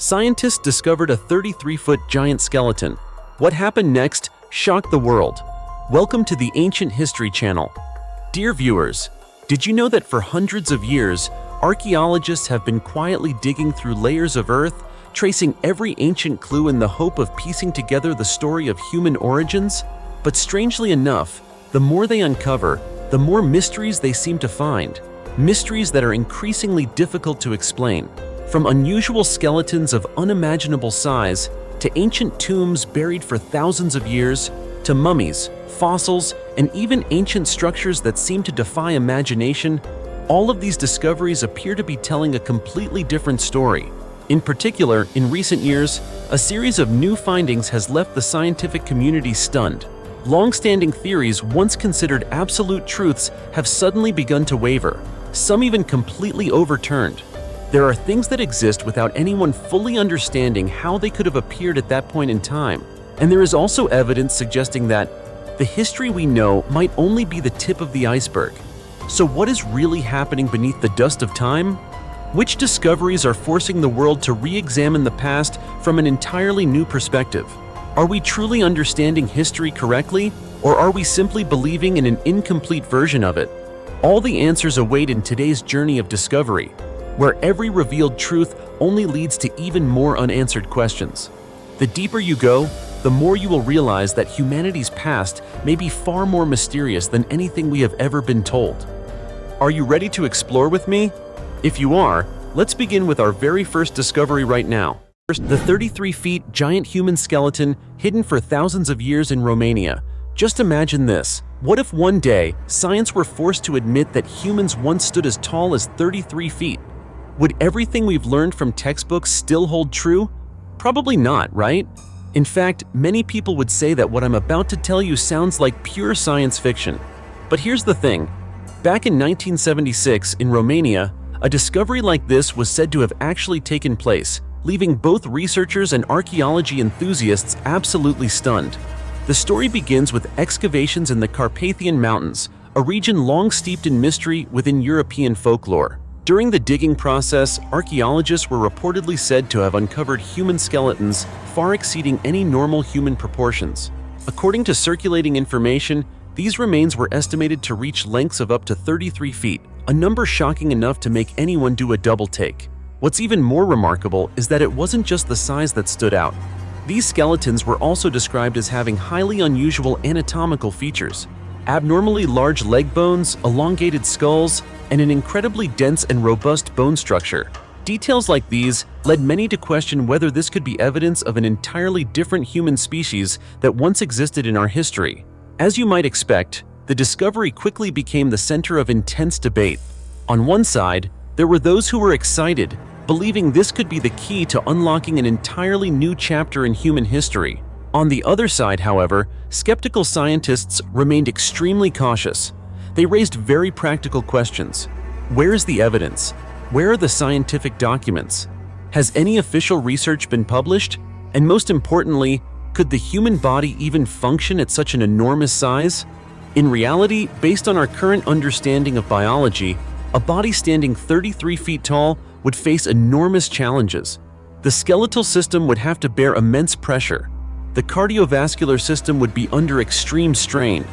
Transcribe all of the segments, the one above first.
Scientists discovered a 33-foot giant skeleton. What happened next shocked the world. Welcome to the Ancient History Channel. Dear viewers, did you know that for hundreds of years, archaeologists have been quietly digging through layers of earth, tracing every ancient clue in the hope of piecing together the story of human origins? But strangely enough, the more they uncover, the more mysteries they seem to find. Mysteries that are increasingly difficult to explain. From unusual skeletons of unimaginable size, to ancient tombs buried for thousands of years, to mummies, fossils, and even ancient structures that seem to defy imagination, all of these discoveries appear to be telling a completely different story. In particular, in recent years, a series of new findings has left the scientific community stunned. Long-standing theories once considered absolute truths have suddenly begun to waver, some even completely overturned. There are things that exist without anyone fully understanding how they could have appeared at that point in time. And there is also evidence suggesting that the history we know might only be the tip of the iceberg. So what is really happening beneath the dust of time? Which discoveries are forcing the world to re-examine the past from an entirely new perspective? Are we truly understanding history correctly, or are we simply believing in an incomplete version of it? All the answers await in today's journey of discovery, where every revealed truth only leads to even more unanswered questions. The deeper you go, the more you will realize that humanity's past may be far more mysterious than anything we have ever been told. Are you ready to explore with me? If you are, let's begin with our very first discovery right now. First, the 33-foot giant human skeleton hidden for thousands of years in Romania. Just imagine this. What if one day, science were forced to admit that humans once stood as tall as 33 feet? Would everything we've learned from textbooks still hold true? Probably not, right? In fact, many people would say that what I'm about to tell you sounds like pure science fiction. But here's the thing. Back in 1976, in Romania, a discovery like this was said to have actually taken place, leaving both researchers and archaeology enthusiasts absolutely stunned. The story begins with excavations in the Carpathian Mountains, a region long steeped in mystery within European folklore. During the digging process, archaeologists were reportedly said to have uncovered human skeletons far exceeding any normal human proportions. According to circulating information, these remains were estimated to reach lengths of up to 33 feet, a number shocking enough to make anyone do a double take. What's even more remarkable is that it wasn't just the size that stood out. These skeletons were also described as having highly unusual anatomical features. Abnormally large leg bones, elongated skulls, and an incredibly dense and robust bone structure. Details like these led many to question whether this could be evidence of an entirely different human species that once existed in our history. As you might expect, the discovery quickly became the center of intense debate. On one side, there were those who were excited, believing this could be the key to unlocking an entirely new chapter in human history. On the other side, however, skeptical scientists remained extremely cautious. They raised very practical questions. Where is the evidence? Where are the scientific documents? Has any official research been published? And most importantly, could the human body even function at such an enormous size? In reality, based on our current understanding of biology, a body standing 33 feet tall would face enormous challenges. The skeletal system would have to bear immense pressure. The cardiovascular system would be under extreme strain,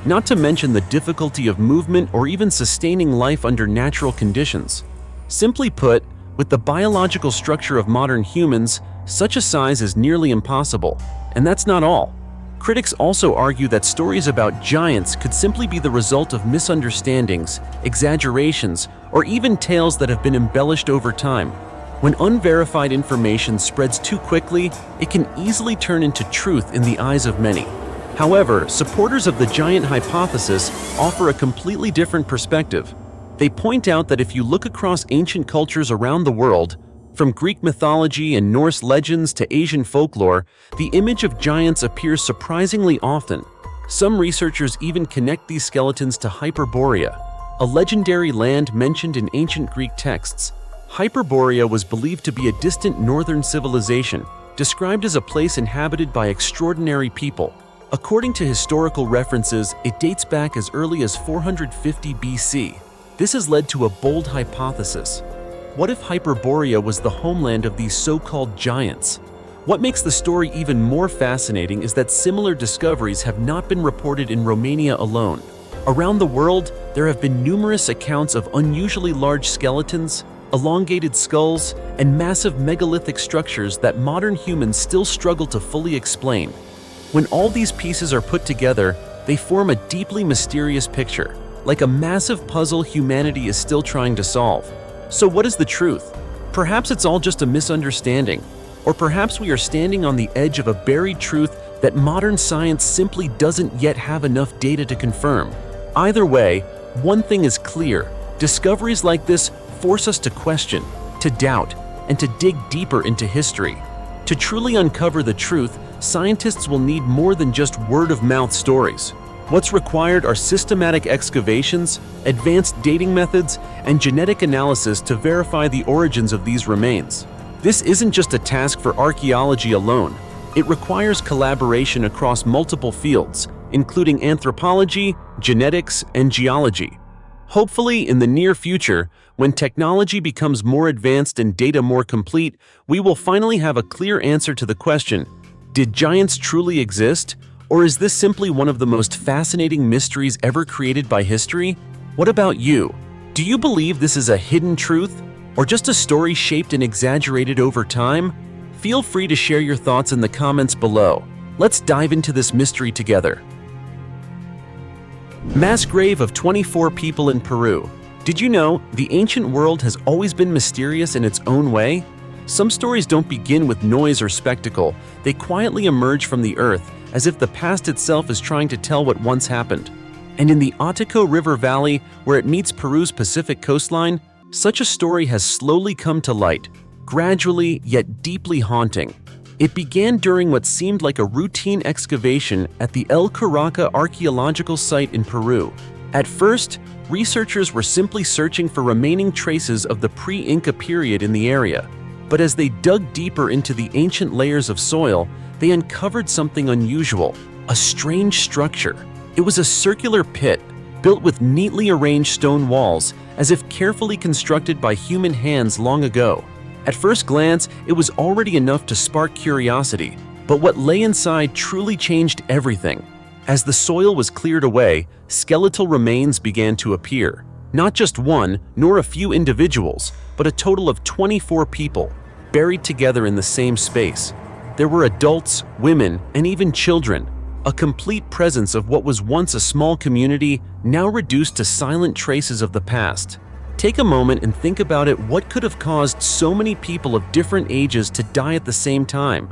not to mention the difficulty of movement or even sustaining life under natural conditions. Simply put, with the biological structure of modern humans, such a size is nearly impossible. And that's not all. Critics also argue that stories about giants could simply be the result of misunderstandings, exaggerations, or even tales that have been embellished over time. When unverified information spreads too quickly, it can easily turn into truth in the eyes of many. However, supporters of the giant hypothesis offer a completely different perspective. They point out that if you look across ancient cultures around the world, from Greek mythology and Norse legends to Asian folklore, the image of giants appears surprisingly often. Some researchers even connect these skeletons to Hyperborea, a legendary land mentioned in ancient Greek texts. Hyperborea was believed to be a distant northern civilization, described as a place inhabited by extraordinary people. According to historical references, it dates back as early as 450 BC. This has led to a bold hypothesis. What if Hyperborea was the homeland of these so-called giants? What makes the story even more fascinating is that similar discoveries have not been reported in Romania alone. Around the world, there have been numerous accounts of unusually large skeletons, elongated skulls, and massive megalithic structures that modern humans still struggle to fully explain. When all these pieces are put together, they form a deeply mysterious picture, like a massive puzzle humanity is still trying to solve. So what is the truth? Perhaps it's all just a misunderstanding, or perhaps we are standing on the edge of a buried truth that modern science simply doesn't yet have enough data to confirm. Either way, one thing is clear: discoveries like this force us to question, to doubt, and to dig deeper into history. To truly uncover the truth, scientists will need more than just word-of-mouth stories. What's required are systematic excavations, advanced dating methods, and genetic analysis to verify the origins of these remains. This isn't just a task for archaeology alone. It requires collaboration across multiple fields, including anthropology, genetics, and geology. Hopefully, in the near future, when technology becomes more advanced and data more complete, we will finally have a clear answer to the question: did giants truly exist? Or is this simply one of the most fascinating mysteries ever created by history? What about you? Do you believe this is a hidden truth, or just a story shaped and exaggerated over time? Feel free to share your thoughts in the comments below. Let's dive into this mystery together. Mass grave of 24 people in Peru. Did you know the ancient world has always been mysterious in its own way? Some stories don't begin with noise or spectacle. They quietly emerge from the earth, as if the past itself is trying to tell what once happened. And in the Otico River Valley, where it meets Peru's Pacific coastline, such a story has slowly come to light, gradually yet deeply haunting. It began during what seemed like a routine excavation at the El Caraca archaeological site in Peru. At first, researchers were simply searching for remaining traces of the pre-Inca period in the area. But as they dug deeper into the ancient layers of soil, they uncovered something unusual: a strange structure. It was a circular pit, built with neatly arranged stone walls, as if carefully constructed by human hands long ago. At first glance, it was already enough to spark curiosity, but what lay inside truly changed everything. As the soil was cleared away, skeletal remains began to appear. Not just one, nor a few individuals, but a total of 24 people, buried together in the same space. There were adults, women, and even children, a complete presence of what was once a small community, now reduced to silent traces of the past. Take a moment and think about it. What could have caused so many people of different ages to die at the same time?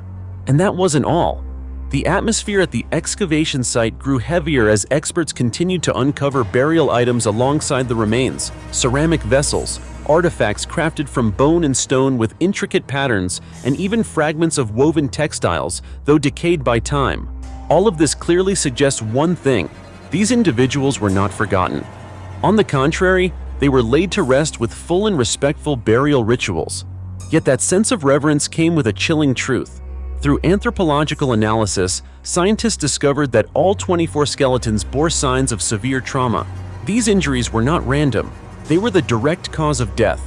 And that wasn't all. The atmosphere at the excavation site grew heavier as experts continued to uncover burial items alongside the remains: ceramic vessels, artifacts crafted from bone and stone with intricate patterns, and even fragments of woven textiles, though decayed by time. All of this clearly suggests one thing: these individuals were not forgotten. On the contrary, they were laid to rest with full and respectful burial rituals. Yet that sense of reverence came with a chilling truth. Through anthropological analysis, scientists discovered that all 24 skeletons bore signs of severe trauma. These injuries were not random. They were the direct cause of death.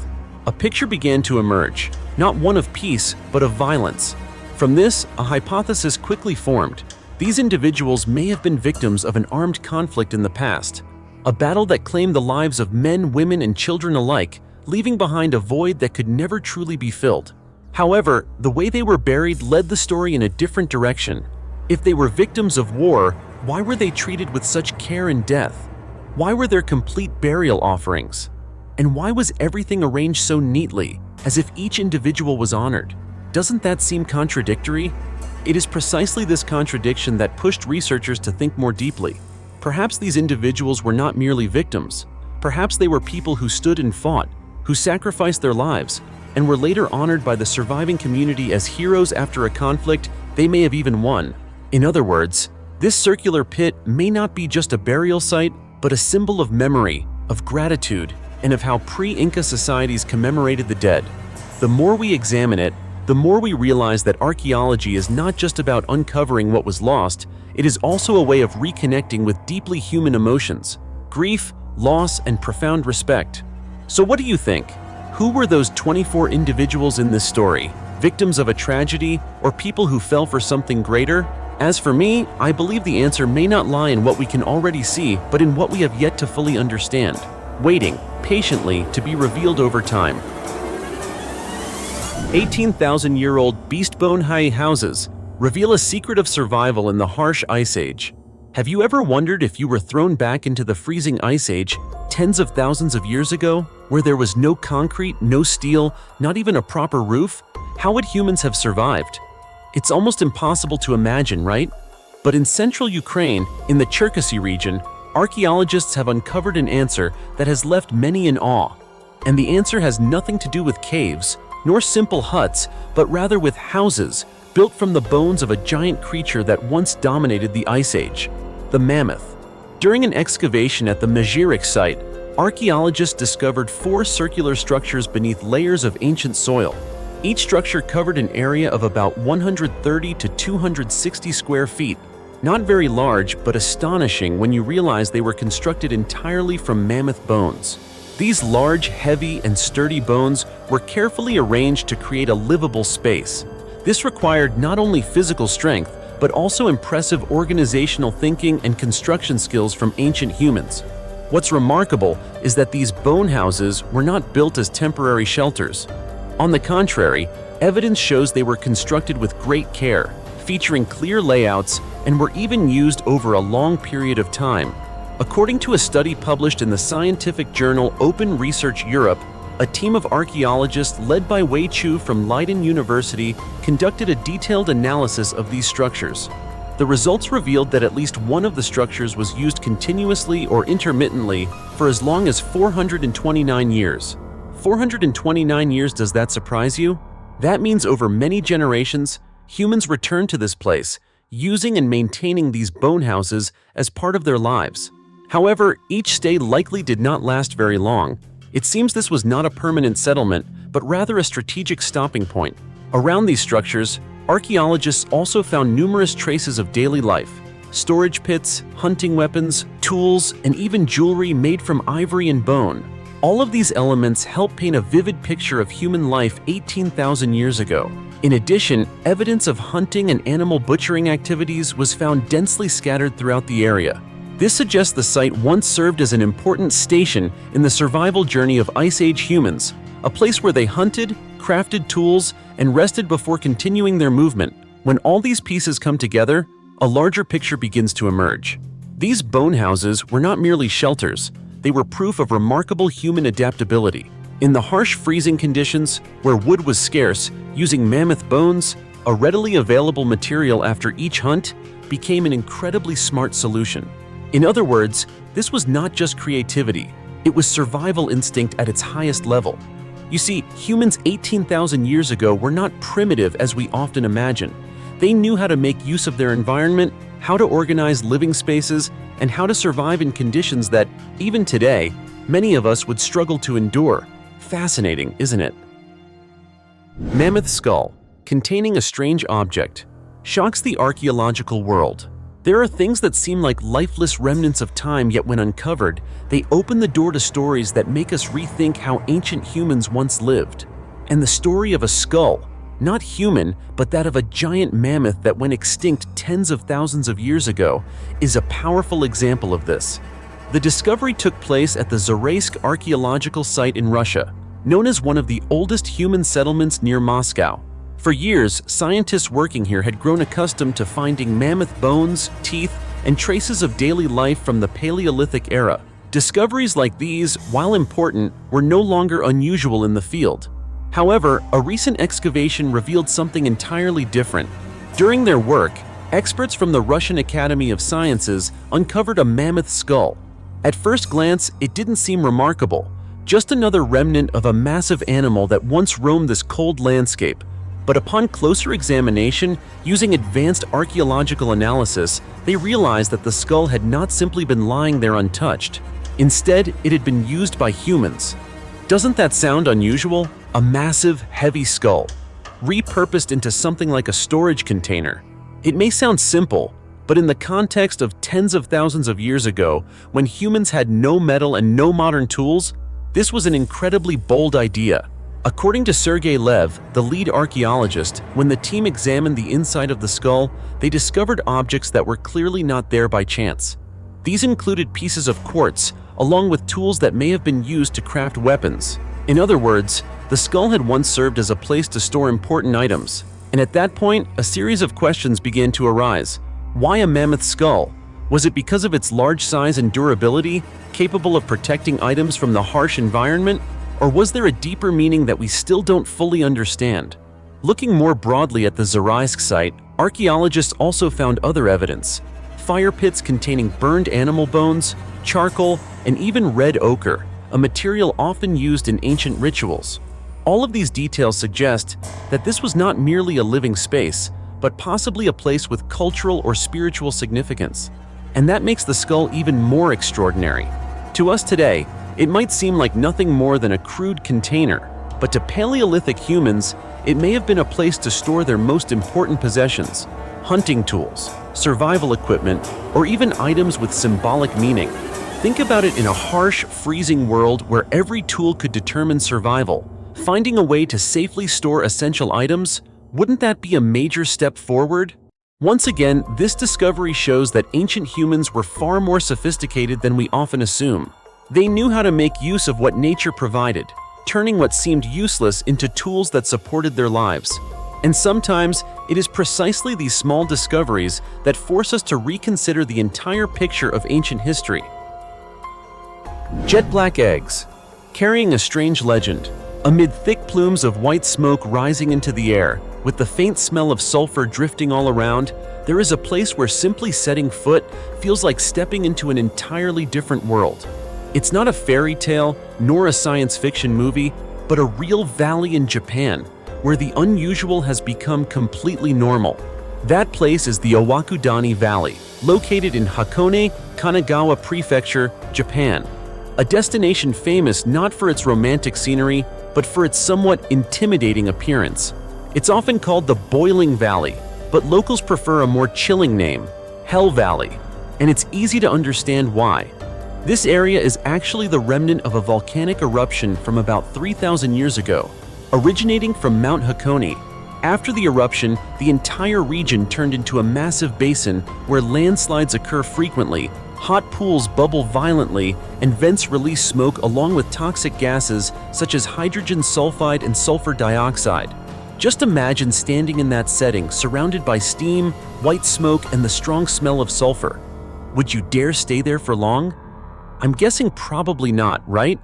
A picture began to emerge, not one of peace, but of violence. From this, a hypothesis quickly formed. These individuals may have been victims of an armed conflict in the past, a battle that claimed the lives of men, women, and children alike, leaving behind a void that could never truly be filled. However, the way they were buried led the story in a different direction. If they were victims of war, why were they treated with such care and death? Why were there complete burial offerings? And why was everything arranged so neatly, as if each individual was honored? Doesn't that seem contradictory? It is precisely this contradiction that pushed researchers to think more deeply. Perhaps these individuals were not merely victims. Perhaps they were people who stood and fought, who sacrificed their lives, and were later honored by the surviving community as heroes after a conflict they may have even won. In other words, this circular pit may not be just a burial site, but a symbol of memory, of gratitude, and of how pre-Inca societies commemorated the dead. The more we examine it, the more we realize that archaeology is not just about uncovering what was lost, it is also a way of reconnecting with deeply human emotions: grief, loss, and profound respect. So what do you think? Who were those 24 individuals in this story? Victims of a tragedy, or people who fell for something greater? As for me, I believe the answer may not lie in what we can already see, but in what we have yet to fully understand, waiting patiently to be revealed over time. 18,000-year-old beast bone high houses reveal a secret of survival in the harsh Ice Age. Have you ever wondered if you were thrown back into the freezing Ice Age tens of thousands of years ago, where there was no concrete, no steel, not even a proper roof? How would humans have survived? It's almost impossible to imagine, right? But in central Ukraine, in the Cherkasy region, archaeologists have uncovered an answer that has left many in awe. And the answer has nothing to do with caves, nor simple huts, but rather with houses built from the bones of a giant creature that once dominated the Ice Age, the Mammoth. During an excavation at the Mejirik site, archaeologists discovered 4 circular structures beneath layers of ancient soil. Each structure covered an area of about 130 to 260 square feet. Not very large, but astonishing when you realize they were constructed entirely from mammoth bones. These large, heavy, and sturdy bones were carefully arranged to create a livable space. This required not only physical strength, but also impressive organizational thinking and construction skills from ancient humans. What's remarkable is that these bone houses were not built as temporary shelters. On the contrary, evidence shows they were constructed with great care, featuring clear layouts, and were even used over a long period of time. According to a study published in the scientific journal Open Research Europe, a team of archaeologists led by Wei Chu from Leiden University conducted a detailed analysis of these structures. The results revealed that at least one of the structures was used continuously or intermittently for as long as 429 years. 429 years, does that surprise you? That means over many generations, humans returned to this place, using and maintaining these bone houses as part of their lives. However, each stay likely did not last very long. It seems this was not a permanent settlement, but rather a strategic stopping point. Around these structures, archaeologists also found numerous traces of daily life: storage pits, hunting weapons, tools, and even jewelry made from ivory and bone. All of these elements help paint a vivid picture of human life 18,000 years ago. In addition, evidence of hunting and animal butchering activities was found densely scattered throughout the area. This suggests the site once served as an important station in the survival journey of Ice Age humans, a place where they hunted, crafted tools, and rested before continuing their movement. When all these pieces come together, a larger picture begins to emerge. These bone houses were not merely shelters, they were proof of remarkable human adaptability. In the harsh freezing conditions, where wood was scarce, using mammoth bones, a readily available material after each hunt, became an incredibly smart solution. In other words, this was not just creativity, it was survival instinct at its highest level. You see, humans 18,000 years ago were not primitive as we often imagine. They knew how to make use of their environment, how to organize living spaces, and how to survive in conditions that, even today, many of us would struggle to endure. Fascinating, isn't it? Mammoth skull, containing a strange object, shocks the archaeological world. There are things that seem like lifeless remnants of time, yet when uncovered, they open the door to stories that make us rethink how ancient humans once lived. And the story of a skull, not human, but that of a giant mammoth that went extinct tens of thousands of years ago, is a powerful example of this. The discovery took place at the Zaraysk archaeological site in Russia, known as one of the oldest human settlements near Moscow. For years, scientists working here had grown accustomed to finding mammoth bones, teeth, and traces of daily life from the Paleolithic era. Discoveries like these, while important, were no longer unusual in the field. However, a recent excavation revealed something entirely different. During their work, experts from the Russian Academy of Sciences uncovered a mammoth skull. At first glance, it didn't seem remarkable, just another remnant of a massive animal that once roamed this cold landscape. But upon closer examination, using advanced archaeological analysis, they realized that the skull had not simply been lying there untouched. Instead, it had been used by humans. Doesn't that sound unusual? A massive, heavy skull, repurposed into something like a storage container. It may sound simple, but in the context of tens of thousands of years ago, when humans had no metal and no modern tools, This was an incredibly bold idea. According to Sergei Lev, the lead archaeologist, when the team examined the inside of the skull, they discovered objects that were clearly not there by chance. These included pieces of quartz, along with tools that may have been used to craft weapons. In other words, the skull had once served as a place to store important items. And at that point, a series of questions began to arise. Why a mammoth skull? Was it because of its large size and durability, capable of protecting items from the harsh environment? Or was there a deeper meaning that we still don't fully understand? Looking more broadly at the Zaraisk site, archaeologists also found other evidence. Fire pits containing burned animal bones, charcoal, and even red ochre, a material often used in ancient rituals. All of these details suggest that this was not merely a living space, but possibly a place with cultural or spiritual significance. And that makes the skull even more extraordinary. To us today, it might seem like nothing more than a crude container, but to Paleolithic humans, it may have been a place to store their most important possessions, hunting tools, survival equipment, or even items with symbolic meaning. Think about it in a harsh, freezing world where every tool could determine survival. Finding a way to safely store essential items, wouldn't that be a major step forward? Once again, this discovery shows that ancient humans were far more sophisticated than we often assume. They knew how to make use of what nature provided, turning what seemed useless into tools that supported their lives. And sometimes, it is precisely these small discoveries that force us to reconsider the entire picture of ancient history. Jet black eggs, carrying a strange legend. Amid thick plumes of white smoke rising into the air, with the faint smell of sulfur drifting all around, there is a place where simply setting foot feels like stepping into an entirely different world. It's not a fairy tale, nor a science fiction movie, but a real valley in Japan, where the unusual has become completely normal. That place is the Owakudani Valley, located in Hakone, Kanagawa Prefecture, Japan. A destination famous not for its romantic scenery, but for its somewhat intimidating appearance. It's often called the Boiling Valley, but locals prefer a more chilling name, Hell Valley, and it's easy to understand why. This area is actually the remnant of a volcanic eruption from about 3,000 years ago, originating from Mount Hakone. After the eruption, the entire region turned into a massive basin where landslides occur frequently, hot pools bubble violently, and vents release smoke along with toxic gases such as hydrogen sulfide and sulfur dioxide. Just imagine standing in that setting, surrounded by steam, white smoke, and the strong smell of sulfur. Would you dare stay there for long? I'm guessing probably not, right?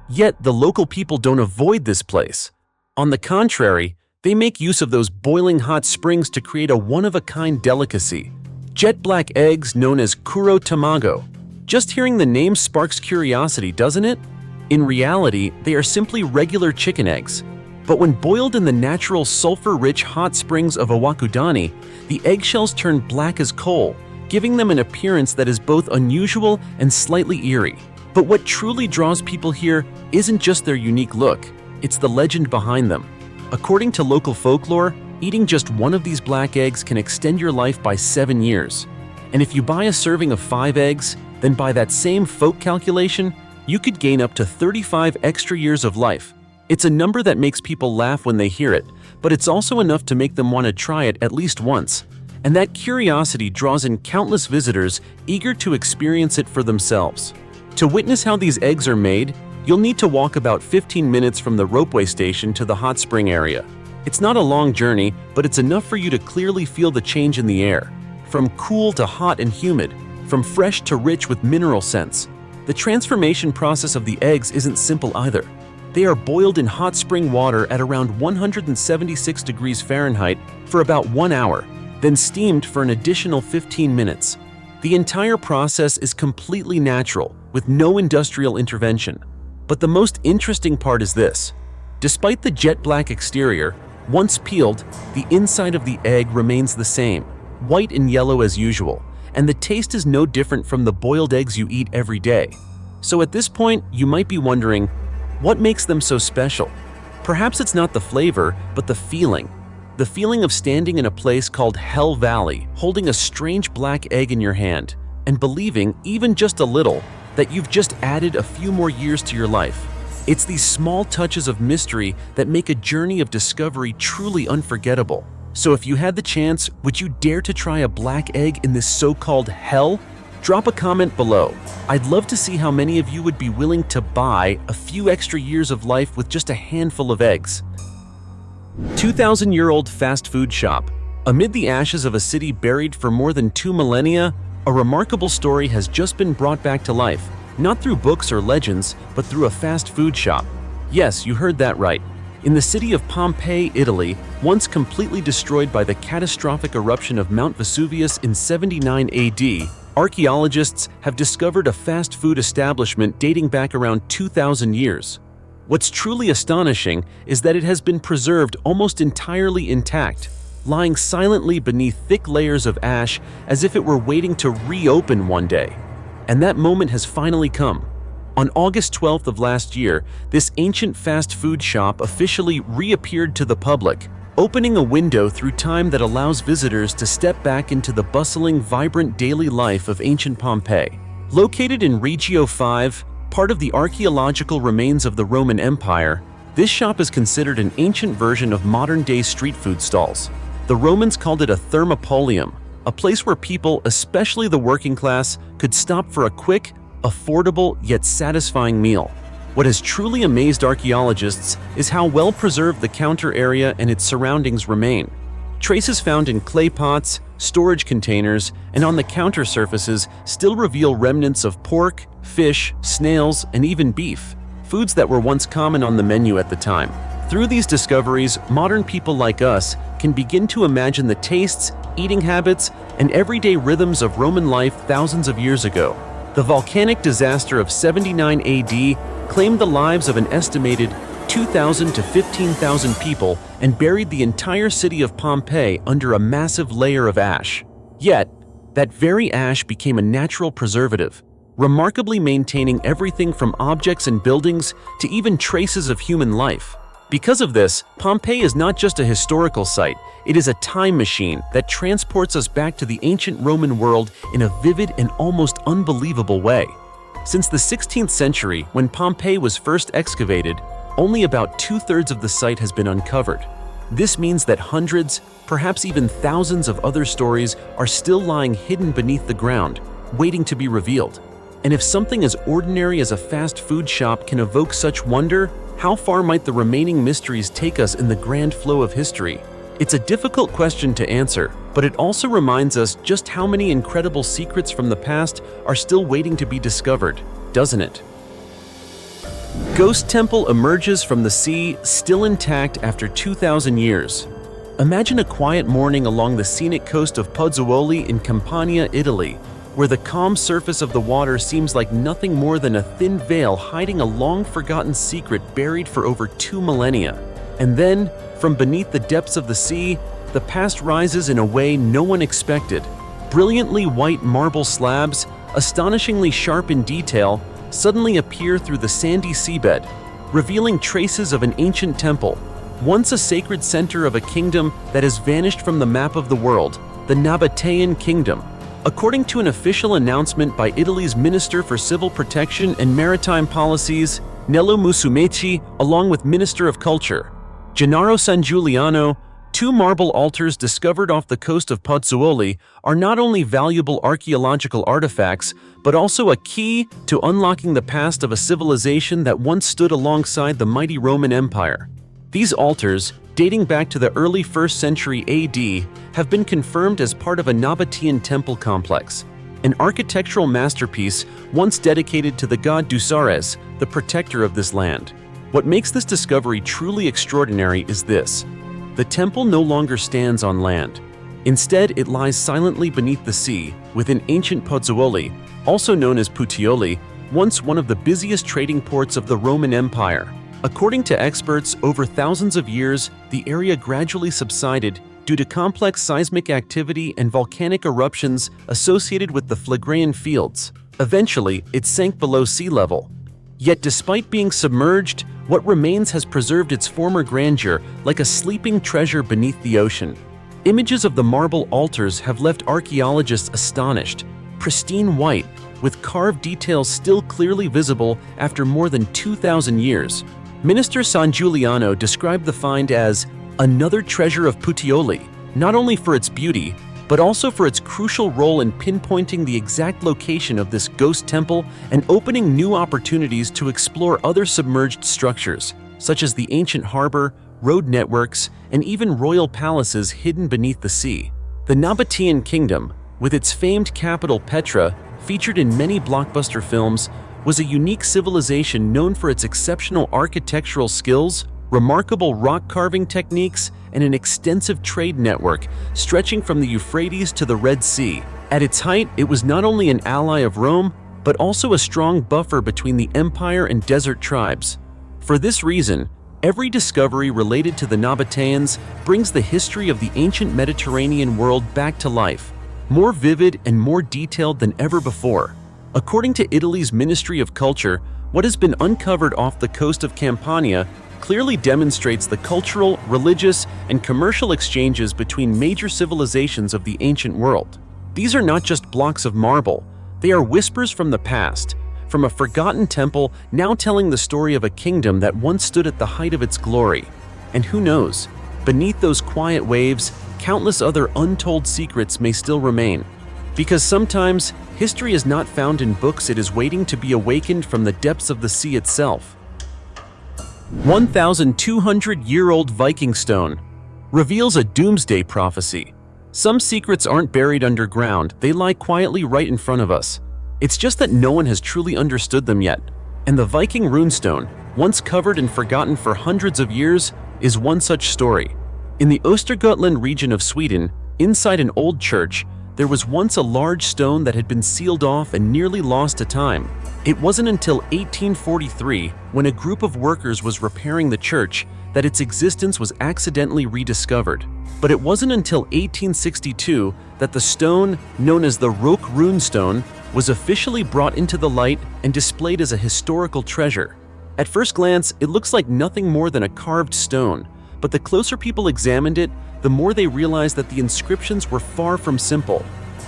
Yet the local people don't avoid this place. On the contrary, they make use of those boiling hot springs to create a one-of-a-kind delicacy. Jet black eggs known as kuro tamago. Just hearing the name sparks curiosity, doesn't it? In reality, they are simply regular chicken eggs. But when boiled in the natural sulfur-rich hot springs of Owakudani, the eggshells turn black as coal, giving them an appearance that is both unusual and slightly eerie. But what truly draws people here isn't just their unique look, it's the legend behind them. According to local folklore, eating just one of these black eggs can extend your life by 7 years. And if you buy a serving of 5 eggs, then by that same folk calculation, you could gain up to 35 extra years of life. It's a number that makes people laugh when they hear it, but it's also enough to make them want to try it at least once. And that curiosity draws in countless visitors eager to experience it for themselves. To witness how these eggs are made, you'll need to walk about 15 minutes from the ropeway station to the hot spring area. It's not a long journey, but it's enough for you to clearly feel the change in the air. From cool to hot and humid, from fresh to rich with mineral scents. The transformation process of the eggs isn't simple either. They are boiled in hot spring water at around 176 degrees Fahrenheit for about 1 hour, then steamed for an additional 15 minutes. The entire process is completely natural, with no industrial intervention. But the most interesting part is this. Despite the jet black exterior, once peeled, the inside of the egg remains the same, white and yellow as usual, and the taste is no different from the boiled eggs you eat every day. So at this point, you might be wondering, what makes them so special? Perhaps it's not the flavor, but the feeling. The feeling of standing in a place called Hell Valley, holding a strange black egg in your hand, and believing, even just a little, that you've just added a few more years to your life. It's these small touches of mystery that make a journey of discovery truly unforgettable. So if you had the chance, would you dare to try a black egg in this so-called hell? Drop a comment below. I'd love to see how many of you would be willing to buy a few extra years of life with just a handful of eggs. 2,000-year-old fast food shop. Amid the ashes of a city buried for more than 2 millennia, a remarkable story has just been brought back to life, not through books or legends, but through a fast food shop. Yes, you heard that right. In the city of Pompeii, Italy, once completely destroyed by the catastrophic eruption of Mount Vesuvius in 79 AD, archaeologists have discovered a fast food establishment dating back around 2,000 years. What's truly astonishing is that it has been preserved almost entirely intact, lying silently beneath thick layers of ash as if it were waiting to reopen one day. And that moment has finally come. On August 12th of last year, this ancient fast food shop officially reappeared to the public, opening a window through time that allows visitors to step back into the bustling, vibrant daily life of ancient Pompeii. Located in Regio 5, part of the archaeological remains of the Roman Empire, this shop is considered an ancient version of modern-day street food stalls. The Romans called it a thermopolium, a place where people, especially the working class, could stop for a quick, affordable yet satisfying meal. What has truly amazed archaeologists is how well preserved the counter area and its surroundings remain. Traces found in clay pots, storage containers, and on the counter surfaces still reveal remnants of pork, fish, snails, and even beef, foods that were once common on the menu at the time. Through these discoveries, modern people like us can begin to imagine the tastes, eating habits, and everyday rhythms of Roman life thousands of years ago. The volcanic disaster of 79 AD claimed the lives of an estimated 2,000 to 15,000 people and buried the entire city of Pompeii under a massive layer of ash. Yet, that very ash became a natural preservative, remarkably maintaining everything from objects and buildings to even traces of human life. Because of this, Pompeii is not just a historical site, it is a time machine that transports us back to the ancient Roman world in a vivid and almost unbelievable way. Since the 16th century, when Pompeii was first excavated, only about 2/3 of the site has been uncovered. This means that hundreds, perhaps even thousands of other stories are still lying hidden beneath the ground, waiting to be revealed. And if something as ordinary as a fast food shop can evoke such wonder, how far might the remaining mysteries take us in the grand flow of history? It's a difficult question to answer, but it also reminds us just how many incredible secrets from the past are still waiting to be discovered, doesn't it? Ghost temple emerges from the sea, still intact after 2,000 years. Imagine a quiet morning along the scenic coast of Pozzuoli in Campania, Italy, where the calm surface of the water seems like nothing more than a thin veil hiding a long-forgotten secret buried for over 2 millennia. And then, from beneath the depths of the sea, the past rises in a way no one expected. Brilliantly white marble slabs, astonishingly sharp in detail, suddenly appear through the sandy seabed, revealing traces of an ancient temple, once a sacred center of a kingdom that has vanished from the map of the world, the Nabatean Kingdom. According to an official announcement by Italy's Minister for Civil Protection and Maritime Policies, Nello Musumeci, along with Minister of Culture, Gennaro San Giuliano, 2 marble altars discovered off the coast of Pozzuoli are not only valuable archaeological artifacts, but also a key to unlocking the past of a civilization that once stood alongside the mighty Roman Empire. These altars, dating back to the early 1st century AD, have been confirmed as part of a Nabatean temple complex, an architectural masterpiece once dedicated to the god Dusares, the protector of this land. What makes this discovery truly extraordinary is this: the temple no longer stands on land. Instead, it lies silently beneath the sea, within ancient Pozzuoli, also known as Puteoli, once one of the busiest trading ports of the Roman Empire. According to experts, over thousands of years, the area gradually subsided due to complex seismic activity and volcanic eruptions associated with the Phlegraean fields. Eventually, it sank below sea level. Yet despite being submerged, what remains has preserved its former grandeur like a sleeping treasure beneath the ocean. Images of the marble altars have left archaeologists astonished. Pristine white, with carved details still clearly visible after more than 2,000 years. Minister San Giuliano described the find as another treasure of Puteoli, not only for its beauty, but also for its crucial role in pinpointing the exact location of this ghost temple and opening new opportunities to explore other submerged structures, such as the ancient harbor, road networks, and even royal palaces hidden beneath the sea. The Nabatean Kingdom, with its famed capital Petra, featured in many blockbuster films, was a unique civilization known for its exceptional architectural skills, remarkable rock carving techniques, and an extensive trade network stretching from the Euphrates to the Red Sea. At its height, it was not only an ally of Rome, but also a strong buffer between the empire and desert tribes. For this reason, every discovery related to the Nabateans brings the history of the ancient Mediterranean world back to life, more vivid and more detailed than ever before. According to Italy's Ministry of Culture, what has been uncovered off the coast of Campania clearly demonstrates the cultural, religious, and commercial exchanges between major civilizations of the ancient world. These are not just blocks of marble, they are whispers from the past, from a forgotten temple now telling the story of a kingdom that once stood at the height of its glory. And who knows, beneath those quiet waves, countless other untold secrets may still remain. Because sometimes, history is not found in books, it is waiting to be awakened from the depths of the sea itself. 1,200-year-old Viking stone reveals a doomsday prophecy. Some secrets aren't buried underground, they lie quietly right in front of us. It's just that no one has truly understood them yet. And the Viking runestone, once covered and forgotten for hundreds of years, is one such story. In the Östergötland region of Sweden, inside an old church, there was once a large stone that had been sealed off and nearly lost to time. It wasn't until 1843, when a group of workers was repairing the church, that its existence was accidentally rediscovered. But it wasn't until 1862 that the stone, known as the Rock runestone, was officially brought into the light and displayed as a historical treasure. At first glance, it looks like nothing more than a carved stone, but the closer people examined it, the more they realized that the inscriptions were far from simple.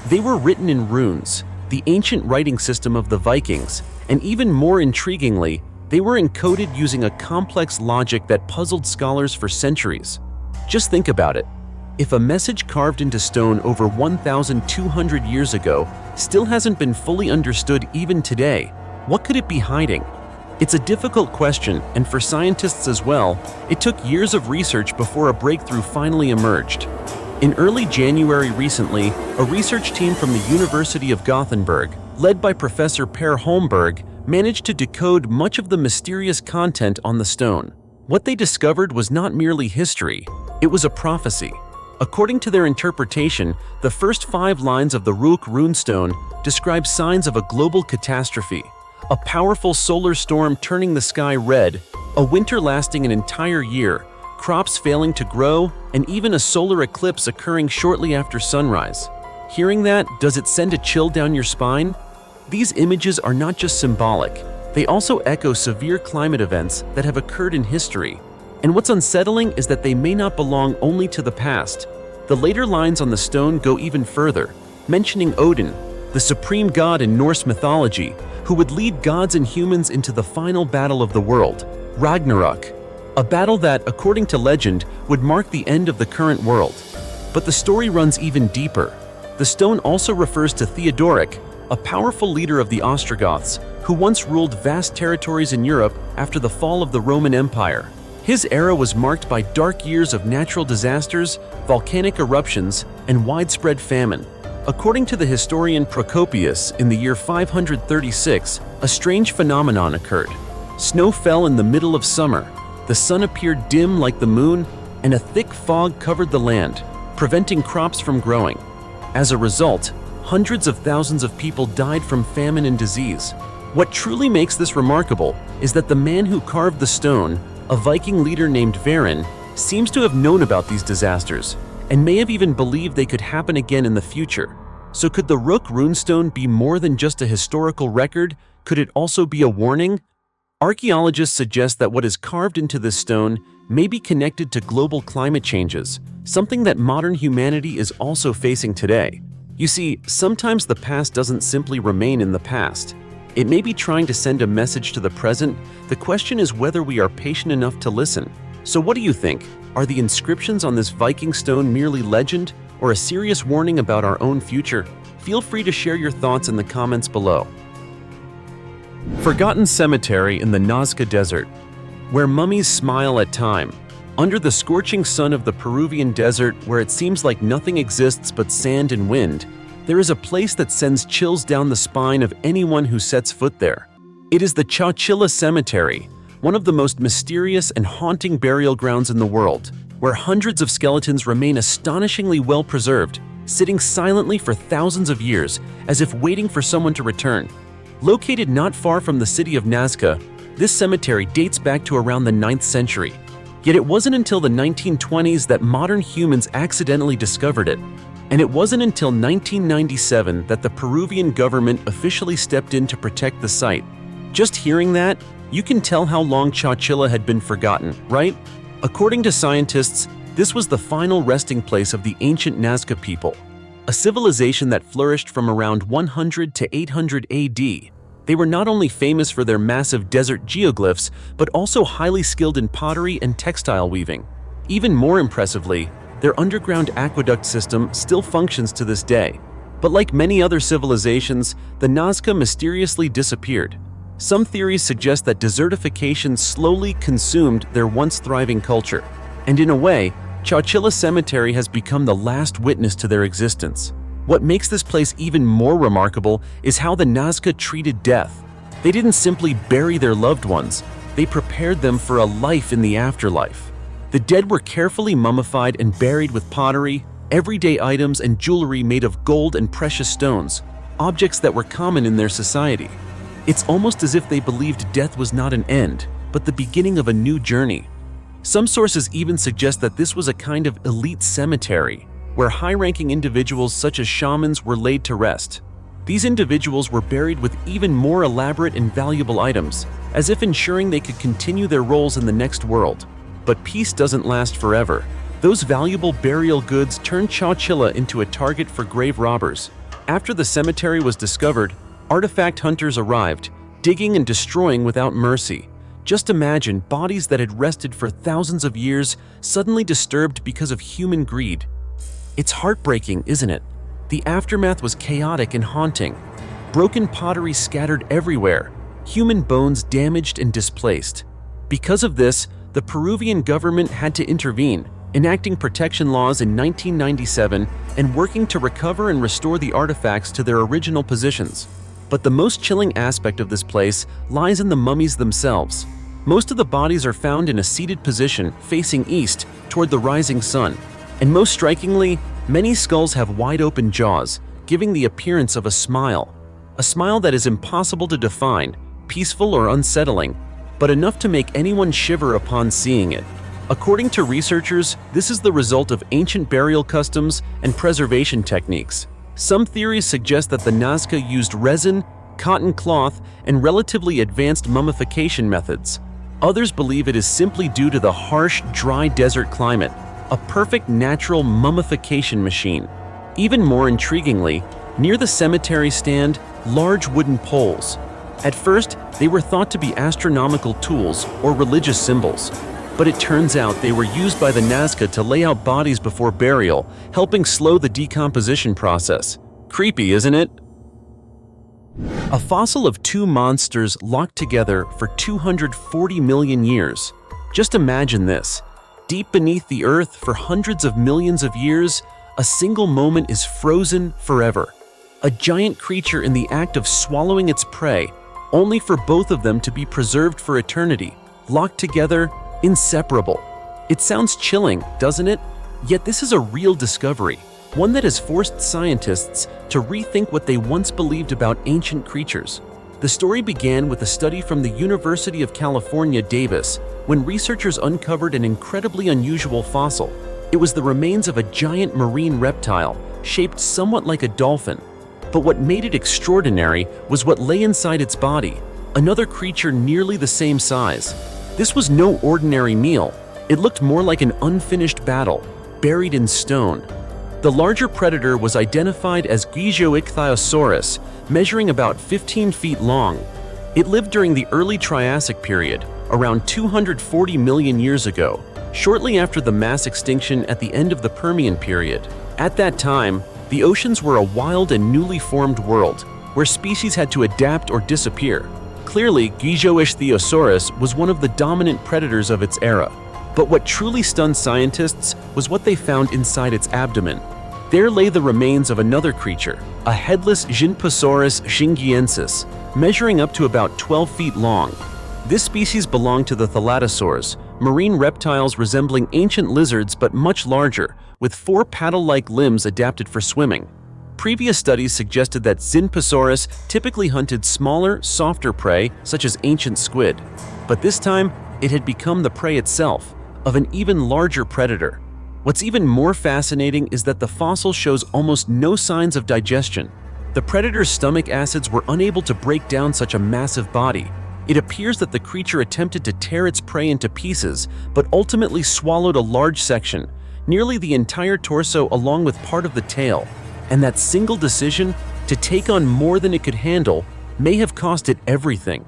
They were written in runes, the ancient writing system of the Vikings, and even more intriguingly, they were encoded using a complex logic that puzzled scholars for centuries. Just think about it. If a message carved into stone over 1,200 years ago still hasn't been fully understood even today, what could it be hiding? It's a difficult question, and for scientists as well, it took years of research before a breakthrough finally emerged. In early January recently, a research team from the University of Gothenburg, led by Professor Per Holmberg, managed to decode much of the mysterious content on the stone. What they discovered was not merely history, it was a prophecy. According to their interpretation, the first 5 lines of the Rock runestone describe signs of a global catastrophe. A powerful solar storm turning the sky red, a winter lasting an entire year, crops failing to grow, and even a solar eclipse occurring shortly after sunrise. Hearing that, does it send a chill down your spine? These images are not just symbolic, they also echo severe climate events that have occurred in history. And what's unsettling is that they may not belong only to the past. The later lines on the stone go even further, mentioning Odin, the supreme god in Norse mythology, who would lead gods and humans into the final battle of the world, Ragnarok, a battle that, according to legend, would mark the end of the current world. But the story runs even deeper. The stone also refers to Theodoric, a powerful leader of the Ostrogoths, who once ruled vast territories in Europe after the fall of the Roman Empire. His era was marked by dark years of natural disasters, volcanic eruptions, and widespread famine. According to the historian Procopius, in the year 536, a strange phenomenon occurred. Snow fell in the middle of summer, the sun appeared dim like the moon, and a thick fog covered the land, preventing crops from growing. As a result, hundreds of thousands of people died from famine and disease. What truly makes this remarkable is that the man who carved the stone, a Viking leader named Varin, seems to have known about these disasters, and may have even believed they could happen again in the future. So could the Rock runestone be more than just a historical record? Could it also be a warning? Archaeologists suggest that what is carved into this stone may be connected to global climate changes, something that modern humanity is also facing today. You see, sometimes the past doesn't simply remain in the past. It may be trying to send a message to the present. The question is whether we are patient enough to listen. So what do you think? Are the inscriptions on this Viking stone merely legend or a serious warning about our own future? Feel free to share your thoughts in the comments below. Forgotten cemetery in the Nazca Desert, where mummies smile at time. Under the scorching sun of the Peruvian desert, where it seems like nothing exists but sand and wind, there is a place that sends chills down the spine of anyone who sets foot there. It is the Chowchilla Cemetery, one of the most mysterious and haunting burial grounds in the world, where hundreds of skeletons remain astonishingly well preserved, sitting silently for thousands of years, as if waiting for someone to return. Located not far from the city of Nazca, this cemetery dates back to around the 9th century. Yet it wasn't until the 1920s that modern humans accidentally discovered it. And it wasn't until 1997 that the Peruvian government officially stepped in to protect the site. Just hearing that, you can tell how long Chowchilla had been forgotten, right? According to scientists, this was the final resting place of the ancient Nazca people, a civilization that flourished from around 100 to 800 AD. They were not only famous for their massive desert geoglyphs, but also highly skilled in pottery and textile weaving. Even more impressively, their underground aqueduct system still functions to this day. But like many other civilizations, the Nazca mysteriously disappeared. Some theories suggest that desertification slowly consumed their once thriving culture. And in a way, Chowchilla Cemetery has become the last witness to their existence. What makes this place even more remarkable is how the Nazca treated death. They didn't simply bury their loved ones, they prepared them for a life in the afterlife. The dead were carefully mummified and buried with pottery, everyday items, and jewelry made of gold and precious stones, objects that were common in their society. It's almost as if they believed death was not an end, but the beginning of a new journey. Some sources even suggest that this was a kind of elite cemetery, where high-ranking individuals such as shamans were laid to rest. These individuals were buried with even more elaborate and valuable items, as if ensuring they could continue their roles in the next world. But peace doesn't last forever. Those valuable burial goods turned Chowchilla into a target for grave robbers. After the cemetery was discovered, artifact hunters arrived, digging and destroying without mercy. Just imagine bodies that had rested for thousands of years suddenly disturbed because of human greed. It's heartbreaking, isn't it? The aftermath was chaotic and haunting. Broken pottery scattered everywhere, human bones damaged and displaced. Because of this, the Peruvian government had to intervene, enacting protection laws in 1997 and working to recover and restore the artifacts to their original positions. But the most chilling aspect of this place lies in the mummies themselves. Most of the bodies are found in a seated position facing east toward the rising sun. And most strikingly, many skulls have wide-open jaws, giving the appearance of a smile that is impossible to define, peaceful or unsettling, but enough to make anyone shiver upon seeing it. According to researchers, this is the result of ancient burial customs and preservation techniques. Some theories suggest that the Nazca used resin, cotton cloth, and relatively advanced mummification methods. Others believe it is simply due to the harsh, dry desert climate, a perfect natural mummification machine. Even more intriguingly, near the cemetery stand large wooden poles. At first, they were thought to be astronomical tools or religious symbols, but it turns out they were used by the Nazca to lay out bodies before burial, helping slow the decomposition process. Creepy, isn't it? A fossil of two monsters locked together for 240 million years. Just imagine this. Deep beneath the earth for hundreds of millions of years, a single moment is frozen forever. A giant creature in the act of swallowing its prey, only for both of them to be preserved for eternity, locked together, inseparable. It sounds chilling, doesn't it? Yet this is a real discovery, one that has forced scientists to rethink what they once believed about ancient creatures. The story began with a study from the University of California, Davis, when researchers uncovered an incredibly unusual fossil. It was the remains of a giant marine reptile, shaped somewhat like a dolphin. But what made it extraordinary was what lay inside its body, another creature nearly the same size. This was no ordinary meal. It looked more like an unfinished battle, buried in stone. The larger predator was identified as Gigioichthyosaurus, measuring about 15 feet long. It lived during the early Triassic period, around 240 million years ago, shortly after the mass extinction at the end of the Permian period. At that time, the oceans were a wild and newly formed world, where species had to adapt or disappear. Clearly, Gigioichthyosaurus was one of the dominant predators of its era. But what truly stunned scientists was what they found inside its abdomen. There lay the remains of another creature, a headless Ginposaurus shingiensis, measuring up to about 12 feet long. This species belonged to the thalattosaurs, marine reptiles resembling ancient lizards but much larger, with 4 paddle-like limbs adapted for swimming. Previous studies suggested that Ginposaurus typically hunted smaller, softer prey, such as ancient squid. But this time, it had become the prey itself, of an even larger predator. What's even more fascinating is that the fossil shows almost no signs of digestion. The predator's stomach acids were unable to break down such a massive body. It appears that the creature attempted to tear its prey into pieces, but ultimately swallowed a large section, nearly the entire torso along with part of the tail. And that single decision to take on more than it could handle may have cost it everything.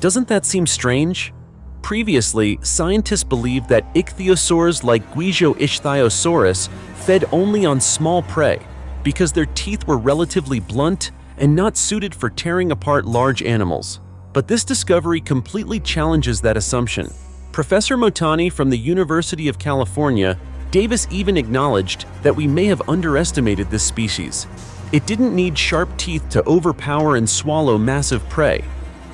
Doesn't that seem strange? Previously, scientists believed that ichthyosaurs like Gigioichthyosaurus fed only on small prey because their teeth were relatively blunt and not suited for tearing apart large animals. But this discovery completely challenges that assumption. Professor Motani from the University of California, Davis even acknowledged that we may have underestimated this species. It didn't need sharp teeth to overpower and swallow massive prey.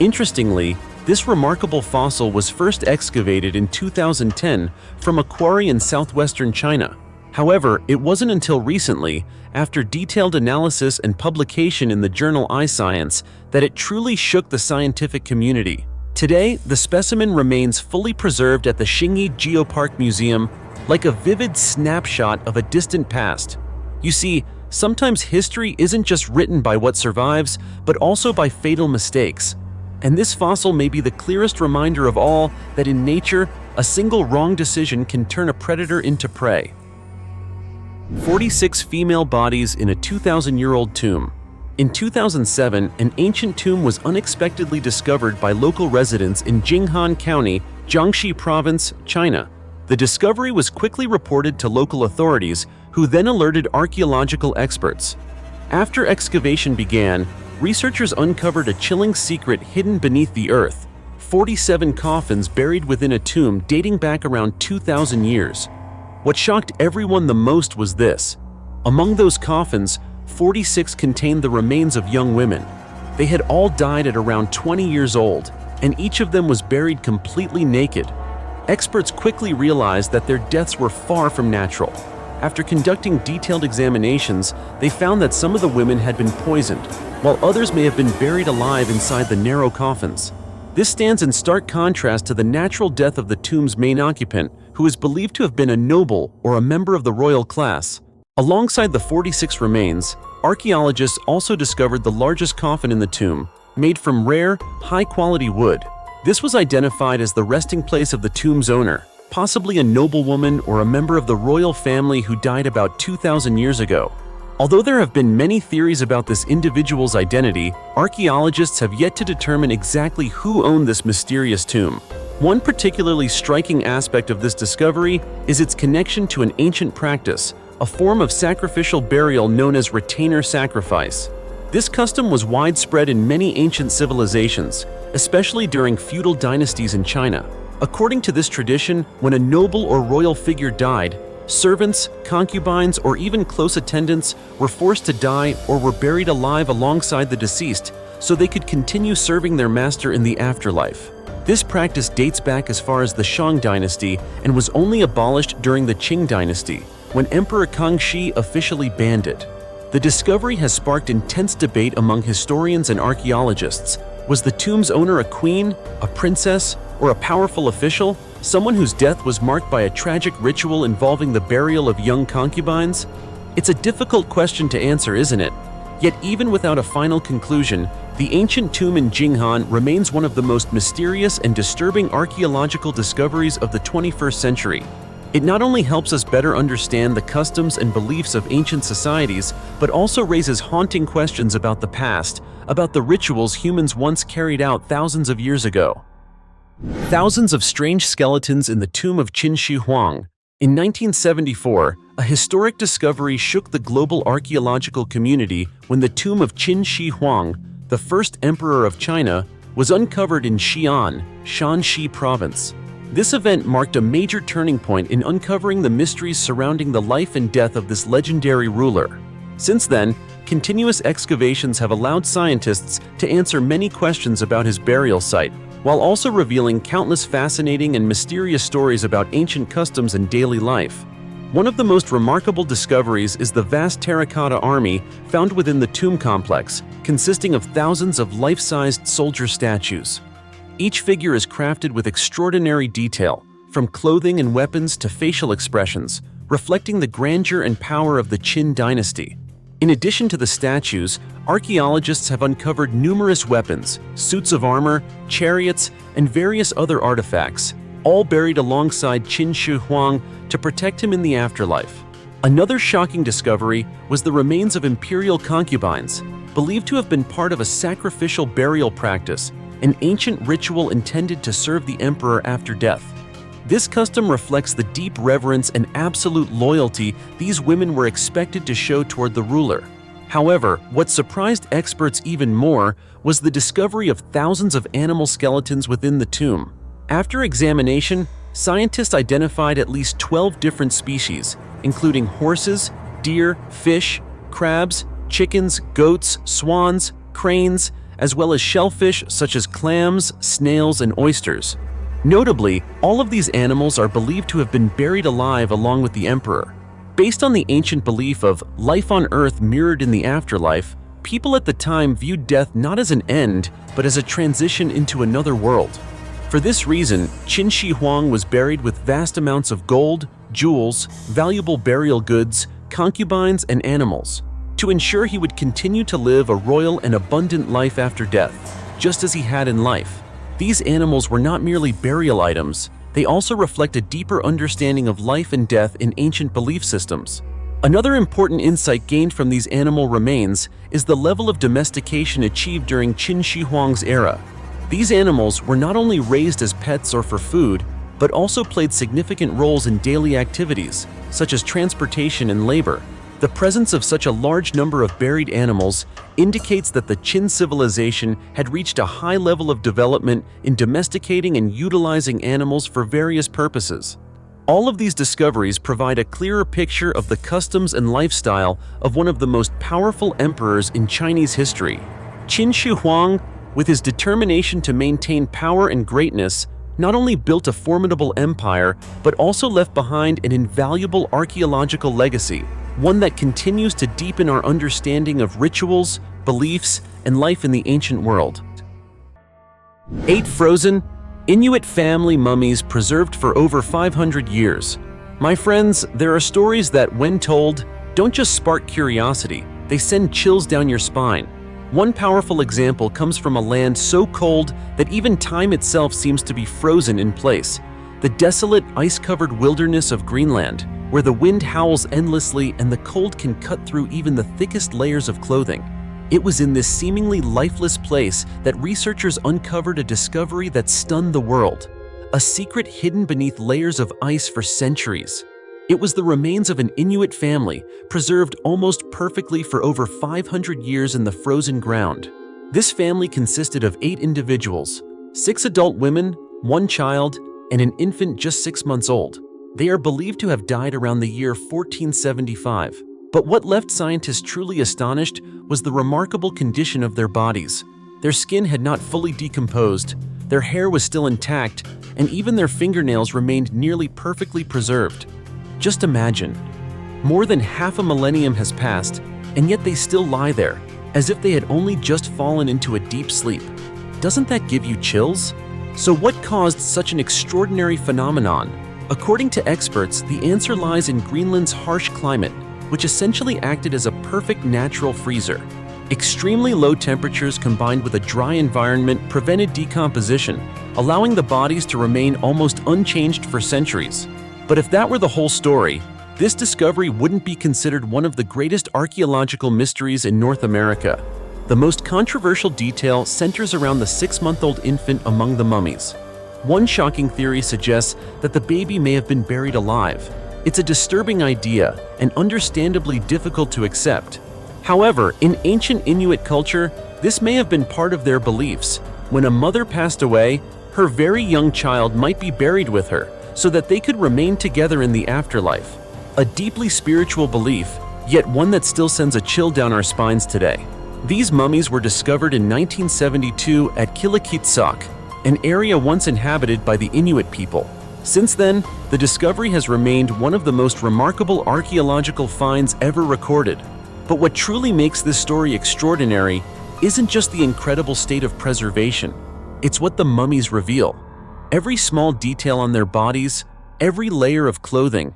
Interestingly, this remarkable fossil was first excavated in 2010 from a quarry in southwestern China. However, it wasn't until recently, after detailed analysis and publication in the journal iScience, that it truly shook the scientific community. Today, the specimen remains fully preserved at the Xingyi Geopark Museum, like a vivid snapshot of a distant past. You see, sometimes history isn't just written by what survives, but also by fatal mistakes. And this fossil may be the clearest reminder of all that in nature, a single wrong decision can turn a predator into prey. 46 female bodies in a 2,000-year-old tomb. In 2007, an ancient tomb was unexpectedly discovered by local residents in Jinghan County, Jiangxi Province, China. The discovery was quickly reported to local authorities, who then alerted archaeological experts. After excavation began, researchers uncovered a chilling secret hidden beneath the earth: 47 coffins buried within a tomb dating back around 2,000 years. What shocked everyone the most was this. Among those coffins, 46 contained the remains of young women. They had all died at around 20 years old, and each of them was buried completely naked. Experts quickly realized that their deaths were far from natural. After conducting detailed examinations, they found that some of the women had been poisoned, while others may have been buried alive inside the narrow coffins. This stands in stark contrast to the natural death of the tomb's main occupant, who is believed to have been a noble or a member of the royal class. Alongside the 46 remains, archaeologists also discovered the largest coffin in the tomb, made from rare, high-quality wood. This was identified as the resting place of the tomb's owner, possibly a noblewoman or a member of the royal family who died about 2,000 years ago. Although there have been many theories about this individual's identity, archaeologists have yet to determine exactly who owned this mysterious tomb. One particularly striking aspect of this discovery is its connection to an ancient practice, a form of sacrificial burial known as retainer sacrifice. This custom was widespread in many ancient civilizations, especially during feudal dynasties in China. According to this tradition, when a noble or royal figure died, servants, concubines, or even close attendants were forced to die or were buried alive alongside the deceased so they could continue serving their master in the afterlife. This practice dates back as far as the Shang dynasty and was only abolished during the Qing dynasty, when Emperor Kangxi officially banned it. The discovery has sparked intense debate among historians and archaeologists. Was the tomb's owner a queen, a princess, or a powerful official? Someone whose death was marked by a tragic ritual involving the burial of young concubines? It's a difficult question to answer, isn't it? Yet even without a final conclusion, the ancient tomb in Jinghan remains one of the most mysterious and disturbing archaeological discoveries of the 21st century. It not only helps us better understand the customs and beliefs of ancient societies, but also raises haunting questions about the past, about the rituals humans once carried out thousands of years ago. Thousands of strange skeletons in the tomb of Qin Shi Huang. In 1974, a historic discovery shook the global archaeological community when the tomb of Qin Shi Huang, the first emperor of China, was uncovered in Xi'an, Shanxi province. This event marked a major turning point in uncovering the mysteries surrounding the life and death of this legendary ruler. Since then, continuous excavations have allowed scientists to answer many questions about his burial site, while also revealing countless fascinating and mysterious stories about ancient customs and daily life. One of the most remarkable discoveries is the vast terracotta army found within the tomb complex, consisting of thousands of life-sized soldier statues. Each figure is crafted with extraordinary detail, from clothing and weapons to facial expressions, reflecting the grandeur and power of the Qin dynasty. In addition to the statues, archaeologists have uncovered numerous weapons, suits of armor, chariots, and various other artifacts, all buried alongside Qin Shi Huang to protect him in the afterlife. Another shocking discovery was the remains of imperial concubines, believed to have been part of a sacrificial burial practice, an ancient ritual intended to serve the emperor after death. This custom reflects the deep reverence and absolute loyalty these women were expected to show toward the ruler. However, what surprised experts even more was the discovery of thousands of animal skeletons within the tomb. After examination, scientists identified at least 12 different species, including horses, deer, fish, crabs, chickens, goats, swans, cranes, as well as shellfish such as clams, snails, and oysters. Notably, all of these animals are believed to have been buried alive along with the emperor. Based on the ancient belief of life on Earth mirrored in the afterlife, people at the time viewed death not as an end, but as a transition into another world. For this reason, Qin Shi Huang was buried with vast amounts of gold, jewels, valuable burial goods, concubines, and animals, to ensure he would continue to live a royal and abundant life after death, just as he had in life. These animals were not merely burial items, they also reflect a deeper understanding of life and death in ancient belief systems. Another important insight gained from these animal remains is the level of domestication achieved during Qin Shi Huang's era. These animals were not only raised as pets or for food, but also played significant roles in daily activities, such as transportation and labor. The presence of such a large number of buried animals indicates that the Qin civilization had reached a high level of development in domesticating and utilizing animals for various purposes. All of these discoveries provide a clearer picture of the customs and lifestyle of one of the most powerful emperors in Chinese history. Qin Shi Huang, with his determination to maintain power and greatness, not only built a formidable empire, but also left behind an invaluable archaeological legacy, one that continues to deepen our understanding of rituals, beliefs, and life in the ancient world. 8 frozen Inuit family mummies preserved for over 500 years. My friends, there are stories that, when told, don't just spark curiosity, they send chills down your spine. One powerful example comes from a land so cold that even time itself seems to be frozen in place. The desolate, ice-covered wilderness of Greenland, where the wind howls endlessly and the cold can cut through even the thickest layers of clothing. It was in this seemingly lifeless place that researchers uncovered a discovery that stunned the world, a secret hidden beneath layers of ice for centuries. It was the remains of an Inuit family, preserved almost perfectly for over 500 years in the frozen ground. This family consisted of 8 individuals, 6 adult women, 1 child, and an infant just 6 months old. They are believed to have died around the year 1475. But what left scientists truly astonished was the remarkable condition of their bodies. Their skin had not fully decomposed, their hair was still intact, and even their fingernails remained nearly perfectly preserved. Just imagine, more than half a millennium has passed, and yet they still lie there, as if they had only just fallen into a deep sleep. Doesn't that give you chills? So what caused such an extraordinary phenomenon? According to experts, the answer lies in Greenland's harsh climate, which essentially acted as a perfect natural freezer. Extremely low temperatures combined with a dry environment prevented decomposition, allowing the bodies to remain almost unchanged for centuries. But if that were the whole story, this discovery wouldn't be considered one of the greatest archaeological mysteries in North America. The most controversial detail centers around the 6-month-old infant among the mummies. One shocking theory suggests that the baby may have been buried alive. It's a disturbing idea and understandably difficult to accept. However, in ancient Inuit culture, this may have been part of their beliefs. When a mother passed away, her very young child might be buried with her so that they could remain together in the afterlife. A deeply spiritual belief, yet one that still sends a chill down our spines today. These mummies were discovered in 1972 at Qilakitsoq, an area once inhabited by the Inuit people. Since then, the discovery has remained one of the most remarkable archaeological finds ever recorded. But what truly makes this story extraordinary isn't just the incredible state of preservation. It's what the mummies reveal. Every small detail on their bodies, every layer of clothing,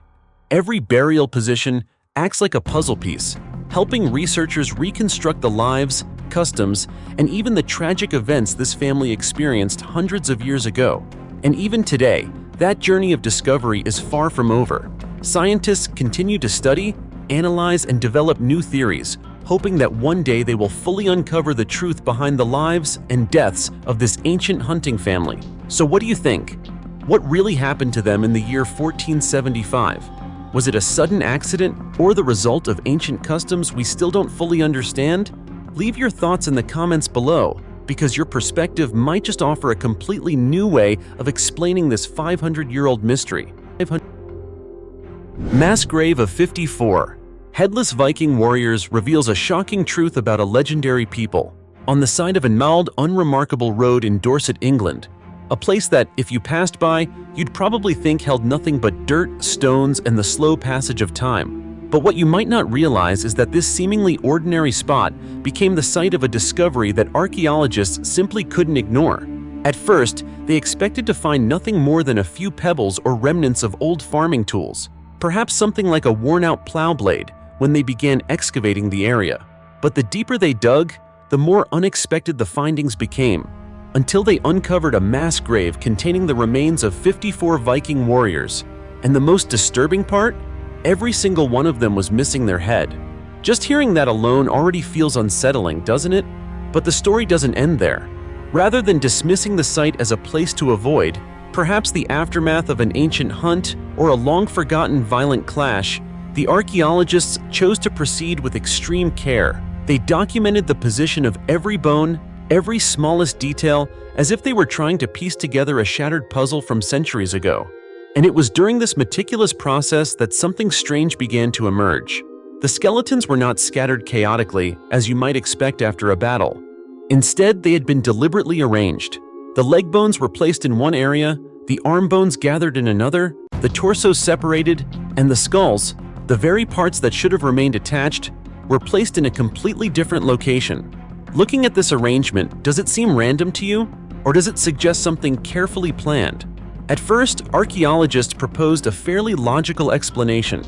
every burial position acts like a puzzle piece, helping researchers reconstruct the lives, customs, and even the tragic events this family experienced hundreds of years ago. And even today, that journey of discovery is far from over. Scientists continue to study, analyze, and develop new theories, hoping that one day they will fully uncover the truth behind the lives and deaths of this ancient hunting family. So what do you think? What really happened to them in the year 1475? Was it a sudden accident or the result of ancient customs we still don't fully understand? Leave your thoughts in the comments below, because your perspective might just offer a completely new way of explaining this 500-year-old mystery. Mass grave of 54. Headless Viking warriors reveals a shocking truth about a legendary people. On the side of an old, unremarkable road in Dorset, England, a place that, if you passed by, you'd probably think held nothing but dirt, stones, and the slow passage of time. But what you might not realize is that this seemingly ordinary spot became the site of a discovery that archaeologists simply couldn't ignore. At first, they expected to find nothing more than a few pebbles or remnants of old farming tools, perhaps something like a worn-out plow blade, when they began excavating the area. But the deeper they dug, the more unexpected the findings became, until they uncovered a mass grave containing the remains of 54 Viking warriors. And the most disturbing part? Every single one of them was missing their head. Just hearing that alone already feels unsettling, doesn't it? But the story doesn't end there. Rather than dismissing the site as a place to avoid, perhaps the aftermath of an ancient hunt or a long-forgotten violent clash, the archaeologists chose to proceed with extreme care. They documented the position of every bone, every smallest detail, as if they were trying to piece together a shattered puzzle from centuries ago. And it was during this meticulous process that something strange began to emerge. The skeletons were not scattered chaotically, as you might expect after a battle. Instead, they had been deliberately arranged. The leg bones were placed in one area, the arm bones gathered in another, the torso separated, and the skulls, the very parts that should have remained attached, were placed in a completely different location. Looking at this arrangement, does it seem random to you, or does it suggest something carefully planned? At first, archaeologists proposed a fairly logical explanation.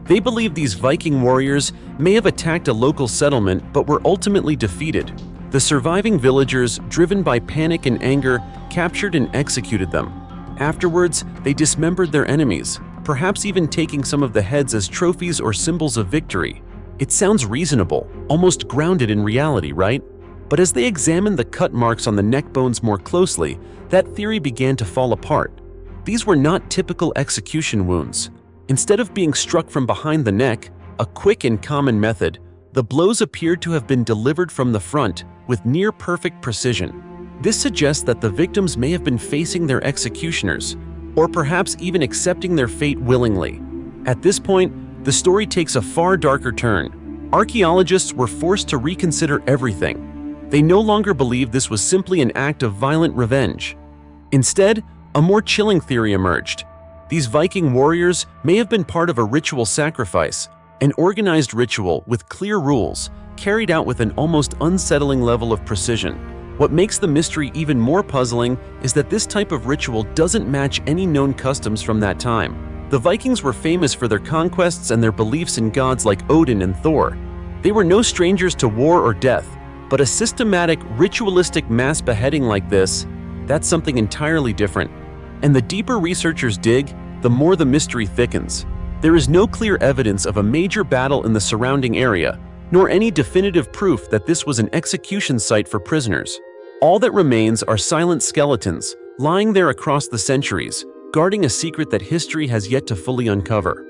They believed these Viking warriors may have attacked a local settlement but were ultimately defeated. The surviving villagers, driven by panic and anger, captured and executed them. Afterwards, they dismembered their enemies, perhaps even taking some of the heads as trophies or symbols of victory. It sounds reasonable, almost grounded in reality, right? But as they examined the cut marks on the neck bones more closely, that theory began to fall apart. These were not typical execution wounds. Instead of being struck from behind the neck, a quick and common method, the blows appeared to have been delivered from the front with near-perfect precision. This suggests that the victims may have been facing their executioners, or perhaps even accepting their fate willingly. At this point, the story takes a far darker turn. Archaeologists were forced to reconsider everything. They no longer believed this was simply an act of violent revenge. Instead, a more chilling theory emerged. These Viking warriors may have been part of a ritual sacrifice, an organized ritual with clear rules, carried out with an almost unsettling level of precision. What makes the mystery even more puzzling is that this type of ritual doesn't match any known customs from that time. The Vikings were famous for their conquests and their beliefs in gods like Odin and Thor. They were no strangers to war or death, but a systematic, ritualistic mass beheading like this, that's something entirely different. And the deeper researchers dig, the more the mystery thickens. There is no clear evidence of a major battle in the surrounding area, nor any definitive proof that this was an execution site for prisoners. All that remains are silent skeletons, lying there across the centuries, guarding a secret that history has yet to fully uncover.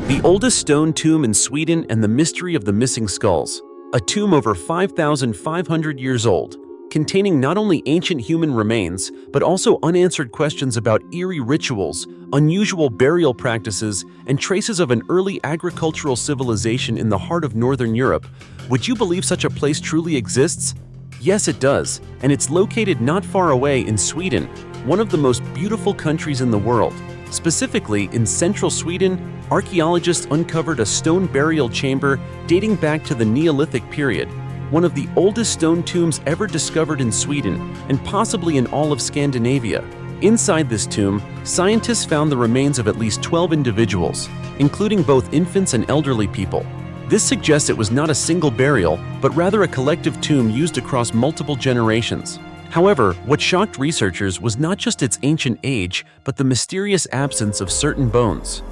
The oldest stone tomb in Sweden and the mystery of the missing skulls, a tomb over 5,500 years old, containing not only ancient human remains, but also unanswered questions about eerie rituals, unusual burial practices, and traces of an early agricultural civilization in the heart of Northern Europe. Would you believe such a place truly exists? Yes, it does, and it's located not far away in Sweden, one of the most beautiful countries in the world. Specifically, in central Sweden, archaeologists uncovered a stone burial chamber dating back to the Neolithic period, one of the oldest stone tombs ever discovered in Sweden and possibly in all of Scandinavia. Inside this tomb, scientists found the remains of at least 12 individuals, including both infants and elderly people. This suggests it was not a single burial, but rather a collective tomb used across multiple generations. However, what shocked researchers was not just its ancient age, but the mysterious absence of certain bones.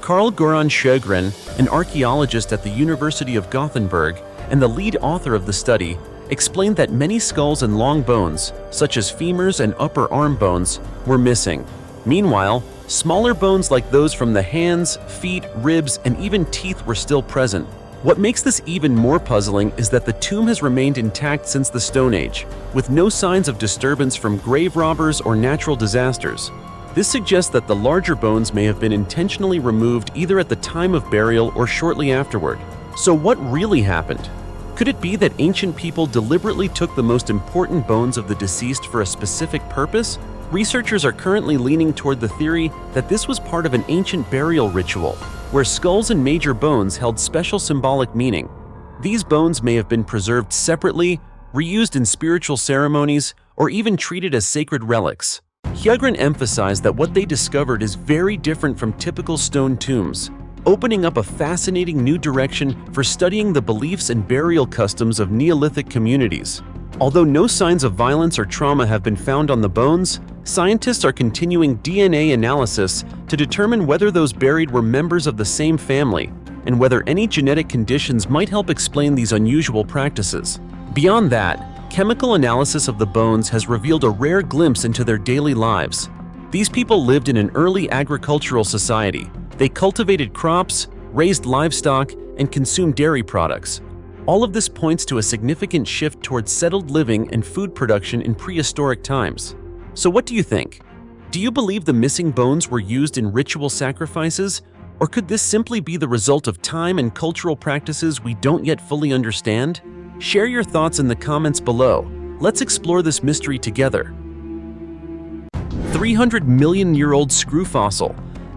Carl Göran Sjögren, an archaeologist at the University of Gothenburg and the lead author of the study, explained that many skulls and long bones, such as femurs and upper arm bones, were missing. Meanwhile, smaller bones like those from the hands, feet, ribs, and even teeth were still present. What makes this even more puzzling is that the tomb has remained intact since the Stone Age, with no signs of disturbance from grave robbers or natural disasters. This suggests that the larger bones may have been intentionally removed either at the time of burial or shortly afterward. So what really happened? Could it be that ancient people deliberately took the most important bones of the deceased for a specific purpose? Researchers are currently leaning toward the theory that this was part of an ancient burial ritual, where skulls and major bones held special symbolic meaning. These bones may have been preserved separately, reused in spiritual ceremonies, or even treated as sacred relics. Sjögren emphasized that what they discovered is very different from typical stone tombs, opening up a fascinating new direction for studying the beliefs and burial customs of Neolithic communities. Although no signs of violence or trauma have been found on the bones, scientists are continuing DNA analysis to determine whether those buried were members of the same family and whether any genetic conditions might help explain these unusual practices. Beyond that, chemical analysis of the bones has revealed a rare glimpse into their daily lives. These people lived in an early agricultural society. They cultivated crops, raised livestock, and consumed dairy products. All of this points to a significant shift towards settled living and food production in prehistoric times. So what do you think? Do you believe the missing bones were used in ritual sacrifices? Or could this simply be the result of time and cultural practices we don't yet fully understand? Share your thoughts in the comments below. Let's explore this mystery together. 300-million-year-old screw fossil.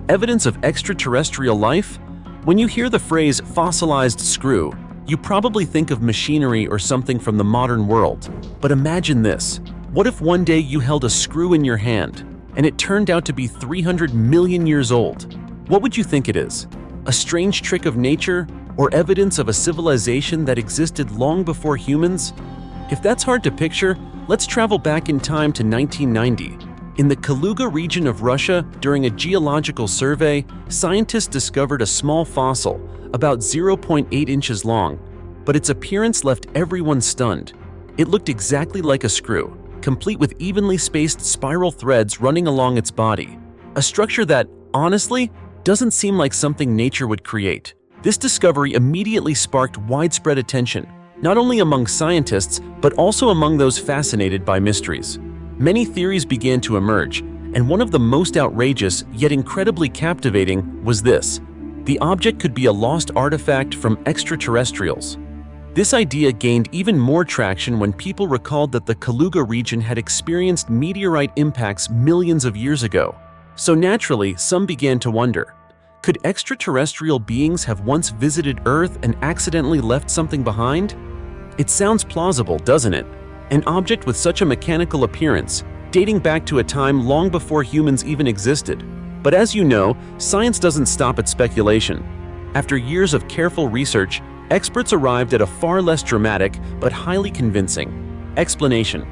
Evidence of extraterrestrial life? When you hear the phrase fossilized screw, you probably think of machinery or something from the modern world. But imagine this. What if one day you held a screw in your hand, and it turned out to be 300 million years old? What would you think it is? A strange trick of nature, or evidence of a civilization that existed long before humans? If that's hard to picture, let's travel back in time to 1990. In the Kaluga region of Russia, during a geological survey, scientists discovered a small fossil, about 0.8 inches long, but its appearance left everyone stunned. It looked exactly like a screw, complete with evenly spaced spiral threads running along its body. A structure that, honestly, doesn't seem like something nature would create. This discovery immediately sparked widespread attention, not only among scientists, but also among those fascinated by mysteries. Many theories began to emerge, and one of the most outrageous, yet incredibly captivating, was this. The object could be a lost artifact from extraterrestrials. This idea gained even more traction when people recalled that the Kaluga region had experienced meteorite impacts millions of years ago. So naturally, some began to wonder, could extraterrestrial beings have once visited Earth and accidentally left something behind? It sounds plausible, doesn't it? An object with such a mechanical appearance, dating back to a time long before humans even existed. But as you know, science doesn't stop at speculation. After years of careful research, experts arrived at a far less dramatic but highly convincing explanation.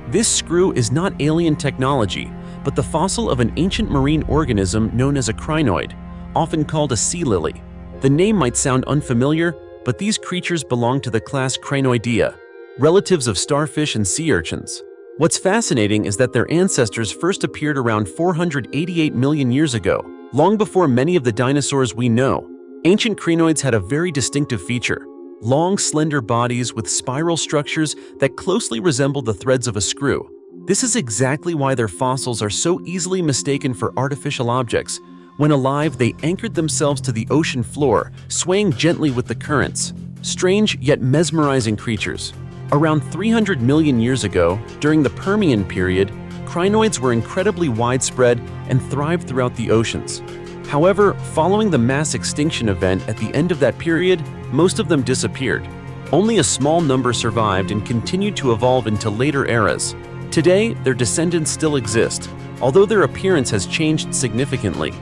This screw is not alien technology, but the fossil of an ancient marine organism known as a crinoid, often called a sea lily. The name might sound unfamiliar, but these creatures belong to the class Crinoidea, relatives of starfish and sea urchins. What's fascinating is that their ancestors first appeared around 488 million years ago, long before many of the dinosaurs we know. Ancient crinoids had a very distinctive feature: long, slender bodies with spiral structures that closely resemble the threads of a screw. This is exactly why their fossils are so easily mistaken for artificial objects. When alive, they anchored themselves to the ocean floor, swaying gently with the currents. Strange yet mesmerizing creatures. Around 300 million years ago, during the Permian period, crinoids were incredibly widespread and thrived throughout the oceans. However, following the mass extinction event at the end of that period, most of them disappeared. Only a small number survived and continued to evolve into later eras. Today, their descendants still exist, although their appearance has changed significantly.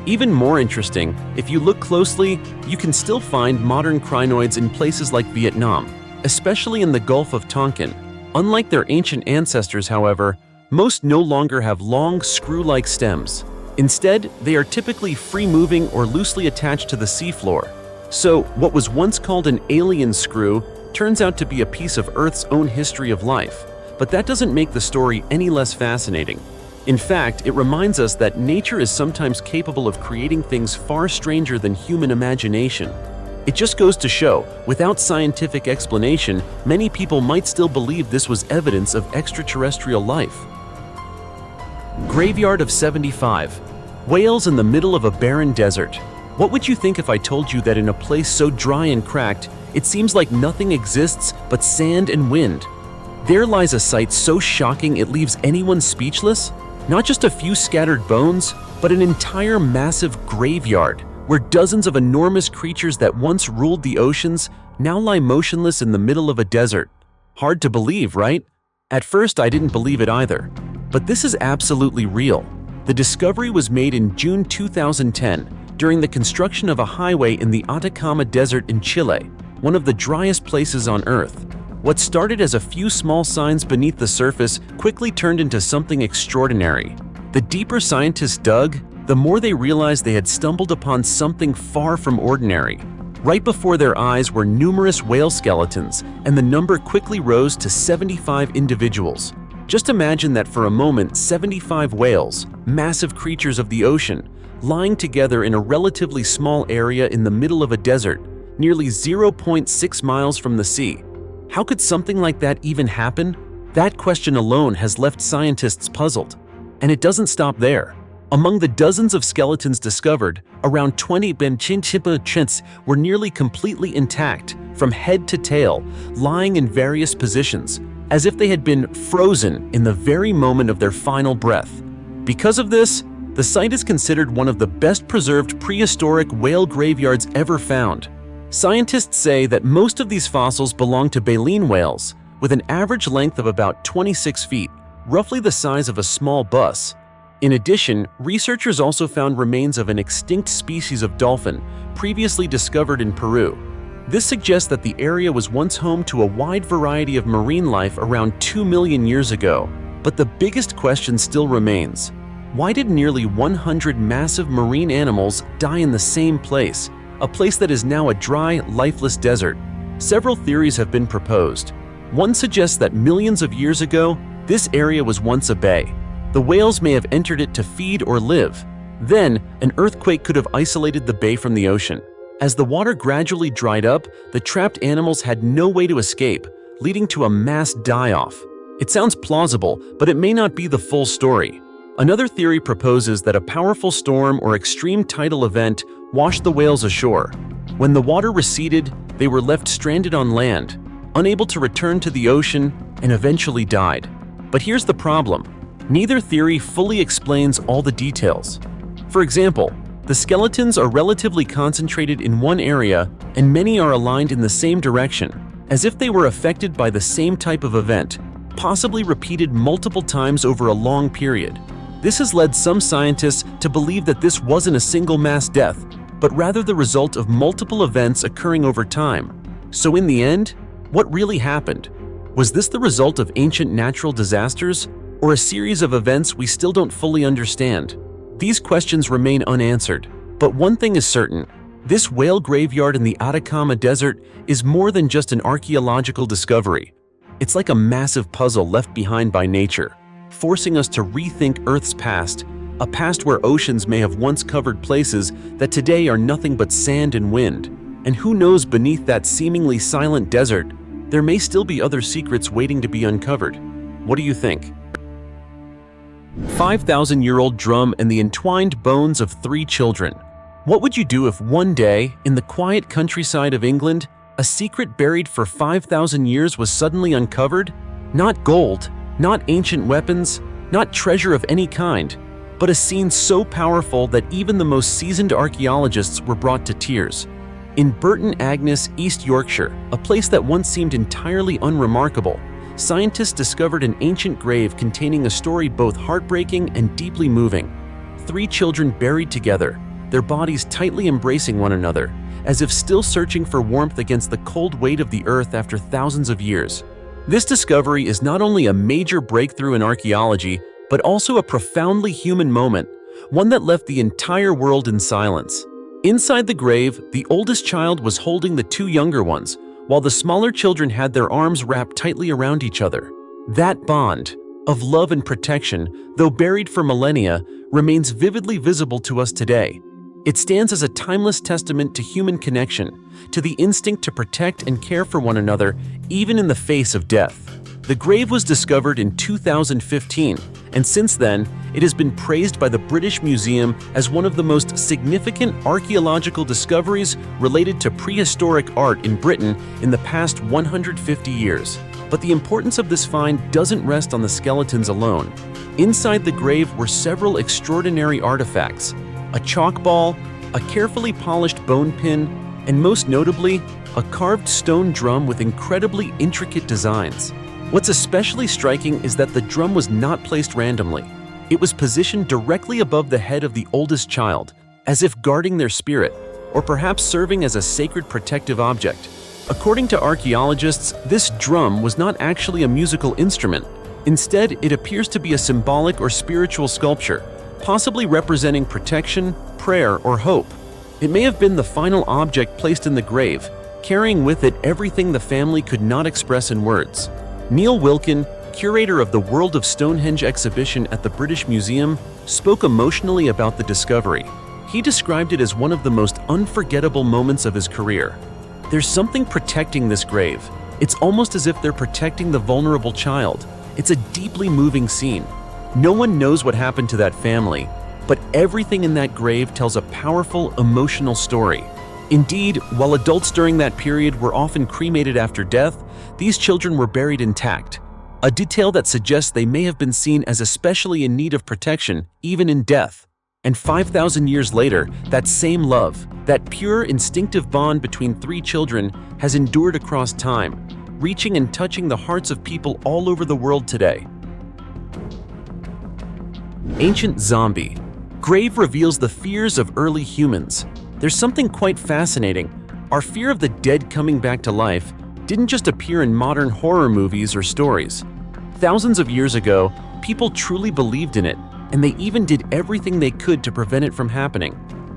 Even more interesting, if you look closely, you can still find modern crinoids in places like Vietnam, especially in the Gulf of Tonkin. Unlike their ancient ancestors, however, most no longer have long, screw-like stems. Instead, they are typically free-moving or loosely attached to the seafloor. So, what was once called an alien screw turns out to be a piece of Earth's own history of life. But that doesn't make the story any less fascinating. In fact, it reminds us that nature is sometimes capable of creating things far stranger than human imagination. It just goes to show, without scientific explanation, many people might still believe this was evidence of extraterrestrial life. Graveyard of 75. Whales in the middle of a barren desert. What would you think if I told you that in a place so dry and cracked, it seems like nothing exists but sand and wind? There lies a sight so shocking it leaves anyone speechless. Not just a few scattered bones, but an entire massive graveyard, where dozens of enormous creatures that once ruled the oceans now lie motionless in the middle of a desert. Hard to believe, right? At first, I didn't believe it either. But this is absolutely real. The discovery was made in June 2010 during the construction of a highway in the Atacama Desert in Chile, one of the driest places on Earth. What started as a few small signs beneath the surface quickly turned into something extraordinary. The deeper scientists dug, the more they realized they had stumbled upon something far from ordinary. Right before their eyes were numerous whale skeletons, and the number quickly rose to 75 individuals. Just imagine that for a moment, 75 whales, massive creatures of the ocean, lying together in a relatively small area in the middle of a desert, nearly 0.6 miles from the sea. How could something like that even happen? That question alone has left scientists puzzled. And it doesn't stop there. Among the dozens of skeletons discovered, around 20 benchimpa were nearly completely intact, from head to tail, lying in various positions, as if they had been frozen in the very moment of their final breath. Because of this, the site is considered one of the best preserved prehistoric whale graveyards ever found. Scientists say that most of these fossils belong to baleen whales, with an average length of about 26 feet, roughly the size of a small bus. In addition, researchers also found remains of an extinct species of dolphin, previously discovered in Peru. This suggests that the area was once home to a wide variety of marine life around 2 million years ago. But the biggest question still remains. Why did nearly 100 massive marine animals die in the same place, a place that is now a dry, lifeless desert? Several theories have been proposed. One suggests that millions of years ago, this area was once a bay. The whales may have entered it to feed or live. Then, an earthquake could have isolated the bay from the ocean. As the water gradually dried up, the trapped animals had no way to escape, leading to a mass die-off. It sounds plausible, but it may not be the full story. Another theory proposes that a powerful storm or extreme tidal event washed the whales ashore. When the water receded, they were left stranded on land, unable to return to the ocean, and eventually died. But here's the problem. Neither theory fully explains all the details. For example, the skeletons are relatively concentrated in one area, and many are aligned in the same direction, as if they were affected by the same type of event, possibly repeated multiple times over a long period. This has led some scientists to believe that this wasn't a single mass death, but rather the result of multiple events occurring over time. So in the end, what really happened? Was this the result of ancient natural disasters? or a series of events we still don't fully understand? These questions remain unanswered, but one thing is certain. This whale graveyard in the Atacama Desert is more than just an archaeological discovery. It's like a massive puzzle left behind by nature, forcing us to rethink Earth's past, a past where oceans may have once covered places that today are nothing but sand and wind. And who knows, beneath that seemingly silent desert, there may still be other secrets waiting to be uncovered. What do you think? 5,000-year-old drum and the entwined bones of 3 children. What would you do if one day, in the quiet countryside of England, a secret buried for 5,000 years was suddenly uncovered? Not gold, not ancient weapons, not treasure of any kind, but a scene so powerful that even the most seasoned archaeologists were brought to tears. In Burton Agnes, East Yorkshire, a place that once seemed entirely unremarkable, scientists discovered an ancient grave containing a story both heartbreaking and deeply moving. 3 children buried together, their bodies tightly embracing one another, as if still searching for warmth against the cold weight of the earth after thousands of years. This discovery is not only a major breakthrough in archaeology, but also a profoundly human moment, one that left the entire world in silence. Inside the grave, the oldest child was holding the 2 younger ones, while the smaller children had their arms wrapped tightly around each other. That bond of love and protection, though buried for millennia, remains vividly visible to us today. It stands as a timeless testament to human connection, to the instinct to protect and care for one another, even in the face of death. The grave was discovered in 2015, and since then, it has been praised by the British Museum as one of the most significant archaeological discoveries related to prehistoric art in Britain in the past 150 years. But the importance of this find doesn't rest on the skeletons alone. Inside the grave were several extraordinary artifacts: a chalk ball, a carefully polished bone pin, and most notably, a carved stone drum with incredibly intricate designs. What's especially striking is that the drum was not placed randomly. It was positioned directly above the head of the oldest child, as if guarding their spirit, or perhaps serving as a sacred protective object. According to archaeologists, this drum was not actually a musical instrument. Instead, it appears to be a symbolic or spiritual sculpture, possibly representing protection, prayer, or hope. It may have been the final object placed in the grave, carrying with it everything the family could not express in words. Neil Wilkin, curator of the World of Stonehenge exhibition at the British Museum, spoke emotionally about the discovery. He described it as one of the most unforgettable moments of his career. There's something protecting this grave. It's almost as if they're protecting the vulnerable child. It's a deeply moving scene. No one knows what happened to that family, but everything in that grave tells a powerful, emotional story. Indeed, while adults during that period were often cremated after death, these children were buried intact, a detail that suggests they may have been seen as especially in need of protection, even in death. And 5,000 years later, that same love, that pure, instinctive bond between 3 children has endured across time, reaching and touching the hearts of people all over the world today. Ancient zombie. Grave reveals the fears of early humans. There's something quite fascinating. Our fear of the dead coming back to life didn't just appear in modern horror movies or stories. Thousands of years ago, people truly believed in it, and they even did everything they could to prevent it from happening.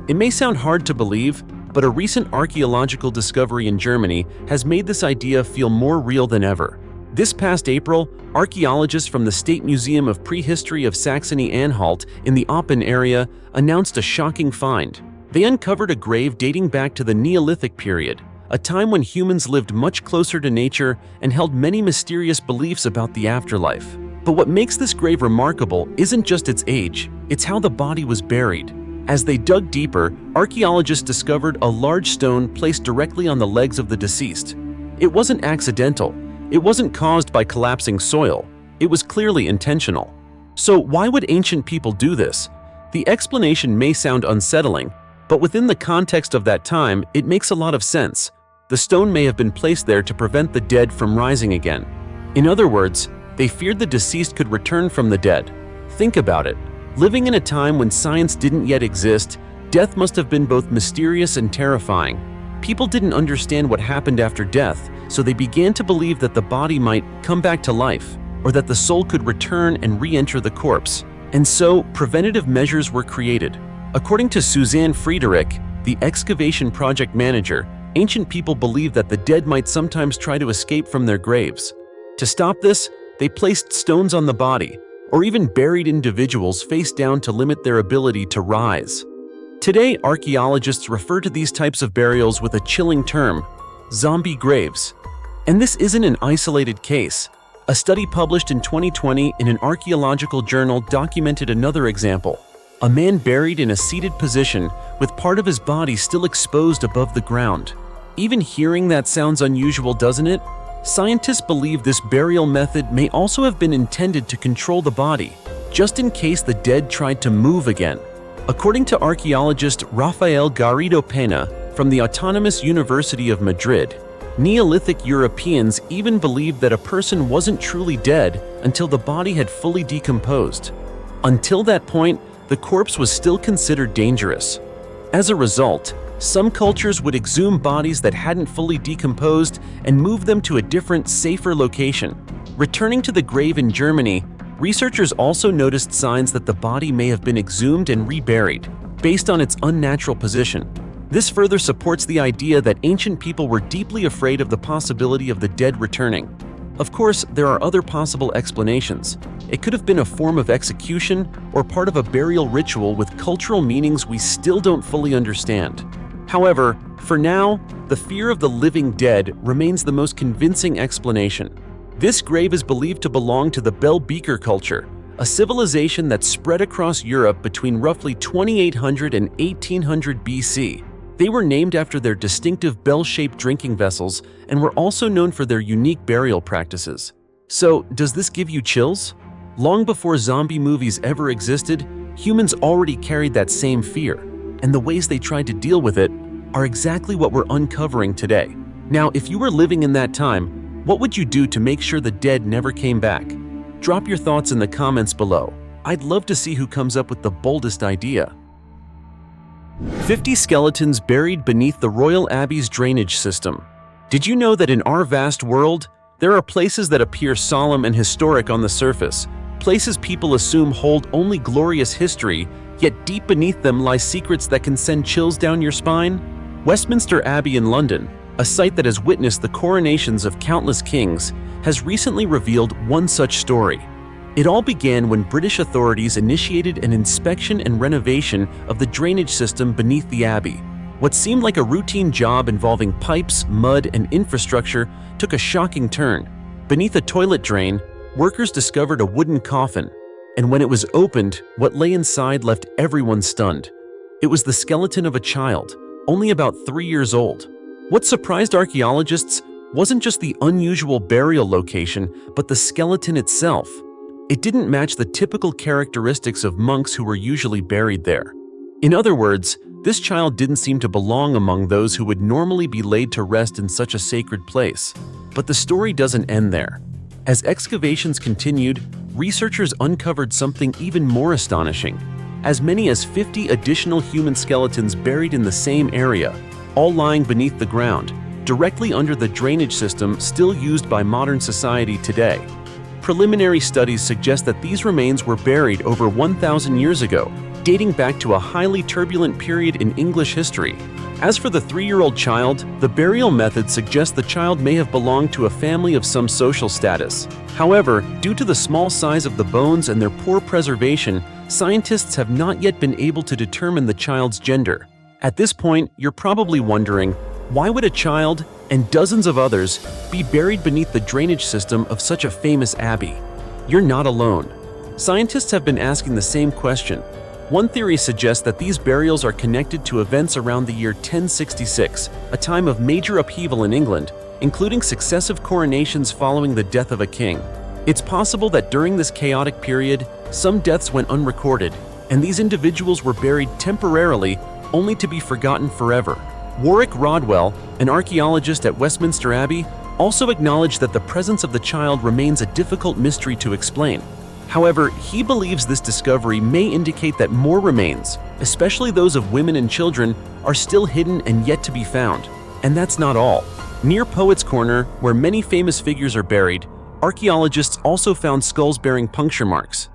It may sound hard to believe, but a recent archaeological discovery in Germany has made this idea feel more real than ever. This past April, archaeologists from the State Museum of Prehistory of Saxony-Anhalt in the Oppen area announced a shocking find. They uncovered a grave dating back to the Neolithic period, a time when humans lived much closer to nature and held many mysterious beliefs about the afterlife. But what makes this grave remarkable isn't just its age, it's how the body was buried. As they dug deeper, archaeologists discovered a large stone placed directly on the legs of the deceased. It wasn't accidental. It wasn't caused by collapsing soil. It was clearly intentional. So why would ancient people do this? The explanation may sound unsettling, but within the context of that time, it makes a lot of sense. The stone may have been placed there to prevent the dead from rising again. In other words, they feared the deceased could return from the dead. Think about it. Living in a time when science didn't yet exist, death must have been both mysterious and terrifying. People didn't understand what happened after death, so they began to believe that the body might come back to life. or that the soul could return and re-enter the corpse. And so, preventative measures were created. According to Suzanne Friedrich, the excavation project manager, ancient people believed that the dead might sometimes try to escape from their graves. To stop this, they placed stones on the body, or even buried individuals face down to limit their ability to rise. Today, archaeologists refer to these types of burials with a chilling term, zombie graves. And this isn't an isolated case. A study published in 2020 in an archaeological journal documented another example. A man buried in a seated position with part of his body still exposed above the ground. Even hearing that sounds unusual, doesn't it? Scientists believe this burial method may also have been intended to control the body, just in case the dead tried to move again. According to archaeologist Rafael Garrido Pena from the Autonomous University of Madrid, Neolithic Europeans even believed that a person wasn't truly dead until the body had fully decomposed. Until that point, the corpse was still considered dangerous. As a result, some cultures would exhume bodies that hadn't fully decomposed and move them to a different, safer location. Returning to the grave in Germany, researchers also noticed signs that the body may have been exhumed and reburied, based on its unnatural position. This further supports the idea that ancient people were deeply afraid of the possibility of the dead returning. Of course, there are other possible explanations. It could have been a form of execution or part of a burial ritual with cultural meanings we still don't fully understand. However, for now, the fear of the living dead remains the most convincing explanation. This grave is believed to belong to the Bell Beaker culture, a civilization that spread across Europe between roughly 2800 and 1800 BC. They were named after their distinctive bell-shaped drinking vessels and were also known for their unique burial practices. So, does this give you chills? Long before zombie movies ever existed, humans already carried that same fear, and the ways they tried to deal with it are exactly what we're uncovering today. Now, if you were living in that time, what would you do to make sure the dead never came back? Drop your thoughts in the comments below. I'd love to see who comes up with the boldest idea. 50 skeletons buried beneath the Royal Abbey's drainage system. Did you know that in our vast world, there are places that appear solemn and historic on the surface, places people assume hold only glorious history, yet deep beneath them lie secrets that can send chills down your spine? Westminster Abbey in London, a site that has witnessed the coronations of countless kings, has recently revealed one such story. It all began when British authorities initiated an inspection and renovation of the drainage system beneath the abbey. What seemed like a routine job involving pipes, mud, and infrastructure took a shocking turn. Beneath a toilet drain, workers discovered a wooden coffin, and when it was opened, what lay inside left everyone stunned. It was the skeleton of a child, only about 3 years old. What surprised archaeologists wasn't just the unusual burial location, but the skeleton itself. It didn't match the typical characteristics of monks who were usually buried there. In other words, this child didn't seem to belong among those who would normally be laid to rest in such a sacred place. But the story doesn't end there. As excavations continued, researchers uncovered something even more astonishing. As many as 50 additional human skeletons buried in the same area, all lying beneath the ground, directly under the drainage system still used by modern society today. Preliminary studies suggest that these remains were buried over 1,000 years ago, dating back to a highly turbulent period in English history. As for the 3-year-old child, the burial method suggests the child may have belonged to a family of some social status. However, due to the small size of the bones and their poor preservation, scientists have not yet been able to determine the child's gender. At this point, you're probably wondering, why would a child, and dozens of others, be buried beneath the drainage system of such a famous abbey? You're not alone. Scientists have been asking the same question. One theory suggests that these burials are connected to events around the year 1066, a time of major upheaval in England, including successive coronations following the death of a king. It's possible that during this chaotic period, some deaths went unrecorded, and these individuals were buried temporarily, only to be forgotten forever. Warwick Rodwell, an archaeologist at Westminster Abbey, also acknowledged that the presence of the child remains a difficult mystery to explain. However, he believes this discovery may indicate that more remains, especially those of women and children, are still hidden and yet to be found. And that's not all. Near Poets' Corner, where many famous figures are buried, Archaeologists also found skulls bearing puncture marks.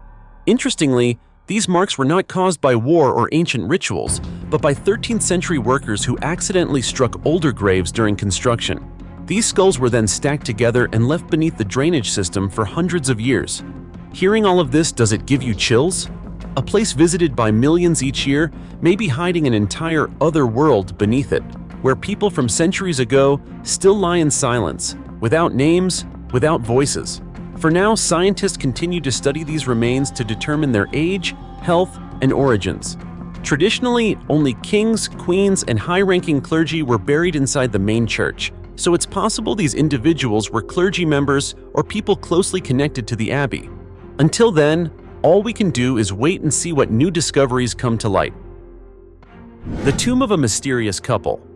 Interestingly, these marks were not caused by war or ancient rituals, but by 13th century workers who accidentally struck older graves during construction. These skulls were then stacked together and left beneath the drainage system for hundreds of years. Hearing all of this, does it give you chills? A place visited by millions each year may be hiding an entire other world beneath it, where people from centuries ago still lie in silence, without names, without voices. For now, scientists continue to study these remains to determine their age, health, and origins. Traditionally, only kings, queens, and high-ranking clergy were buried inside the main church, so it's possible these individuals were clergy members or people closely connected to the abbey. Until then, all we can do is wait and see what new discoveries come to light. The tomb of a mysterious couple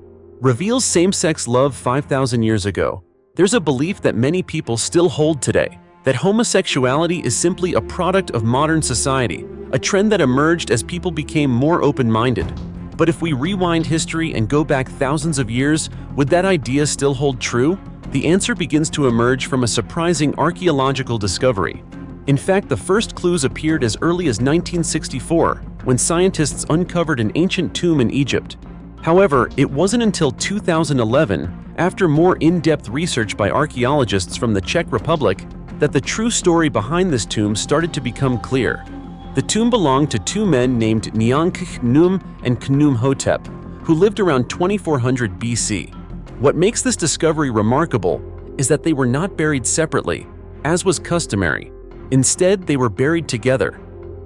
reveals same-sex love 5,000 years ago. There's a belief that many people still hold today, that homosexuality is simply a product of modern society, a trend that emerged as people became more open-minded. But if we rewind history and go back thousands of years, would that idea still hold true? The answer begins to emerge from a surprising archaeological discovery. In fact, the first clues appeared as early as 1964, when scientists uncovered an ancient tomb in Egypt. However, it wasn't until 2011, after more in-depth research by archaeologists from the Czech Republic, that the true story behind this tomb started to become clear. The tomb belonged to two men named Neankhkhnum and Khnum-hotep, who lived around 2400 BC. What makes this discovery remarkable is that they were not buried separately, as was customary. Instead, they were buried together,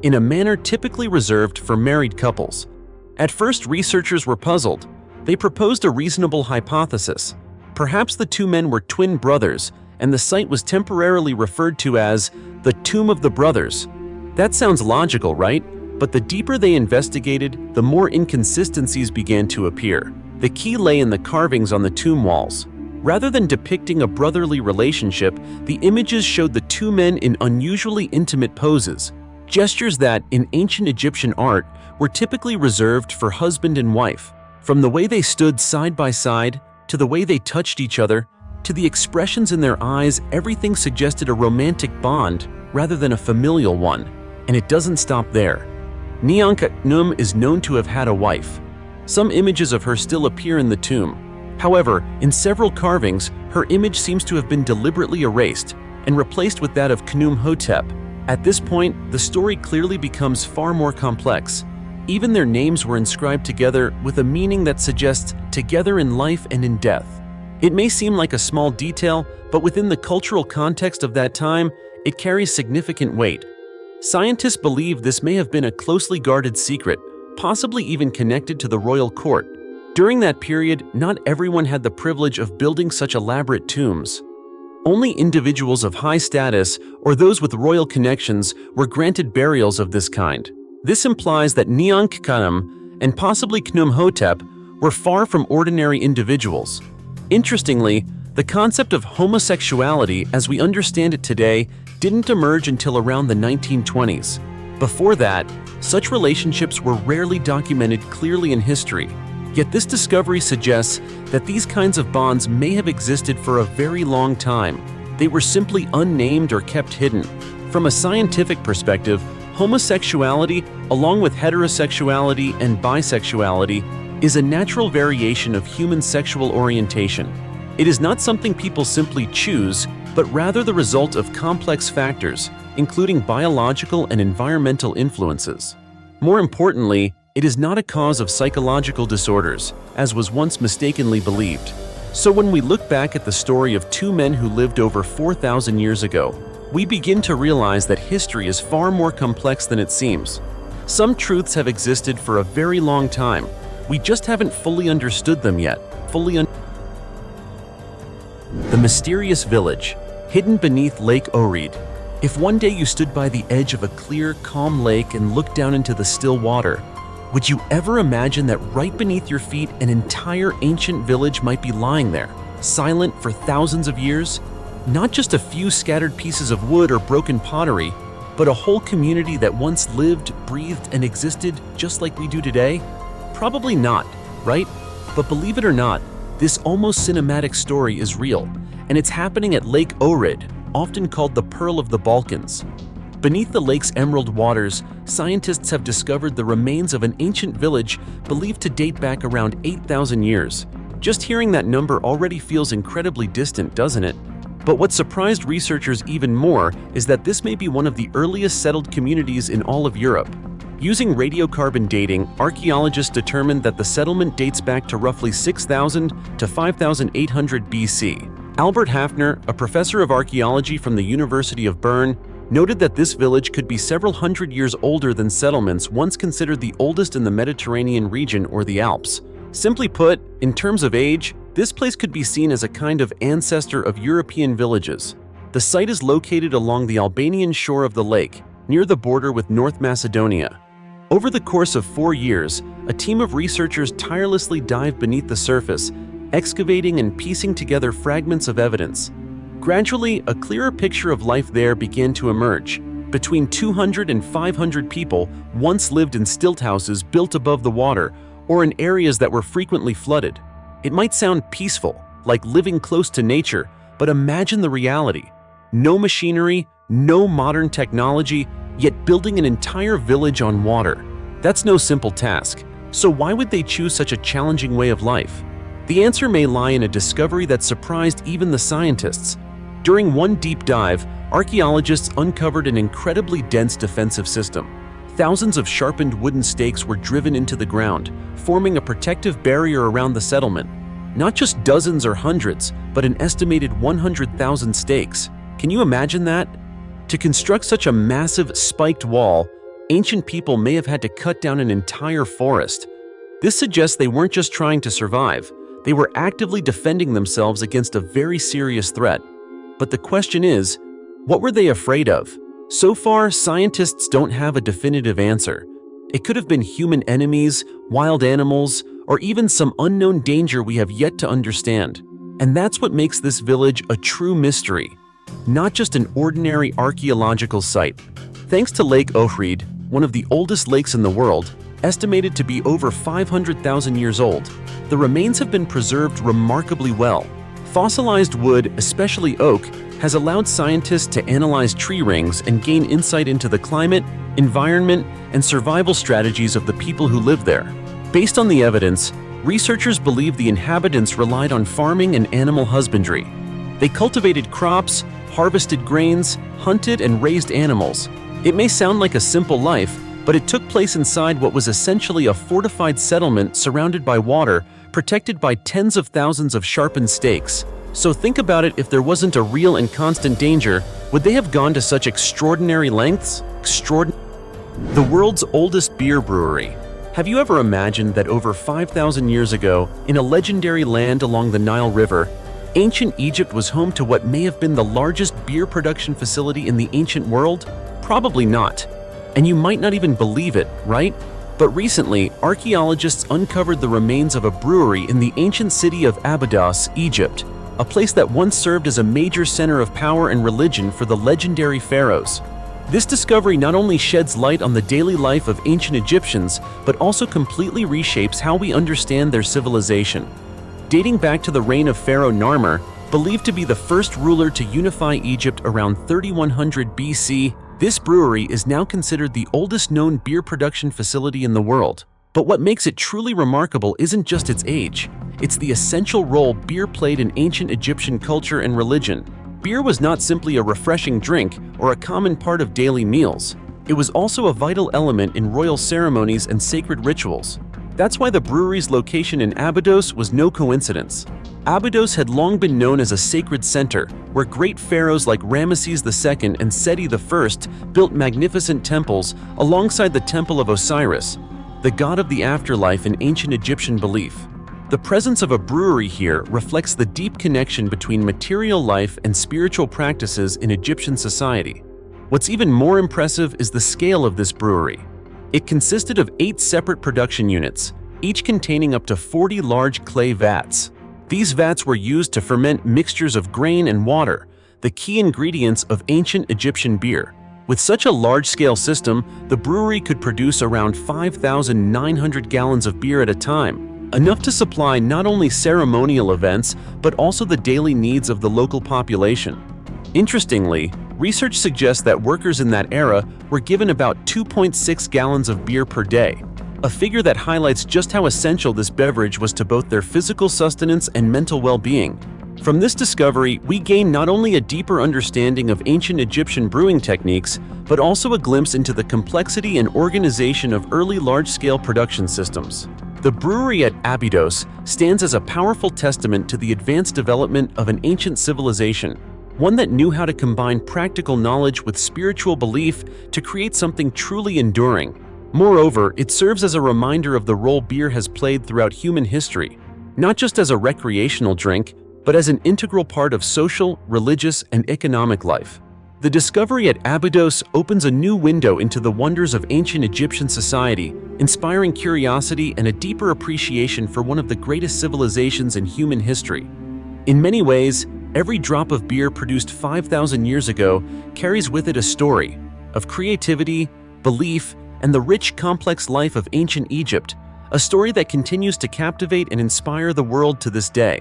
in a manner typically reserved for married couples. At first, researchers were puzzled. They proposed a reasonable hypothesis. Perhaps the two men were twin brothers, and the site was temporarily referred to as the Tomb of the Brothers. That sounds logical, right? But the deeper they investigated, the more inconsistencies began to appear. The key lay in the carvings on the tomb walls. Rather than depicting a brotherly relationship, the images showed the two men in unusually intimate poses, gestures that, in ancient Egyptian art, were typically reserved for husband and wife. From the way they stood side by side, to the way they touched each other, to the expressions in their eyes, everything suggested a romantic bond rather than a familial one. And it doesn't stop there. Neankhkhnum is known to have had a wife. Some images of her still appear in the tomb. However, in several carvings, her image seems to have been deliberately erased and replaced with that of Khnum-hotep. At this point, the story clearly becomes far more complex. Even their names were inscribed together with a meaning that suggests together in life and in death. It may seem like a small detail, but within the cultural context of that time, it carries significant weight. Scientists believe this may have been a closely guarded secret, possibly even connected to the royal court. During that period, not everyone had the privilege of building such elaborate tombs. Only individuals of high status or those with royal connections were granted burials of this kind. This implies that Neankhkhnum and possibly Khnum-hotep were far from ordinary individuals. Interestingly, the concept of homosexuality as we understand it today didn't emerge until around the 1920s. Before that, such relationships were rarely documented clearly in history. Yet this discovery suggests that these kinds of bonds may have existed for a very long time. They were simply unnamed or kept hidden. From a scientific perspective, homosexuality, along with heterosexuality and bisexuality, is a natural variation of human sexual orientation. It is not something people simply choose, but rather the result of complex factors, including biological and environmental influences. More importantly, it is not a cause of psychological disorders, as was once mistakenly believed. So when we look back at the story of two men who lived over 4,000 years ago, we begin to realize that history is far more complex than it seems. Some truths have existed for a very long time. We just haven't fully understood them yet. The mysterious village, hidden beneath Lake Ohrid. If one day you stood by the edge of a clear, calm lake and looked down into the still water, would you ever imagine that right beneath your feet an entire ancient village might be lying there, silent for thousands of years? Not just a few scattered pieces of wood or broken pottery, but a whole community that once lived, breathed, and existed just like we do today? Probably not, right? But believe it or not, this almost cinematic story is real, and it's happening at Lake Ohrid, often called the Pearl of the Balkans. Beneath the lake's emerald waters, scientists have discovered the remains of an ancient village believed to date back around 8,000 years. Just hearing that number already feels incredibly distant, doesn't it? But what surprised researchers even more is that this may be one of the earliest settled communities in all of Europe. Using radiocarbon dating, archaeologists determined that the settlement dates back to roughly 6,000 to 5,800 BC. Albert Hafner, a professor of archaeology from the University of Bern, noted that this village could be several hundred years older than settlements once considered the oldest in the Mediterranean region or the Alps. Simply put, in terms of age, this place could be seen as a kind of ancestor of European villages. The site is located along the Albanian shore of the lake, near the border with North Macedonia. Over the course of 4 years, a team of researchers tirelessly dived beneath the surface, excavating and piecing together fragments of evidence. Gradually, a clearer picture of life there began to emerge. Between 200 and 500 people once lived in stilt houses built above the water or in areas that were frequently flooded. It might sound peaceful, like living close to nature, but imagine the reality. No machinery, no modern technology, yet building an entire village on water. That's no simple task. So why would they choose such a challenging way of life? The answer may lie in a discovery that surprised even the scientists. During one deep dive, archaeologists uncovered an incredibly dense defensive system. Thousands of sharpened wooden stakes were driven into the ground, forming a protective barrier around the settlement. Not just dozens or hundreds, but an estimated 100,000 stakes. Can you imagine that? To construct such a massive, spiked wall, ancient people may have had to cut down an entire forest. This suggests they weren't just trying to survive, they were actively defending themselves against a very serious threat. But the question is, what were they afraid of? So far, scientists don't have a definitive answer. It could have been human enemies, wild animals, or even some unknown danger we have yet to understand. And that's what makes this village a true mystery, not just an ordinary archaeological site. Thanks to Lake Ohrid, one of the oldest lakes in the world, estimated to be over 500,000 years old, the remains have been preserved remarkably well. Fossilized wood, especially oak, has allowed scientists to analyze tree rings and gain insight into the climate, environment, and survival strategies of the people who live there. Based on the evidence, researchers believe the inhabitants relied on farming and animal husbandry. They cultivated crops, harvested grains, hunted and raised animals. It may sound like a simple life, but it took place inside what was essentially a fortified settlement surrounded by water, protected by tens of thousands of sharpened stakes. So think about it, if there wasn't a real and constant danger, would they have gone to such extraordinary lengths? The world's oldest beer brewery. Have you ever imagined that over 5,000 years ago, in a legendary land along the Nile River, ancient Egypt was home to what may have been the largest beer production facility in the ancient world? Probably not. And you might not even believe it, right? But recently, archaeologists uncovered the remains of a brewery in the ancient city of Abydos, Egypt, a place that once served as a major center of power and religion for the legendary pharaohs. This discovery not only sheds light on the daily life of ancient Egyptians, but also completely reshapes how we understand their civilization. Dating back to the reign of Pharaoh Narmer, believed to be the first ruler to unify Egypt around 3100 BC, this brewery is now considered the oldest known beer production facility in the world. But what makes it truly remarkable isn't just its age, it's the essential role beer played in ancient Egyptian culture and religion. Beer was not simply a refreshing drink or a common part of daily meals. It was also a vital element in royal ceremonies and sacred rituals. That's why the brewery's location in Abydos was no coincidence. Abydos had long been known as a sacred center, where great pharaohs like Ramesses II and Seti I built magnificent temples alongside the Temple of Osiris, the god of the afterlife in ancient Egyptian belief. The presence of a brewery here reflects the deep connection between material life and spiritual practices in Egyptian society. What's even more impressive is the scale of this brewery. It consisted of 8 separate production units, each containing up to 40 large clay vats. These vats were used to ferment mixtures of grain and water, the key ingredients of ancient Egyptian beer. With such a large-scale system, the brewery could produce around 5,900 gallons of beer at a time, enough to supply not only ceremonial events, but also the daily needs of the local population. Interestingly, research suggests that workers in that era were given about 2.6 gallons of beer per day, a figure that highlights just how essential this beverage was to both their physical sustenance and mental well-being. From this discovery, we gain not only a deeper understanding of ancient Egyptian brewing techniques, but also a glimpse into the complexity and organization of early large-scale production systems. The brewery at Abydos stands as a powerful testament to the advanced development of an ancient civilization, one that knew how to combine practical knowledge with spiritual belief to create something truly enduring. Moreover, it serves as a reminder of the role beer has played throughout human history, not just as a recreational drink, but as an integral part of social, religious, and economic life. The discovery at Abydos opens a new window into the wonders of ancient Egyptian society, inspiring curiosity and a deeper appreciation for one of the greatest civilizations in human history. In many ways, every drop of beer produced 5,000 years ago carries with it a story of creativity, belief, and the rich, complex life of ancient Egypt, a story that continues to captivate and inspire the world to this day.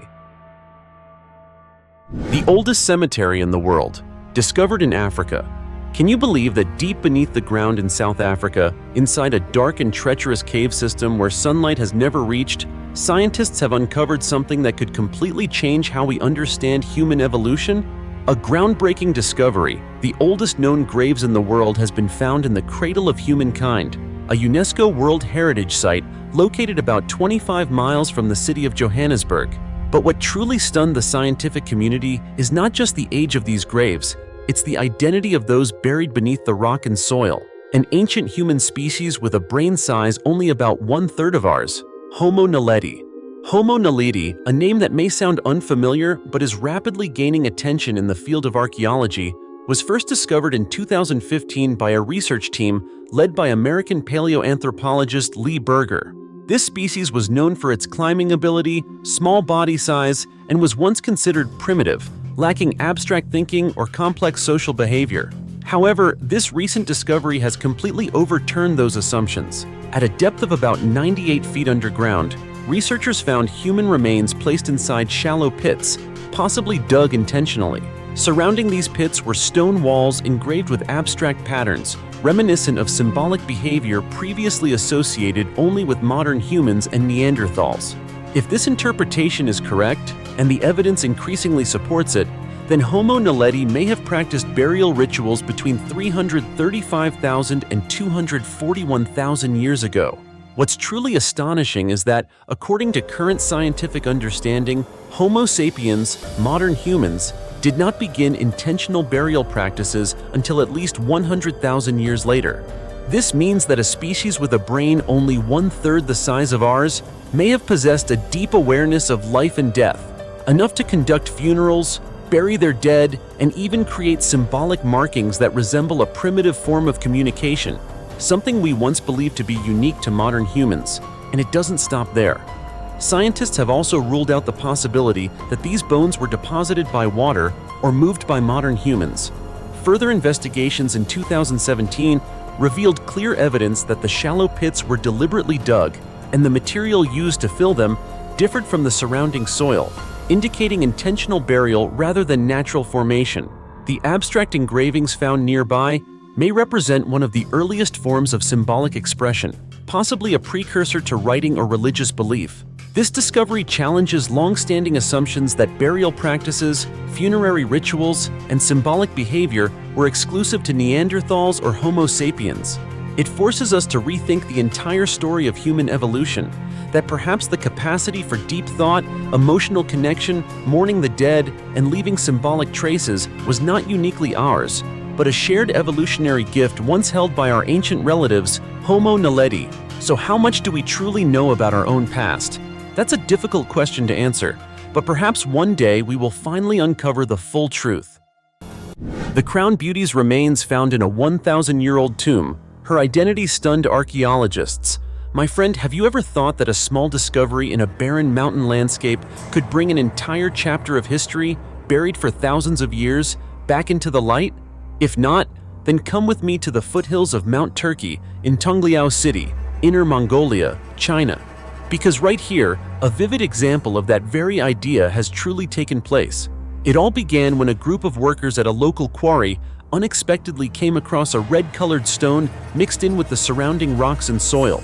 The oldest cemetery in the world, discovered in Africa. Can you believe that deep beneath the ground in South Africa, inside a dark and treacherous cave system where sunlight has never reached, scientists have uncovered something that could completely change how we understand human evolution? A groundbreaking discovery, the oldest known graves in the world has been found in the cradle of humankind, a UNESCO World Heritage Site located about 25 miles from the city of Johannesburg. But what truly stunned the scientific community is not just the age of these graves, it's the identity of those buried beneath the rock and soil, an ancient human species with a brain size only about 1/3 of ours, Homo naledi. Homo naledi, a name that may sound unfamiliar but is rapidly gaining attention in the field of archaeology, was first discovered in 2015 by a research team led by American paleoanthropologist Lee Berger. This species was known for its climbing ability, small body size, and was once considered primitive, lacking abstract thinking or complex social behavior. However, this recent discovery has completely overturned those assumptions. At a depth of about 98 feet underground, researchers found human remains placed inside shallow pits, possibly dug intentionally. Surrounding these pits were stone walls engraved with abstract patterns, reminiscent of symbolic behavior previously associated only with modern humans and Neanderthals. If this interpretation is correct, and the evidence increasingly supports it, then Homo naledi may have practiced burial rituals between 335,000 and 241,000 years ago. What's truly astonishing is that, according to current scientific understanding, Homo sapiens, modern humans, did not begin intentional burial practices until at least 100,000 years later. This means that a species with a brain only 1/3 the size of ours may have possessed a deep awareness of life and death, enough to conduct funerals, bury their dead, and even create symbolic markings that resemble a primitive form of communication, something we once believed to be unique to modern humans. And it doesn't stop there. Scientists have also ruled out the possibility that these bones were deposited by water or moved by modern humans. Further investigations in 2017 revealed clear evidence that the shallow pits were deliberately dug, and the material used to fill them differed from the surrounding soil, indicating intentional burial rather than natural formation. The abstract engravings found nearby may represent one of the earliest forms of symbolic expression, possibly a precursor to writing or religious belief. This discovery challenges long-standing assumptions that burial practices, funerary rituals, and symbolic behavior were exclusive to Neanderthals or Homo sapiens. It forces us to rethink the entire story of human evolution, that perhaps the capacity for deep thought, emotional connection, mourning the dead, and leaving symbolic traces was not uniquely ours, but a shared evolutionary gift once held by our ancient relatives, Homo naledi. So how much do we truly know about our own past? That's a difficult question to answer, but perhaps one day we will finally uncover the full truth. The Crown Beauty's remains found in a 1,000-year-old tomb. Her identity stunned archaeologists. My friend, have you ever thought that a small discovery in a barren mountain landscape could bring an entire chapter of history, buried for thousands of years, back into the light? If not, then come with me to the foothills of Mount Turkey in Tongliao City, Inner Mongolia, China. Because right here, a vivid example of that very idea has truly taken place. It all began when a group of workers at a local quarry unexpectedly came across a red-colored stone mixed in with the surrounding rocks and soil.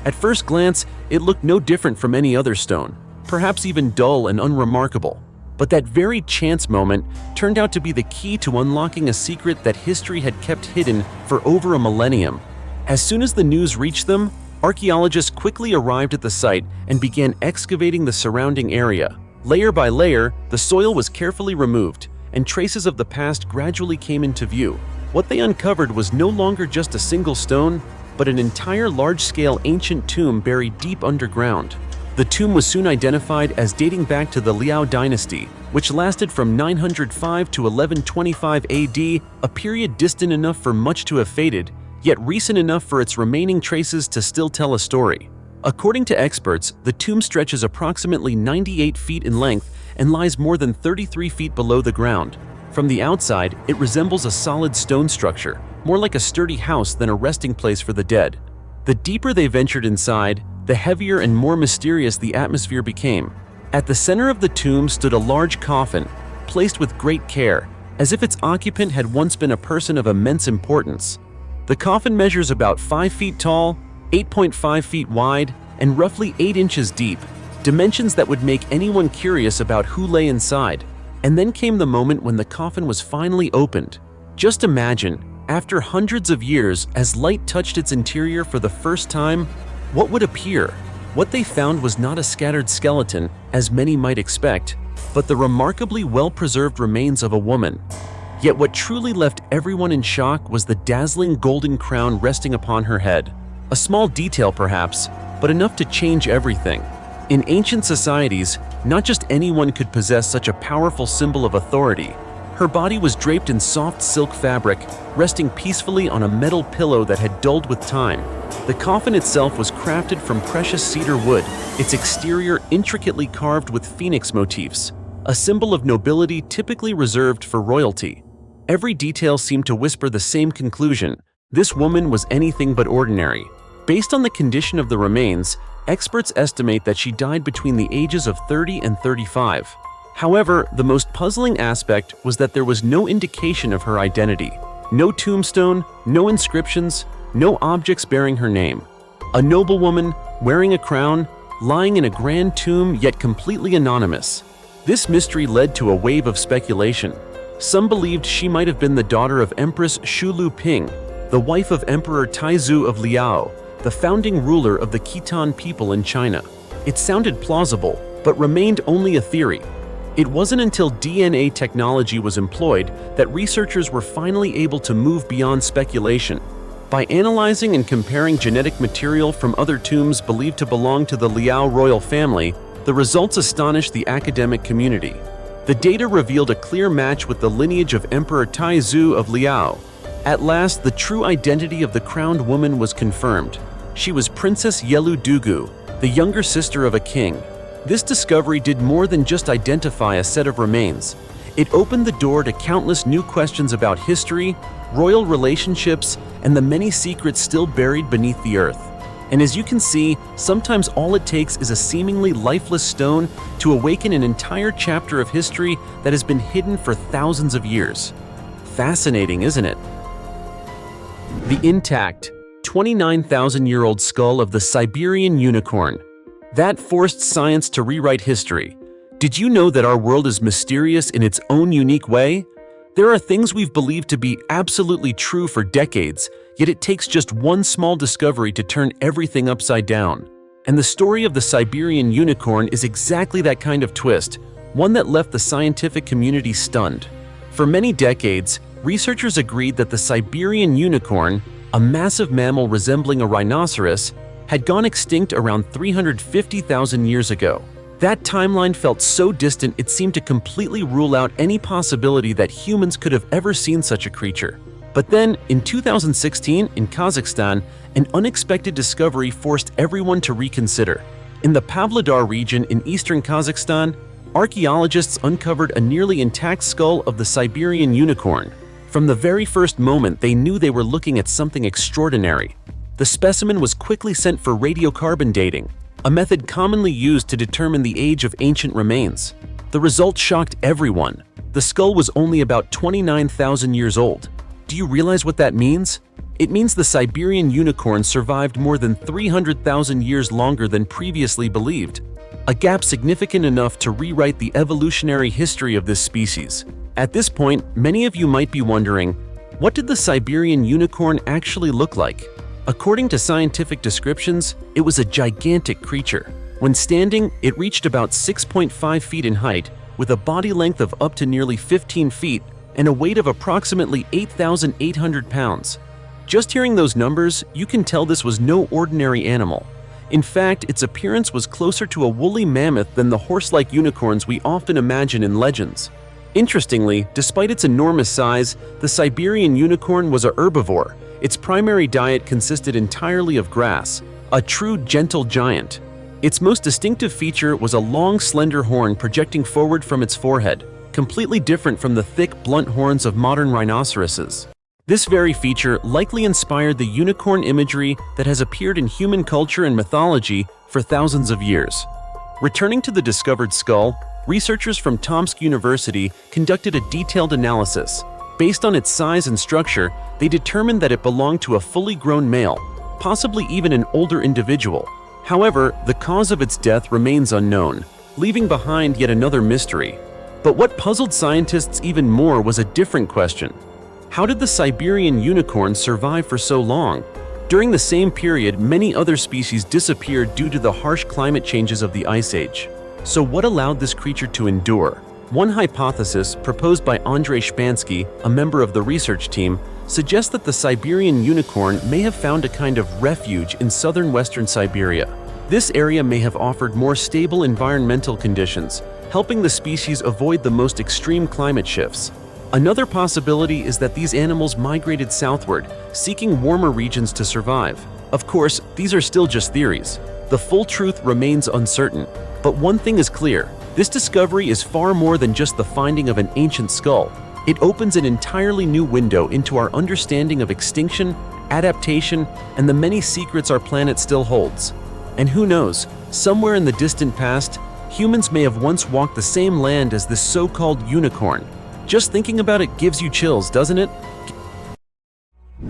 At first glance, it looked no different from any other stone, perhaps even dull and unremarkable. But that very chance moment turned out to be the key to unlocking a secret that history had kept hidden for over a millennium. As soon as the news reached them, archaeologists quickly arrived at the site and began excavating the surrounding area. Layer by layer, the soil was carefully removed, and traces of the past gradually came into view. What they uncovered was no longer just a single stone, but an entire large-scale ancient tomb buried deep underground. The tomb was soon identified as dating back to the Liao dynasty, which lasted from 905 to 1125 AD, a period distant enough for much to have faded, yet recent enough for its remaining traces to still tell a story. According to experts, the tomb stretches approximately 98 feet in length and lies more than 33 feet below the ground. From the outside, it resembles a solid stone structure, more like a sturdy house than a resting place for the dead. The deeper they ventured inside, the heavier and more mysterious the atmosphere became. At the center of the tomb stood a large coffin, placed with great care, as if its occupant had once been a person of immense importance. The coffin measures about 5 feet tall, 8.5 feet wide, and roughly 8 inches deep, dimensions that would make anyone curious about who lay inside. And then came the moment when the coffin was finally opened. Just imagine, after hundreds of years, as light touched its interior for the first time, what would appear? What they found was not a scattered skeleton, as many might expect, but the remarkably well-preserved remains of a woman. Yet what truly left everyone in shock was the dazzling golden crown resting upon her head. A small detail perhaps, but enough to change everything. In ancient societies, not just anyone could possess such a powerful symbol of authority. Her body was draped in soft silk fabric, resting peacefully on a metal pillow that had dulled with time. The coffin itself was crafted from precious cedar wood, its exterior intricately carved with phoenix motifs, a symbol of nobility typically reserved for royalty. Every detail seemed to whisper the same conclusion: this woman was anything but ordinary. Based on the condition of the remains, experts estimate that she died between the ages of 30 and 35. However, the most puzzling aspect was that there was no indication of her identity. No tombstone, no inscriptions, no objects bearing her name. A noblewoman, wearing a crown, lying in a grand tomb yet completely anonymous. This mystery led to a wave of speculation. Some believed she might have been the daughter of Empress Xu Luping, the wife of Emperor Taizu of Liao, the founding ruler of the Khitan people in China. It sounded plausible, but remained only a theory. It wasn't until DNA technology was employed that researchers were finally able to move beyond speculation. By analyzing and comparing genetic material from other tombs believed to belong to the Liao royal family, the results astonished the academic community. The data revealed a clear match with the lineage of Emperor Taizu of Liao. At last, the true identity of the crowned woman was confirmed. She was Princess Yelu Dugu, the younger sister of a king. This discovery did more than just identify a set of remains. It opened the door to countless new questions about history, royal relationships, and the many secrets still buried beneath the earth. And as you can see, sometimes all it takes is a seemingly lifeless stone to awaken an entire chapter of history that has been hidden for thousands of years. Fascinating, isn't it? The intact, 29,000-year-old skull of the Siberian unicorn. That forced science to rewrite history. Did you know that our world is mysterious in its own unique way? There are things we've believed to be absolutely true for decades, yet it takes just one small discovery to turn everything upside down. And the story of the Siberian unicorn is exactly that kind of twist, one that left the scientific community stunned. For many decades, researchers agreed that the Siberian unicorn, a massive mammal resembling a rhinoceros, had gone extinct around 350,000 years ago. That timeline felt so distant it seemed to completely rule out any possibility that humans could have ever seen such a creature. But then, in 2016, in Kazakhstan, an unexpected discovery forced everyone to reconsider. In the Pavlodar region in eastern Kazakhstan, archaeologists uncovered a nearly intact skull of the Siberian unicorn. From the very first moment, they knew they were looking at something extraordinary. The specimen was quickly sent for radiocarbon dating, a method commonly used to determine the age of ancient remains. The result shocked everyone. The skull was only about 29,000 years old. Do you realize what that means? It means the Siberian unicorn survived more than 300,000 years longer than previously believed, a gap significant enough to rewrite the evolutionary history of this species. At this point, many of you might be wondering, what did the Siberian unicorn actually look like? According to scientific descriptions, it was a gigantic creature. When standing, it reached about 6.5 feet in height, with a body length of up to nearly 15 feet and a weight of approximately 8,800 pounds. Just hearing those numbers, you can tell this was no ordinary animal. In fact, its appearance was closer to a woolly mammoth than the horse-like unicorns we often imagine in legends. Interestingly, despite its enormous size, the Siberian unicorn was a herbivore. Its primary diet consisted entirely of grass, a true gentle giant. Its most distinctive feature was a long, slender horn projecting forward from its forehead, completely different from the thick, blunt horns of modern rhinoceroses. This very feature likely inspired the unicorn imagery that has appeared in human culture and mythology for thousands of years. Returning to the discovered skull, researchers from Tomsk University conducted a detailed analysis. Based on its size and structure, they determined that it belonged to a fully grown male, possibly even an older individual. However, the cause of its death remains unknown, leaving behind yet another mystery. But what puzzled scientists even more was a different question. How did the Siberian unicorn survive for so long? During the same period, many other species disappeared due to the harsh climate changes of the Ice Age. So what allowed this creature to endure? One hypothesis, proposed by Andrei Spansky, a member of the research team, suggests that the Siberian unicorn may have found a kind of refuge in southern western Siberia. This area may have offered more stable environmental conditions, helping the species avoid the most extreme climate shifts. Another possibility is that these animals migrated southward, seeking warmer regions to survive. Of course, these are still just theories. The full truth remains uncertain. But one thing is clear, this discovery is far more than just the finding of an ancient skull. It opens an entirely new window into our understanding of extinction, adaptation, and the many secrets our planet still holds. And who knows, somewhere in the distant past, humans may have once walked the same land as this so-called unicorn. Just thinking about it gives you chills, doesn't it?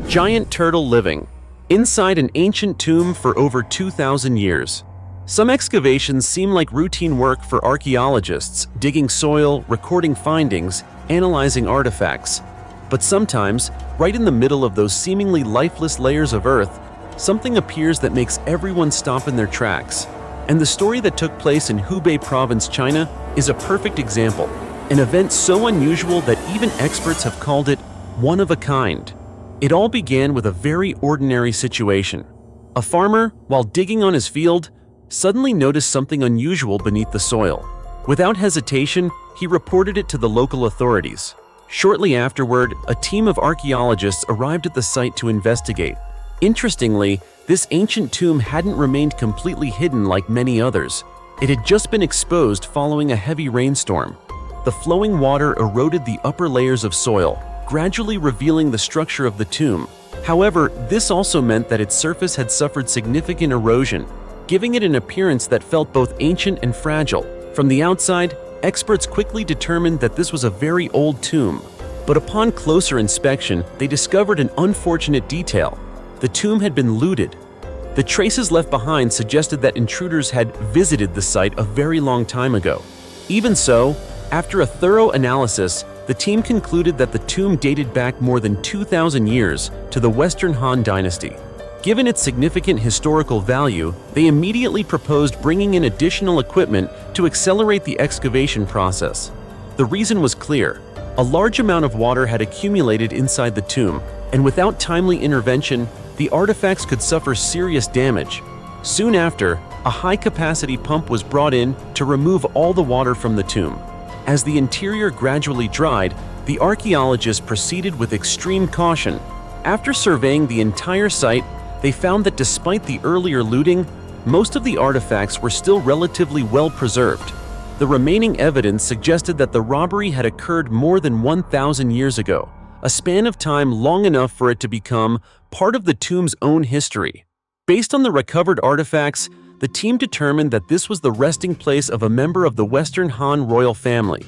Giant turtle living inside an ancient tomb for over 2,000 years. Some excavations seem like routine work for archaeologists, digging soil, recording findings, analyzing artifacts. But sometimes, right in the middle of those seemingly lifeless layers of earth, something appears that makes everyone stop in their tracks. And the story that took place in Hubei province, China, is a perfect example. An event so unusual that even experts have called it one of a kind. It all began with a very ordinary situation. A farmer, while digging on his field, suddenly noticed something unusual beneath the soil. Without hesitation, he reported it to the local authorities. Shortly afterward, a team of archaeologists arrived at the site to investigate. Interestingly, this ancient tomb hadn't remained completely hidden like many others. It had just been exposed following a heavy rainstorm. The flowing water eroded the upper layers of soil, gradually revealing the structure of the tomb. However, this also meant that its surface had suffered significant erosion, giving it an appearance that felt both ancient and fragile. From the outside, experts quickly determined that this was a very old tomb. But upon closer inspection, they discovered an unfortunate detail. The tomb had been looted. The traces left behind suggested that intruders had visited the site a very long time ago. Even so, after a thorough analysis, the team concluded that the tomb dated back more than 2,000 years to the Western Han Dynasty. Given its significant historical value, they immediately proposed bringing in additional equipment to accelerate the excavation process. The reason was clear. A large amount of water had accumulated inside the tomb, and without timely intervention, the artifacts could suffer serious damage. Soon after, a high-capacity pump was brought in to remove all the water from the tomb. As the interior gradually dried, the archaeologists proceeded with extreme caution. After surveying the entire site, they found that despite the earlier looting, most of the artifacts were still relatively well preserved. The remaining evidence suggested that the robbery had occurred more than 1,000 years ago, a span of time long enough for it to become part of the tomb's own history. Based on the recovered artifacts, the team determined that this was the resting place of a member of the Western Han royal family.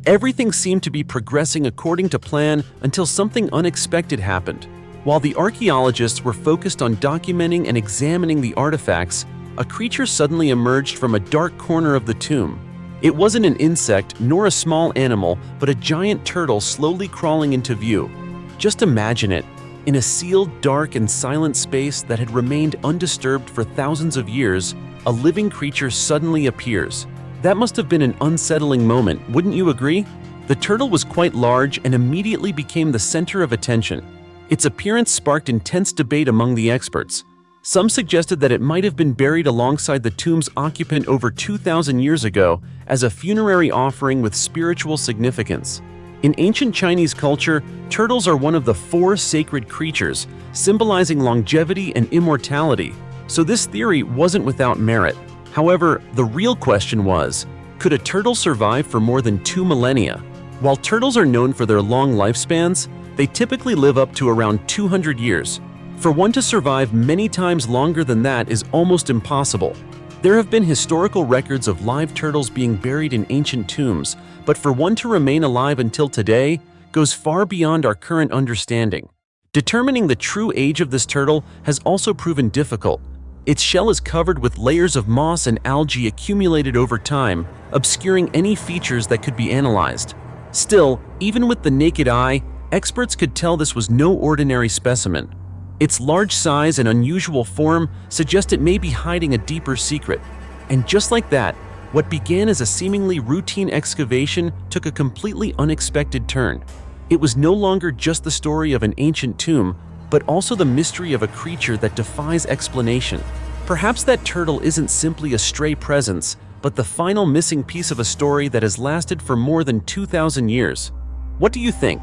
Everything seemed to be progressing according to plan until something unexpected happened. While the archaeologists were focused on documenting and examining the artifacts, a creature suddenly emerged from a dark corner of the tomb. It wasn't an insect nor a small animal, but a giant turtle slowly crawling into view. Just imagine it. In a sealed, dark, and silent space that had remained undisturbed for thousands of years, a living creature suddenly appears. That must have been an unsettling moment, wouldn't you agree? The turtle was quite large and immediately became the center of attention. Its appearance sparked intense debate among the experts. Some suggested that it might have been buried alongside the tomb's occupant over 2,000 years ago as a funerary offering with spiritual significance. In ancient Chinese culture, turtles are one of the 4 sacred creatures, symbolizing longevity and immortality, so this theory wasn't without merit. However, the real question was, could a turtle survive for more than 2 millennia? While turtles are known for their long lifespans, they typically live up to around 200 years. For one to survive many times longer than that is almost impossible. There have been historical records of live turtles being buried in ancient tombs, but for one to remain alive until today goes far beyond our current understanding. Determining the true age of this turtle has also proven difficult. Its shell is covered with layers of moss and algae accumulated over time, obscuring any features that could be analyzed. Still, even with the naked eye, experts could tell this was no ordinary specimen. Its large size and unusual form suggest it may be hiding a deeper secret. And just like that, what began as a seemingly routine excavation took a completely unexpected turn. It was no longer just the story of an ancient tomb, but also the mystery of a creature that defies explanation. Perhaps that turtle isn't simply a stray presence, but the final missing piece of a story that has lasted for more than 2,000 years. What do you think?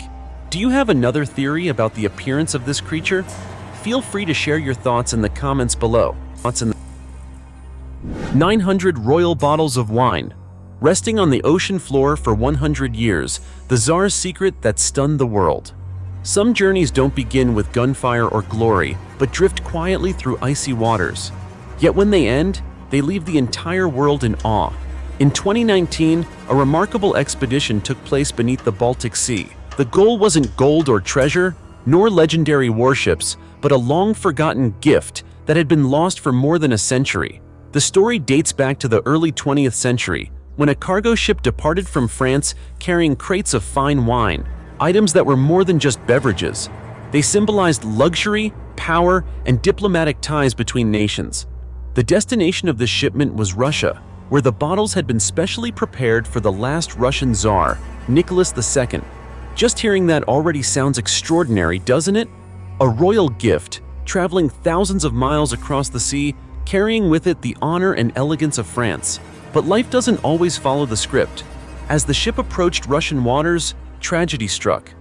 Do you have another theory about the appearance of this creature? Feel free to share your thoughts in the comments below. 900 royal bottles of wine. Resting on the ocean floor for 100 years, the Tsar's secret that stunned the world. Some journeys don't begin with gunfire or glory, but drift quietly through icy waters. Yet when they end, they leave the entire world in awe. In 2019, a remarkable expedition took place beneath the Baltic Sea. The goal wasn't gold or treasure, nor legendary warships, but a long-forgotten gift that had been lost for more than a century. The story dates back to the early 20th century, when a cargo ship departed from France carrying crates of fine wine, items that were more than just beverages. They symbolized luxury, power, and diplomatic ties between nations. The destination of this shipment was Russia, where the bottles had been specially prepared for the last Russian Tsar, Nicholas II. Just hearing that already sounds extraordinary, doesn't it? A royal gift, traveling thousands of miles across the sea, carrying with it the honor and elegance of France. But life doesn't always follow the script. As the ship approached Russian waters, tragedy struck.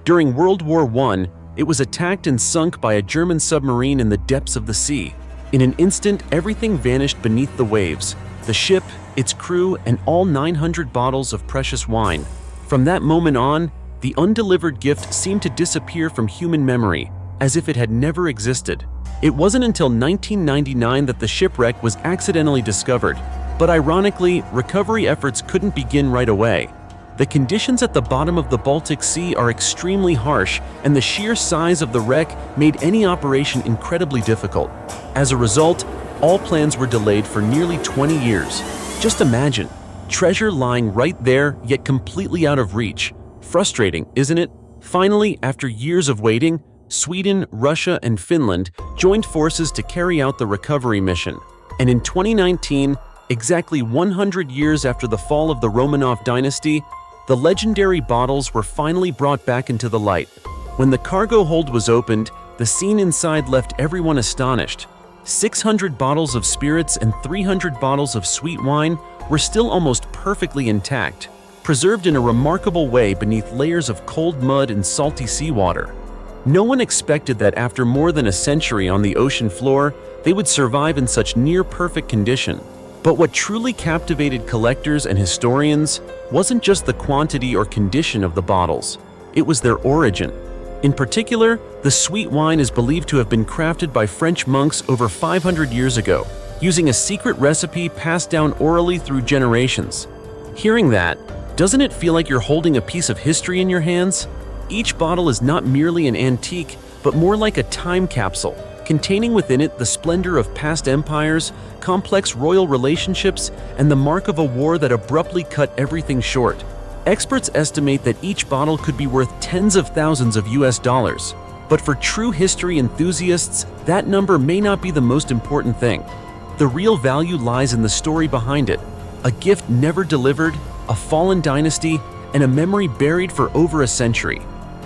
During World War I, it was attacked and sunk by a German submarine in the depths of the sea. In an instant, everything vanished beneath the waves. The ship, its crew, and all 900 bottles of precious wine. From that moment on, the undelivered gift seemed to disappear from human memory, as if it had never existed. It wasn't until 1999 that the shipwreck was accidentally discovered. But ironically, recovery efforts couldn't begin right away. The conditions at the bottom of the Baltic Sea are extremely harsh, and the sheer size of the wreck made any operation incredibly difficult. As a result, all plans were delayed for nearly 20 years. Just imagine, treasure lying right there, yet completely out of reach. Frustrating, isn't it? Finally, after years of waiting, Sweden, Russia, and Finland joined forces to carry out the recovery mission. And in 2019, exactly 100 years after the fall of the Romanov dynasty, the legendary bottles were finally brought back into the light. When the cargo hold was opened, the scene inside left everyone astonished. 600 bottles of spirits and 300 bottles of sweet wine were still almost perfectly intact, preserved in a remarkable way beneath layers of cold mud and salty seawater. No one expected that after more than a century on the ocean floor, they would survive in such near-perfect condition. But what truly captivated collectors and historians wasn't just the quantity or condition of the bottles, it was their origin. In particular, the sweet wine is believed to have been crafted by French monks over 500 years ago, using a secret recipe passed down orally through generations. Hearing that, Doesn't it feel like you're holding a piece of history in your hands? Each bottle is not merely an antique, but more like a time capsule, containing within it the splendor of past empires, complex royal relationships, and the mark of a war that abruptly cut everything short. Experts estimate that each bottle could be worth tens of thousands of US dollars. But for true history enthusiasts, that number may not be the most important thing. The real value lies in the story behind it. A gift never delivered, a fallen dynasty, and a memory buried for over a century.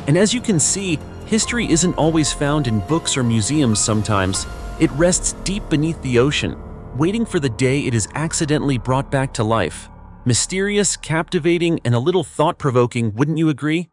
And as you can see, history isn't always found in books or museums sometimes. It rests deep beneath the ocean, waiting for the day it is accidentally brought back to life. Mysterious, captivating, and a little thought-provoking, wouldn't you agree?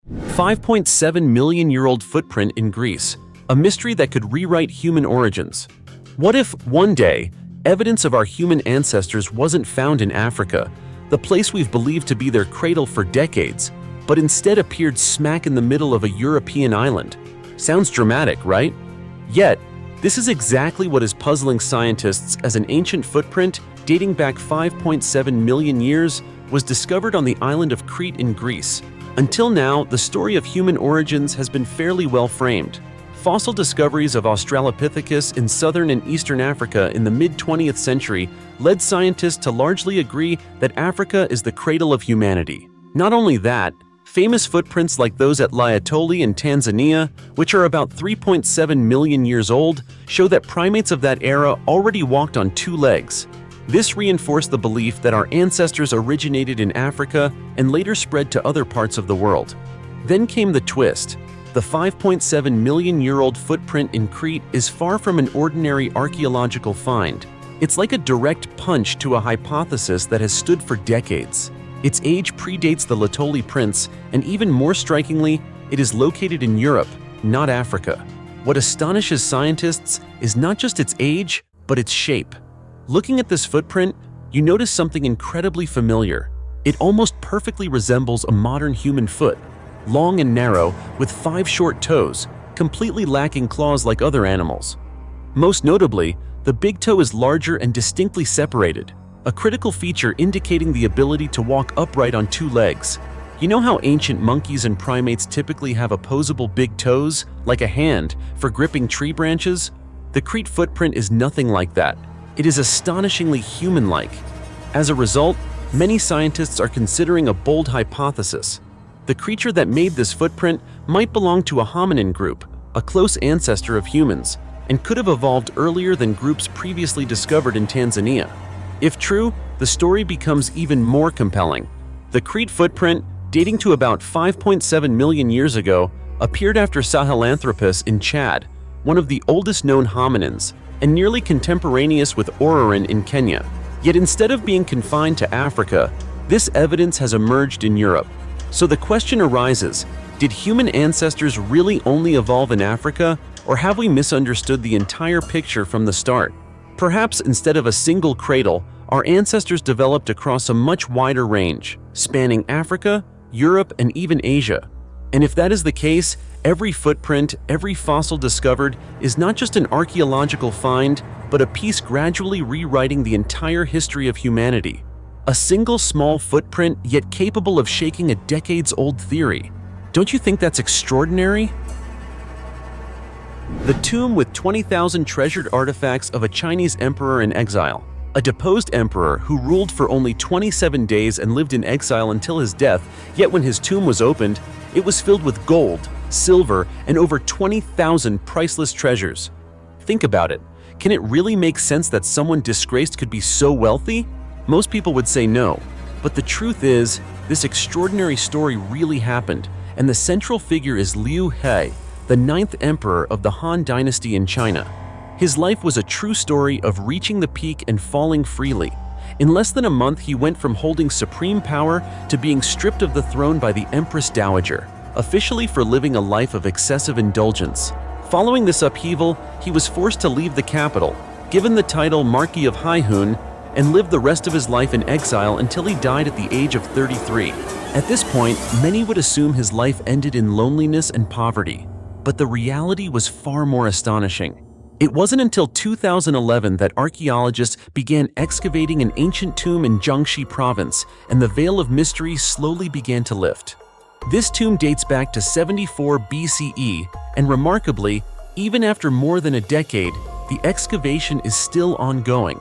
5.7 million-year-old footprint in Greece, a mystery that could rewrite human origins. What if, one day, evidence of our human ancestors wasn't found in Africa, the place we've believed to be their cradle for decades, but instead appeared smack in the middle of a European island? Sounds dramatic, right? Yet, this is exactly what is puzzling scientists, as an ancient footprint dating back 5.7 million years was discovered on the island of Crete in Greece. Until now, the story of human origins has been fairly well framed. Fossil discoveries of Australopithecus in southern and eastern Africa in the mid-20th century led scientists to largely agree that Africa is the cradle of humanity. Not only that, famous footprints like those at Laetoli in Tanzania, which are about 3.7 million years old, show that primates of that era already walked on two legs. This reinforced the belief that our ancestors originated in Africa and later spread to other parts of the world. Then came the twist. The 5.7 million-year-old footprint in Crete is far from an ordinary archaeological find. It's like a direct punch to a hypothesis that has stood for decades. Its age predates the Laetoli prints, and even more strikingly, it is located in Europe, not Africa. What astonishes scientists is not just its age, but its shape. Looking at this footprint, you notice something incredibly familiar. It almost perfectly resembles a modern human foot, long and narrow, with 5 short toes, completely lacking claws like other animals. Most notably, the big toe is larger and distinctly separated, a critical feature indicating the ability to walk upright on 2 legs. You know how ancient monkeys and primates typically have opposable big toes, like a hand, for gripping tree branches? The Crete footprint is nothing like that. It is astonishingly human-like. As a result, many scientists are considering a bold hypothesis. The creature that made this footprint might belong to a hominin group, a close ancestor of humans, and could have evolved earlier than groups previously discovered in Tanzania. If true, the story becomes even more compelling. The Crete footprint, dating to about 5.7 million years ago, appeared after Sahelanthropus in Chad, one of the oldest known hominins, and nearly contemporaneous with Ohrid in Kenya. Yet instead of being confined to Africa, this evidence has emerged in Europe. So the question arises, did human ancestors really only evolve in Africa, or have we misunderstood the entire picture from the start? Perhaps instead of a single cradle, our ancestors developed across a much wider range, spanning Africa, Europe, and even Asia. And if that is the case, every footprint, every fossil discovered is not just an archaeological find, but a piece gradually rewriting the entire history of humanity. A single small footprint, yet capable of shaking a decades-old theory. Don't you think that's extraordinary? The tomb with 20,000 treasured artifacts of a Chinese emperor in exile. A deposed emperor who ruled for only 27 days and lived in exile until his death, yet when his tomb was opened, it was filled with gold, silver, and over 20,000 priceless treasures. Think about it. Can it really make sense that someone disgraced could be so wealthy? Most people would say no. But the truth is, this extraordinary story really happened, and the central figure is Liu He, the 9th emperor of the Han Dynasty in China. His life was a true story of reaching the peak and falling freely. In less than a month, he went from holding supreme power to being stripped of the throne by the Empress Dowager, officially for living a life of excessive indulgence. Following this upheaval, he was forced to leave the capital, given the title Marquis of Haihun, and lived the rest of his life in exile until he died at the age of 33. At this point, many would assume his life ended in loneliness and poverty. But the reality was far more astonishing. It wasn't until 2011 that archaeologists began excavating an ancient tomb in Jiangxi province, and the veil of mystery slowly began to lift. This tomb dates back to 74 BCE, and remarkably, even after more than a decade, the excavation is still ongoing.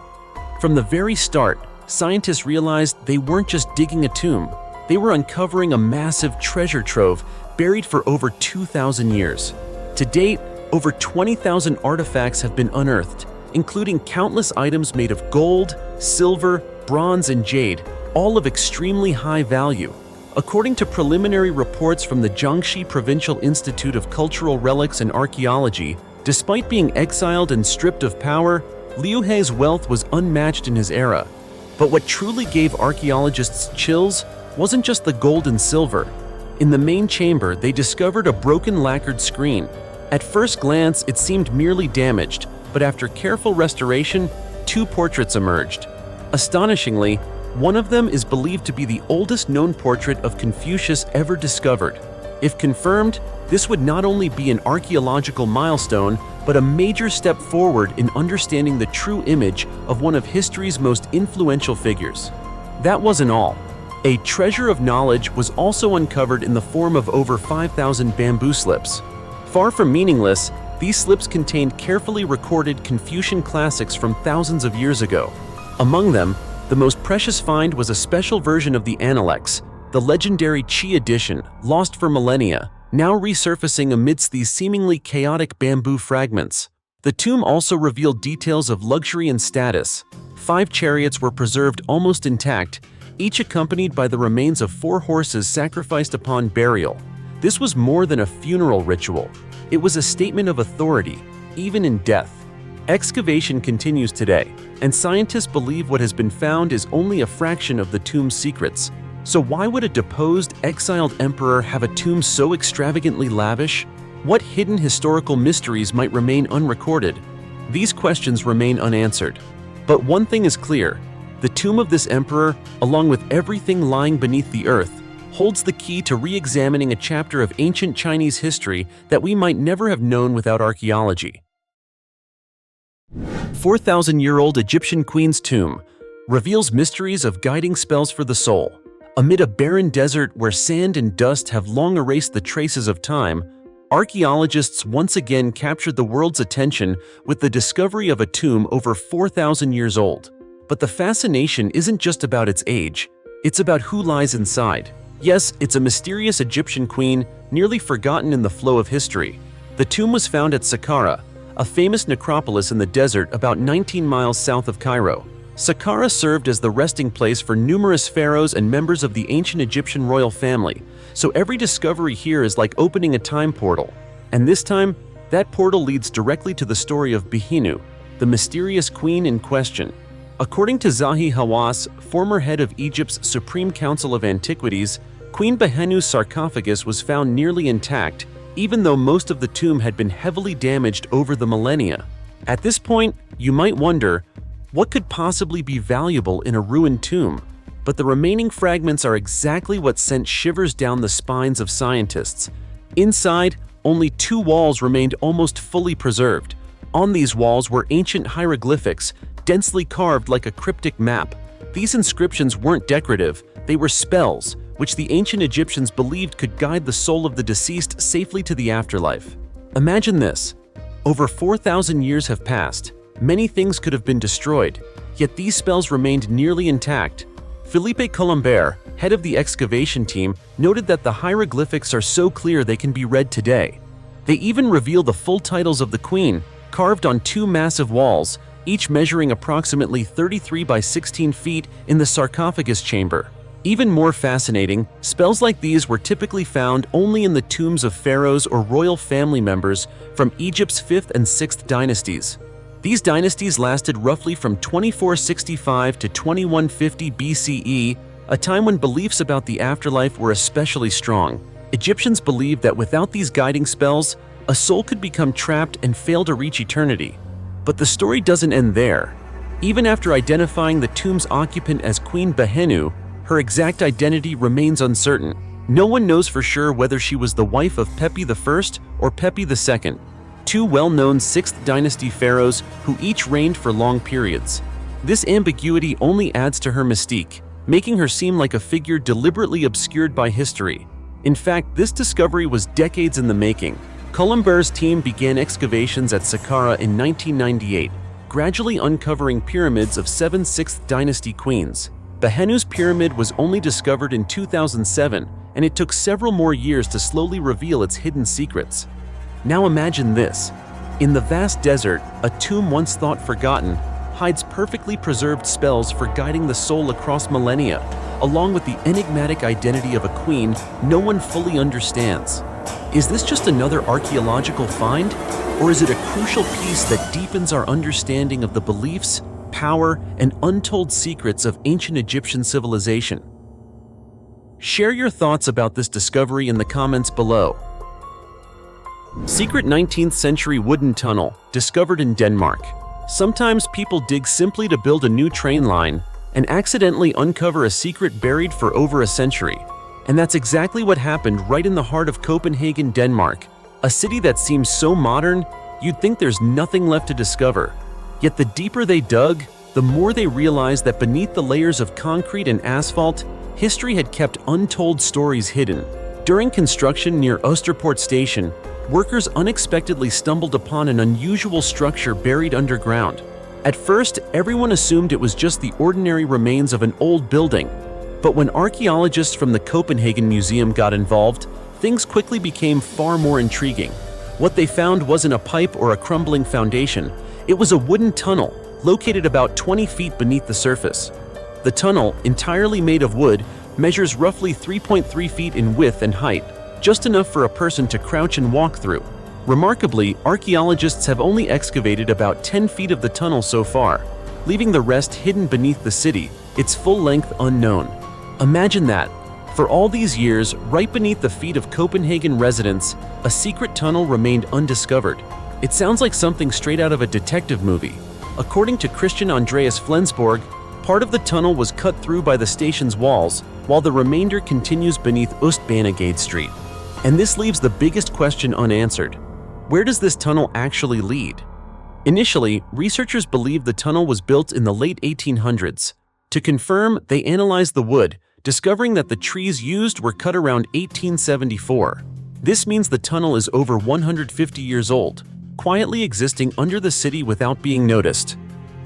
From the very start, scientists realized they weren't just digging a tomb, they were uncovering a massive treasure trove buried for over 2,000 years. To date, over 20,000 artifacts have been unearthed, including countless items made of gold, silver, bronze, and jade, all of extremely high value. According to preliminary reports from the Jiangxi Provincial Institute of Cultural Relics and Archaeology, despite being exiled and stripped of power, Liu He's wealth was unmatched in his era. But what truly gave archaeologists chills wasn't just the gold and silver. In the main chamber, they discovered a broken lacquered screen. At first glance, it seemed merely damaged, but after careful restoration, two portraits emerged. Astonishingly, one of them is believed to be the oldest known portrait of Confucius ever discovered. If confirmed, this would not only be an archaeological milestone, but a major step forward in understanding the true image of one of history's most influential figures. That wasn't all. A treasure of knowledge was also uncovered in the form of over 5,000 bamboo slips. Far from meaningless, these slips contained carefully recorded Confucian classics from thousands of years ago. Among them, the most precious find was a special version of the Analects, the legendary Qi edition, lost for millennia, now resurfacing amidst these seemingly chaotic bamboo fragments. The tomb also revealed details of luxury and status. 5 chariots were preserved almost intact, each accompanied by the remains of 4 horses sacrificed upon burial. This was more than a funeral ritual. It was a statement of authority, even in death. Excavation continues today, and scientists believe what has been found is only a fraction of the tomb's secrets. So why would a deposed, exiled emperor have a tomb so extravagantly lavish? What hidden historical mysteries might remain unrecorded? These questions remain unanswered. But one thing is clear: the tomb of this emperor, along with everything lying beneath the earth, holds the key to re-examining a chapter of ancient Chinese history that we might never have known without archaeology. 4,000-year-old Egyptian queen's tomb reveals mysteries of guiding spells for the soul. Amid a barren desert where sand and dust have long erased the traces of time, archaeologists once again captured the world's attention with the discovery of a tomb over 4,000 years old. But the fascination isn't just about its age, it's about who lies inside. Yes, it's a mysterious Egyptian queen, nearly forgotten in the flow of history. The tomb was found at Saqqara, a famous necropolis in the desert about 19 miles south of Cairo. Saqqara served as the resting place for numerous pharaohs and members of the ancient Egyptian royal family, so every discovery here is like opening a time portal. And this time, that portal leads directly to the story of Behenu, the mysterious queen in question. According to Zahi Hawass, former head of Egypt's Supreme Council of Antiquities, Queen Behenu's sarcophagus was found nearly intact, even though most of the tomb had been heavily damaged over the millennia. At this point, you might wonder, what could possibly be valuable in a ruined tomb? But the remaining fragments are exactly what sent shivers down the spines of scientists. Inside, only 2 walls remained almost fully preserved. On these walls were ancient hieroglyphics, densely carved like a cryptic map. These inscriptions weren't decorative, they were spells, which the ancient Egyptians believed could guide the soul of the deceased safely to the afterlife. Imagine this. Over 4,000 years have passed. Many things could have been destroyed, yet these spells remained nearly intact. Philippe Colombert, head of the excavation team, noted that the hieroglyphics are so clear they can be read today. They even reveal the full titles of the queen, carved on 2 massive walls, each measuring approximately 33 by 16 feet in the sarcophagus chamber. Even more fascinating, spells like these were typically found only in the tombs of pharaohs or royal family members from Egypt's 5th and 6th dynasties. These dynasties lasted roughly from 2465 to 2150 BCE, a time when beliefs about the afterlife were especially strong. Egyptians believed that without these guiding spells, a soul could become trapped and fail to reach eternity. But the story doesn't end there. Even after identifying the tomb's occupant as Queen Behenu, her exact identity remains uncertain. No one knows for sure whether she was the wife of Pepi I or Pepi II. two well-known 6th dynasty pharaohs who each reigned for long periods. This ambiguity only adds to her mystique, making her seem like a figure deliberately obscured by history. In fact, this discovery was decades in the making. Colomber's team began excavations at Saqqara in 1998, gradually uncovering pyramids of 7 6th dynasty queens. Behenu's pyramid was only discovered in 2007, and it took several more years to slowly reveal its hidden secrets. Now imagine this. In the vast desert, a tomb once thought forgotten hides perfectly preserved spells for guiding the soul across millennia, along with the enigmatic identity of a queen no one fully understands. Is this just another archaeological find? Or is it a crucial piece that deepens our understanding of the beliefs, power, and untold secrets of ancient Egyptian civilization? Share your thoughts about this discovery in the comments below. Secret 19th century wooden tunnel, discovered in Denmark. Sometimes people dig simply to build a new train line and accidentally uncover a secret buried for over a century. And that's exactly what happened right in the heart of Copenhagen, Denmark, a city that seems so modern, you'd think there's nothing left to discover. Yet the deeper they dug, the more they realized that beneath the layers of concrete and asphalt, history had kept untold stories hidden. During construction near Oosterpoort Station, workers unexpectedly stumbled upon an unusual structure buried underground. At first, everyone assumed it was just the ordinary remains of an old building. But when archaeologists from the Copenhagen Museum got involved, things quickly became far more intriguing. What they found wasn't a pipe or a crumbling foundation. It was a wooden tunnel, located about 20 feet beneath the surface. The tunnel, entirely made of wood, measures roughly 3.3 feet in width and height, just enough for a person to crouch and walk through. Remarkably, archaeologists have only excavated about 10 feet of the tunnel so far, leaving the rest hidden beneath the city, its full length unknown. Imagine that. For all these years, right beneath the feet of Copenhagen residents, a secret tunnel remained undiscovered. It sounds like something straight out of a detective movie. According to Christian Andreas Flensborg, part of the tunnel was cut through by the station's walls, while the remainder continues beneath Østbanegade Street. And this leaves the biggest question unanswered. Where does this tunnel actually lead? Initially, researchers believed the tunnel was built in the late 1800s. To confirm, they analyzed the wood, discovering that the trees used were cut around 1874. This means the tunnel is over 150 years old, quietly existing under the city without being noticed.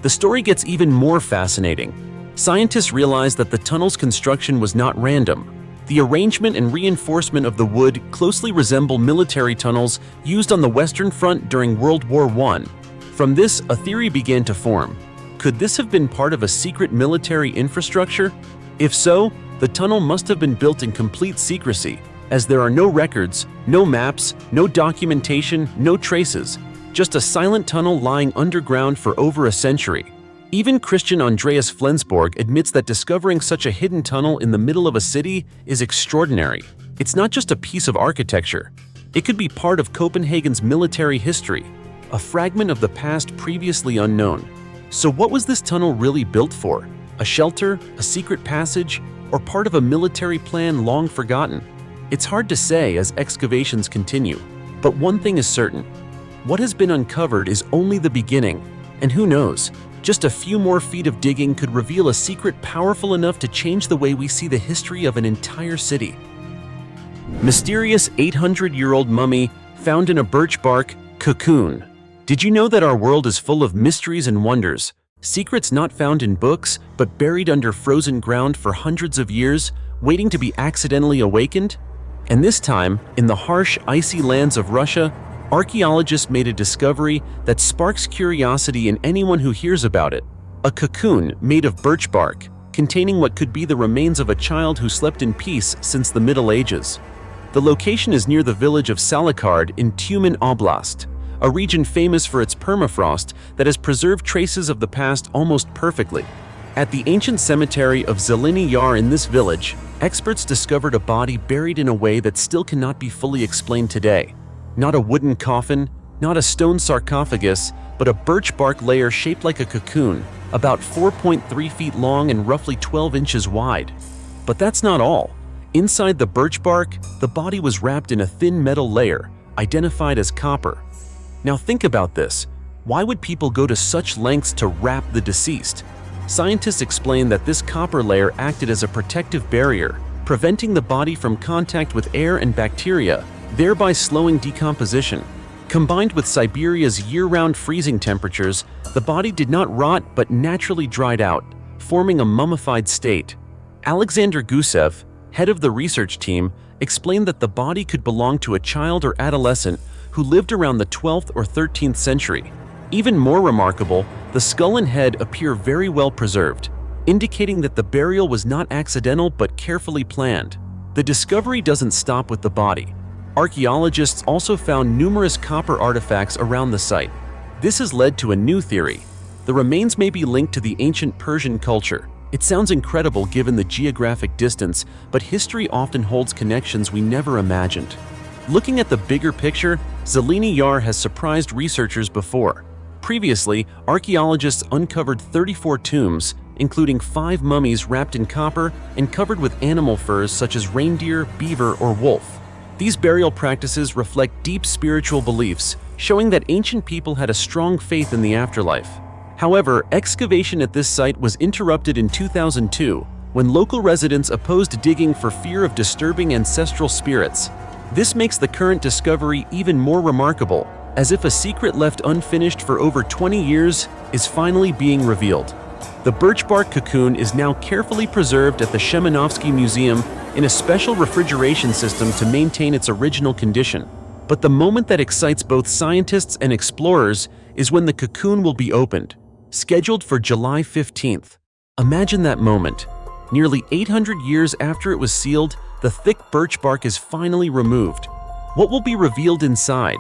The story gets even more fascinating. Scientists realized that the tunnel's construction was not random. The arrangement and reinforcement of the wood closely resemble military tunnels used on the Western Front during World War I. From this, a theory began to form. Could this have been part of a secret military infrastructure? If so, the tunnel must have been built in complete secrecy, as there are no records, no maps, no documentation, no traces, just a silent tunnel lying underground for over a century. Even Christian Andreas Flensborg admits that discovering such a hidden tunnel in the middle of a city is extraordinary. It's not just a piece of architecture. It could be part of Copenhagen's military history, a fragment of the past previously unknown. So what was this tunnel really built for? A shelter, a secret passage, or part of a military plan long forgotten? It's hard to say as excavations continue, but one thing is certain. What has been uncovered is only the beginning, and who knows, just a few more feet of digging could reveal a secret powerful enough to change the way we see the history of an entire city. Mysterious 800-year-old mummy found in a birch bark cocoon. Did you know that our world is full of mysteries and wonders, secrets not found in books but buried under frozen ground for hundreds of years, waiting to be accidentally awakened? And this time, in the harsh, icy lands of Russia, archaeologists made a discovery that sparks curiosity in anyone who hears about it. A cocoon made of birch bark, containing what could be the remains of a child who slept in peace since the Middle Ages. The location is near the village of Salakard in Tyumen Oblast, a region famous for its permafrost that has preserved traces of the past almost perfectly. At the ancient cemetery of Zeleny Yar in this village, experts discovered a body buried in a way that still cannot be fully explained today. Not a wooden coffin, not a stone sarcophagus, but a birch bark layer shaped like a cocoon, about 4.3 feet long and roughly 12 inches wide. But that's not all. Inside the birch bark, the body was wrapped in a thin metal layer, identified as copper. Now think about this. Why would people go to such lengths to wrap the deceased? Scientists explain that this copper layer acted as a protective barrier, preventing the body from contact with air and bacteria, thereby slowing decomposition. Combined with Siberia's year-round freezing temperatures, the body did not rot but naturally dried out, forming a mummified state. Alexander Gusev, head of the research team, explained that the body could belong to a child or adolescent who lived around the 12th or 13th century. Even more remarkable, the skull and head appear very well preserved, indicating that the burial was not accidental but carefully planned. The discovery doesn't stop with the body. Archaeologists also found numerous copper artifacts around the site. This has led to a new theory. The remains may be linked to the ancient Persian culture. It sounds incredible given the geographic distance, but history often holds connections we never imagined. Looking at the bigger picture, Zeleny Yar has surprised researchers before. Previously, archaeologists uncovered 34 tombs, including 5 mummies wrapped in copper and covered with animal furs such as reindeer, beaver, or wolf. These burial practices reflect deep spiritual beliefs, showing that ancient people had a strong faith in the afterlife. However, excavation at this site was interrupted in 2002 when local residents opposed digging for fear of disturbing ancestral spirits. This makes the current discovery even more remarkable, as if a secret left unfinished for over 20 years is finally being revealed. The birch bark cocoon is now carefully preserved at the Shemenovsky Museum in a special refrigeration system to maintain its original condition. But the moment that excites both scientists and explorers is when the cocoon will be opened, scheduled for July 15th. Imagine that moment. Nearly 800 years after it was sealed, the thick birch bark is finally removed. What will be revealed inside?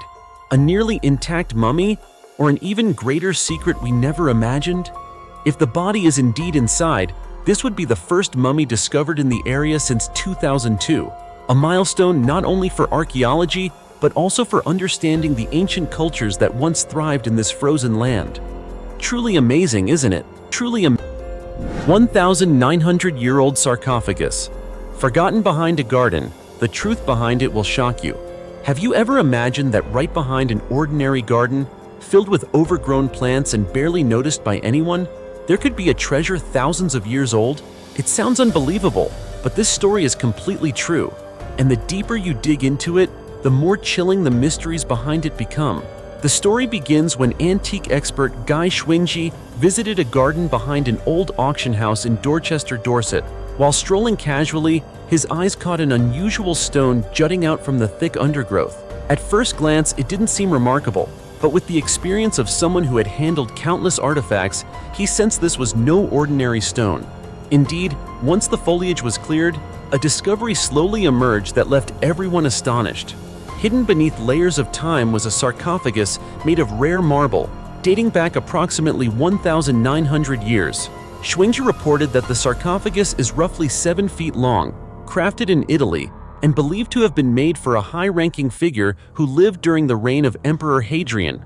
A nearly intact mummy, or an even greater secret we never imagined? If the body is indeed inside, this would be the first mummy discovered in the area since 2002, a milestone not only for archaeology, but also for understanding the ancient cultures that once thrived in this frozen land. Truly amazing, isn't it? Truly amazing. 1,900-year-old sarcophagus. Forgotten behind a garden, the truth behind it will shock you. Have you ever imagined that right behind an ordinary garden, filled with overgrown plants and barely noticed by anyone, there could be a treasure thousands of years old? It sounds unbelievable, but this story is completely true. And the deeper you dig into it, the more chilling the mysteries behind it become. The story begins when antique expert Guy Schwingji visited a garden behind an old auction house in Dorchester, Dorset. While strolling casually, his eyes caught an unusual stone jutting out from the thick undergrowth. At first glance, it didn't seem remarkable, but with the experience of someone who had handled countless artifacts, he sensed this was no ordinary stone. Indeed, once the foliage was cleared, a discovery slowly emerged that left everyone astonished. Hidden beneath layers of time was a sarcophagus made of rare marble, dating back approximately 1,900 years. Schwingji reported that the sarcophagus is roughly 7 feet long, crafted in Italy, and believed to have been made for a high-ranking figure who lived during the reign of Emperor Hadrian.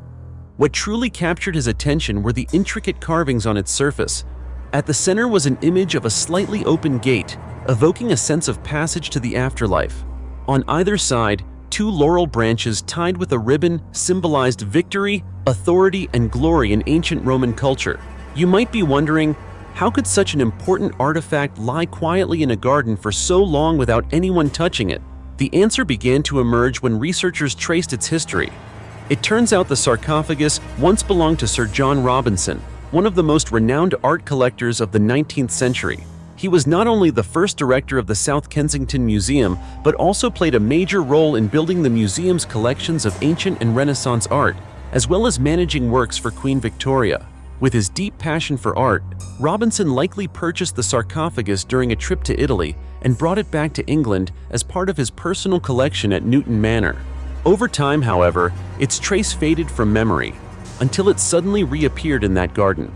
What truly captured his attention were the intricate carvings on its surface. At the center was an image of a slightly open gate, evoking a sense of passage to the afterlife. On either side, 2 laurel branches tied with a ribbon symbolized victory, authority, and glory in ancient Roman culture. You might be wondering, how could such an important artifact lie quietly in a garden for so long without anyone touching it? The answer began to emerge when researchers traced its history. It turns out the sarcophagus once belonged to Sir John Robinson, one of the most renowned art collectors of the 19th century. He was not only the first director of the South Kensington Museum, but also played a major role in building the museum's collections of ancient and Renaissance art, as well as managing works for Queen Victoria. With his deep passion for art, Robinson likely purchased the sarcophagus during a trip to Italy and brought it back to England as part of his personal collection at Newton Manor. Over time, however, its trace faded from memory, until it suddenly reappeared in that garden.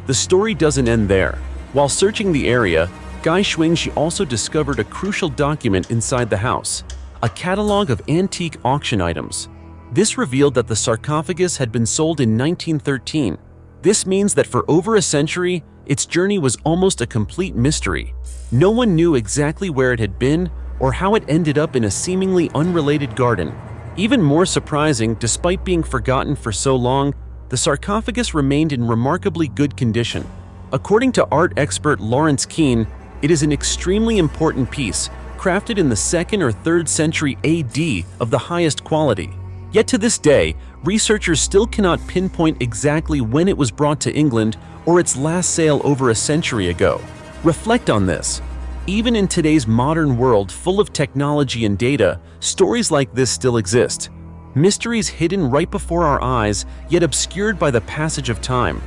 The story doesn't end there. While searching the area, Guy Schwingji also discovered a crucial document inside the house, a catalog of antique auction items. This revealed that the sarcophagus had been sold in 1913. This means that for over a century, its journey was almost a complete mystery. No one knew exactly where it had been or how it ended up in a seemingly unrelated garden. Even more surprising, despite being forgotten for so long, the sarcophagus remained in remarkably good condition. According to art expert Lawrence Keane, it is an extremely important piece, crafted in the 2nd or 3rd century AD of the highest quality. Yet to this day, researchers still cannot pinpoint exactly when it was brought to England or its last sale over a century ago. Reflect on this. Even in today's modern world full of technology and data, stories like this still exist. Mysteries hidden right before our eyes, yet obscured by the passage of time.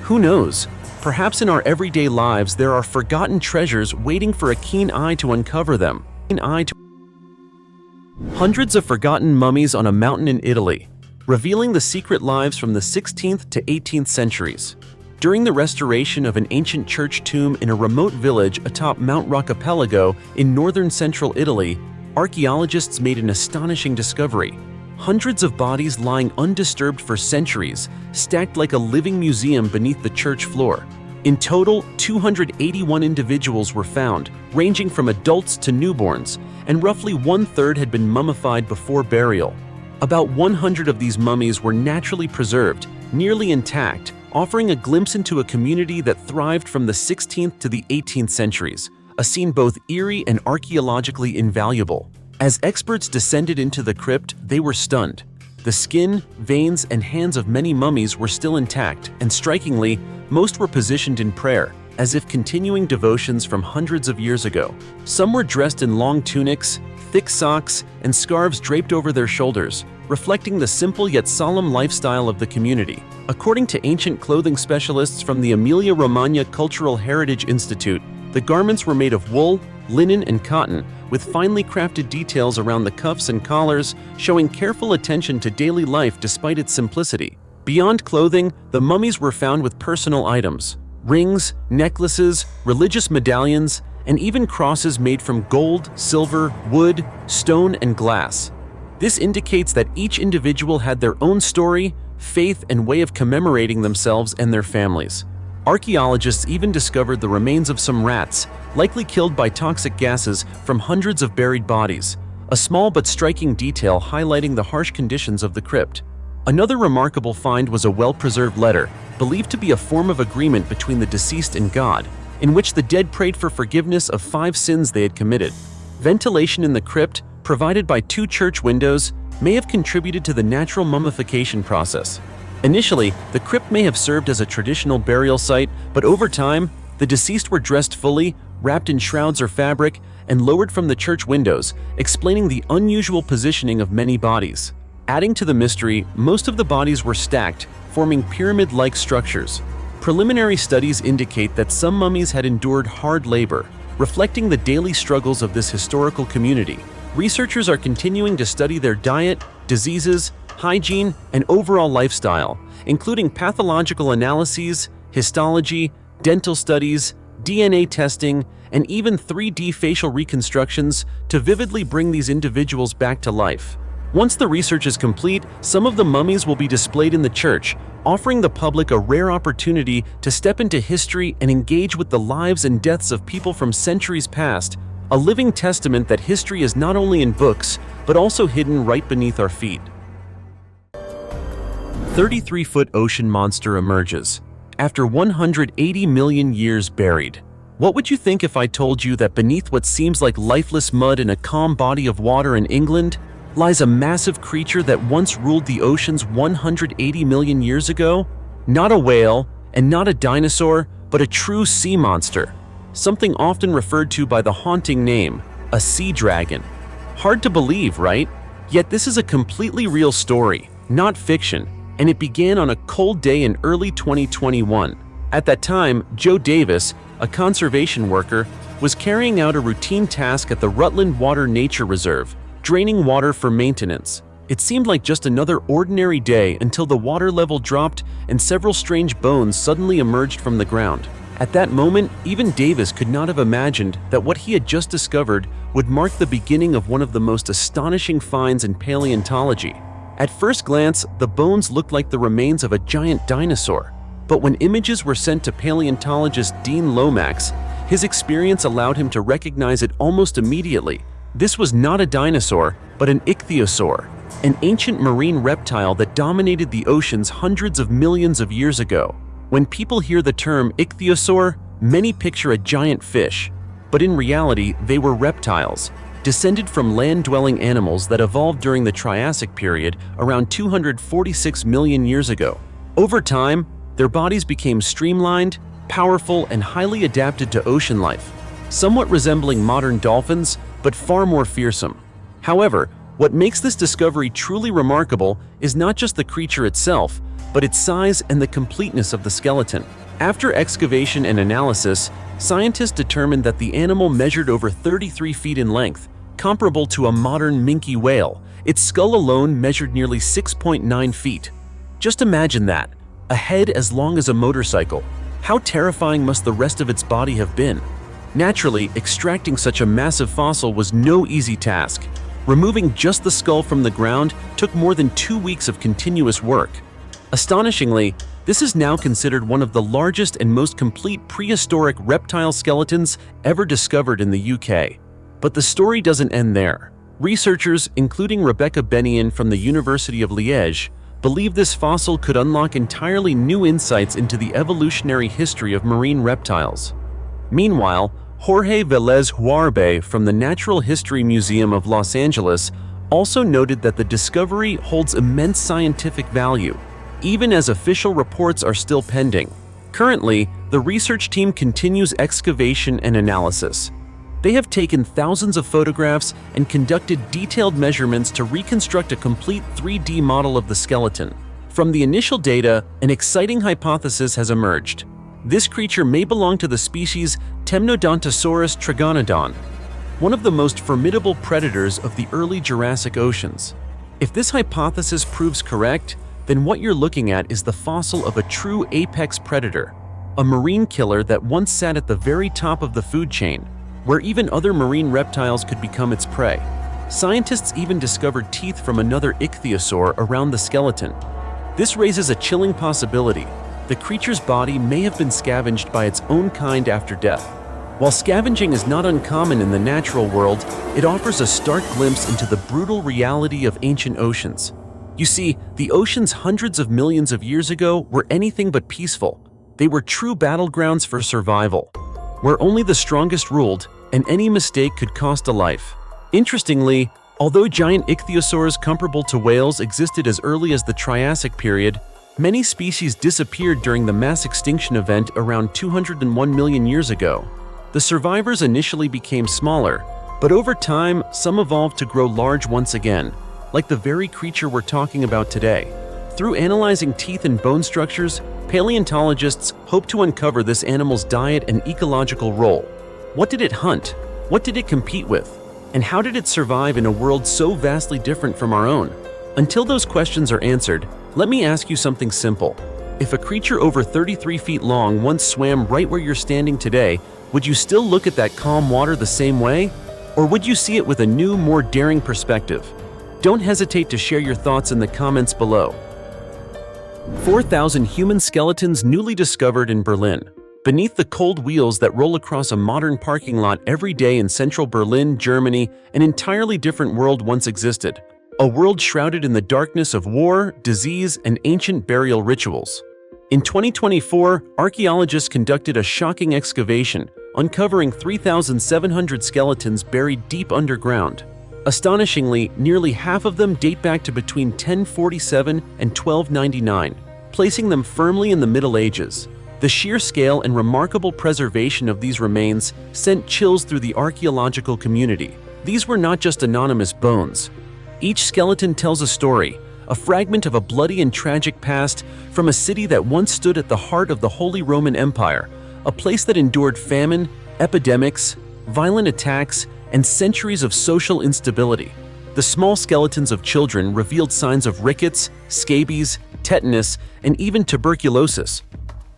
Who knows? Perhaps in our everyday lives there are forgotten treasures waiting for a keen eye to uncover them. Hundreds of forgotten mummies on a mountain in Italy, revealing the secret lives from the 16th to 18th centuries. During the restoration of an ancient church tomb in a remote village atop Mount Roccapelago in northern central Italy, archaeologists made an astonishing discovery. Hundreds of bodies lying undisturbed for centuries, stacked like a living museum beneath the church floor. In total, 281 individuals were found, ranging from adults to newborns, and roughly 1/3 had been mummified before burial. About 100 of these mummies were naturally preserved, nearly intact, offering a glimpse into a community that thrived from the 16th to the 18th centuries, a scene both eerie and archaeologically invaluable. As experts descended into the crypt, they were stunned. The skin, veins, and hands of many mummies were still intact, and strikingly, most were positioned in prayer, as if continuing devotions from hundreds of years ago. Some were dressed in long tunics, thick socks, and scarves draped over their shoulders, reflecting the simple yet solemn lifestyle of the community. According to ancient clothing specialists from the Emilia-Romagna Cultural Heritage Institute, the garments were made of wool, linen, and cotton, with finely crafted details around the cuffs and collars, showing careful attention to daily life despite its simplicity. Beyond clothing, the mummies were found with personal items: rings, necklaces, religious medallions, and even crosses made from gold, silver, wood, stone, and glass. This indicates that each individual had their own story, faith, and way of commemorating themselves and their families. Archaeologists even discovered the remains of some rats, likely killed by toxic gases from hundreds of buried bodies, a small but striking detail highlighting the harsh conditions of the crypt. Another remarkable find was a well-preserved letter, believed to be a form of agreement between the deceased and God, in which the dead prayed for forgiveness of 5 sins they had committed. Ventilation in the crypt, provided by 2 church windows, may have contributed to the natural mummification process. Initially, the crypt may have served as a traditional burial site, but over time, the deceased were dressed fully, wrapped in shrouds or fabric, and lowered from the church windows, explaining the unusual positioning of many bodies. Adding to the mystery, most of the bodies were stacked, forming pyramid-like structures. Preliminary studies indicate that some mummies had endured hard labor, reflecting the daily struggles of this historical community. Researchers are continuing to study their diet, diseases, hygiene, and overall lifestyle, including pathological analyses, histology, dental studies, DNA testing, and even 3D facial reconstructions to vividly bring these individuals back to life. Once the research is complete, some of the mummies will be displayed in the church, offering the public a rare opportunity to step into history and engage with the lives and deaths of people from centuries past, a living testament that history is not only in books, but also hidden right beneath our feet. 33-foot ocean monster emerges, after 180 million years buried. What would you think if I told you that beneath what seems like lifeless mud in a calm body of water in England, lies a massive creature that once ruled the oceans 180 million years ago? Not a whale, and not a dinosaur, but a true sea monster. Something often referred to by the haunting name, a sea dragon. Hard to believe, right? Yet this is a completely real story, not fiction, and it began on a cold day in early 2021. At that time, Joe Davis, a conservation worker, was carrying out a routine task at the Rutland Water Nature Reserve, draining water for maintenance. It seemed like just another ordinary day until the water level dropped and several strange bones suddenly emerged from the ground. At that moment, even Davis could not have imagined that what he had just discovered would mark the beginning of one of the most astonishing finds in paleontology. At first glance, the bones looked like the remains of a giant dinosaur. But when images were sent to paleontologist Dean Lomax, his experience allowed him to recognize it almost immediately. This was not a dinosaur, but an ichthyosaur. an ancient marine reptile that dominated the oceans hundreds of millions of years ago. When people hear the term ichthyosaur, many picture a giant fish, but in reality, they were reptiles, descended from land-dwelling animals that evolved during the Triassic period around 246 million years ago. Over time, their bodies became streamlined, powerful, and highly adapted to ocean life, somewhat resembling modern dolphins, but far more fearsome. However, what makes this discovery truly remarkable is not just the creature itself, but its size and the completeness of the skeleton. After excavation and analysis, scientists determined that the animal measured over 33 feet in length, comparable to a modern minke whale. Its skull alone measured nearly 6.9 feet. Just imagine that, a head as long as a motorcycle. How terrifying must the rest of its body have been? Naturally, extracting such a massive fossil was no easy task. Removing just the skull from the ground took more than 2 weeks of continuous work. Astonishingly, this is now considered one of the largest and most complete prehistoric reptile skeletons ever discovered in the UK. But the story doesn't end there. Researchers, including Rebecca Behenu from the University of Liège, believe this fossil could unlock entirely new insights into the evolutionary history of marine reptiles. Meanwhile, Jorge Velez Huarbe from the Natural History Museum of Los Angeles also noted that the discovery holds immense scientific value, even as official reports are still pending. Currently, the research team continues excavation and analysis. They have taken thousands of photographs and conducted detailed measurements to reconstruct a complete 3D model of the skeleton. From the initial data, an exciting hypothesis has emerged. This creature may belong to the species Temnodontosaurus trigonodon, one of the most formidable predators of the early Jurassic oceans. If this hypothesis proves correct, then what you're looking at is the fossil of a true apex predator, a marine killer that once sat at the very top of the food chain, where even other marine reptiles could become its prey. Scientists even discovered teeth from another ichthyosaur around the skeleton. This raises a chilling possibility. The creature's body may have been scavenged by its own kind after death. While scavenging is not uncommon in the natural world, it offers a stark glimpse into the brutal reality of ancient oceans. You see, the oceans hundreds of millions of years ago were anything but peaceful. They were true battlegrounds for survival, where only the strongest ruled, and any mistake could cost a life. Interestingly, although giant ichthyosaurs comparable to whales existed as early as the Triassic period, many species disappeared during the mass extinction event around 201 million years ago. The survivors initially became smaller, but over time, some evolved to grow large once again, like the very creature we're talking about today. Through analyzing teeth and bone structures, paleontologists hope to uncover this animal's diet and ecological role. What did it hunt? What did it compete with? And how did it survive in a world so vastly different from our own? Until those questions are answered, let me ask you something simple. If a creature over 33 feet long once swam right where you're standing today, would you still look at that calm water the same way? Or would you see it with a new, more daring perspective? Don't hesitate to share your thoughts in the comments below. 4,000 human skeletons newly discovered in Berlin. Beneath the cold wheels that roll across a modern parking lot every day in central Berlin, Germany, an entirely different world once existed. A world shrouded in the darkness of war, disease, and ancient burial rituals. In 2024, archaeologists conducted a shocking excavation, uncovering 3,700 skeletons buried deep underground. Astonishingly, nearly half of them date back to between 1047 and 1299, placing them firmly in the Middle Ages. The sheer scale and remarkable preservation of these remains sent chills through the archaeological community. These were not just anonymous bones. Each skeleton tells a story, a fragment of a bloody and tragic past from a city that once stood at the heart of the Holy Roman Empire, a place that endured famine, epidemics, violent attacks, and centuries of social instability. The small skeletons of children revealed signs of rickets, scabies, tetanus, and even tuberculosis,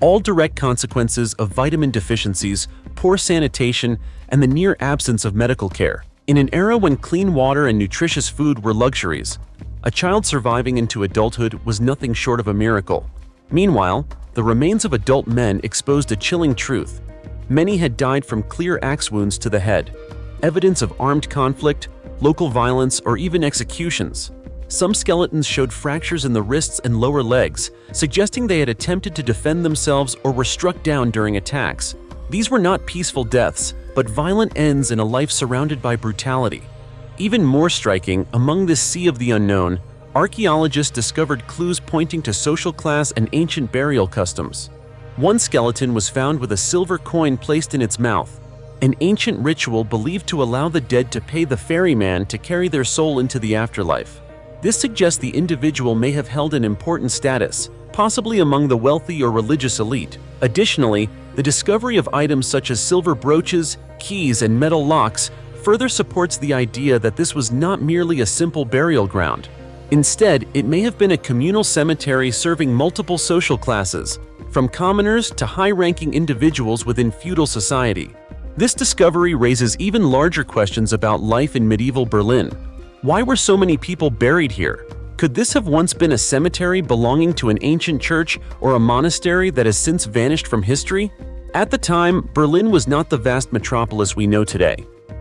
all direct consequences of vitamin deficiencies, poor sanitation, and the near absence of medical care. In an era when clean water and nutritious food were luxuries, a child surviving into adulthood was nothing short of a miracle. Meanwhile, the remains of adult men exposed a chilling truth. Many had died from clear axe wounds to the head, evidence of armed conflict, local violence, or even executions. Some skeletons showed fractures in the wrists and lower legs, suggesting they had attempted to defend themselves or were struck down during attacks. These were not peaceful deaths, but violent ends in a life surrounded by brutality. Even more striking, among this sea of the unknown, archaeologists discovered clues pointing to social class and ancient burial customs. One skeleton was found with a silver coin placed in its mouth, an ancient ritual believed to allow the dead to pay the ferryman to carry their soul into the afterlife. This suggests the individual may have held an important status, possibly among the wealthy or religious elite. Additionally, the discovery of items such as silver brooches, keys, and metal locks further supports the idea that this was not merely a simple burial ground. Instead, it may have been a communal cemetery serving multiple social classes, from commoners to high-ranking individuals within feudal society. This discovery raises even larger questions about life in medieval Berlin. Why were so many people buried here? Could this have once been a cemetery belonging to an ancient church or a monastery that has since vanished from history? At the time, Berlin was not the vast metropolis we know today.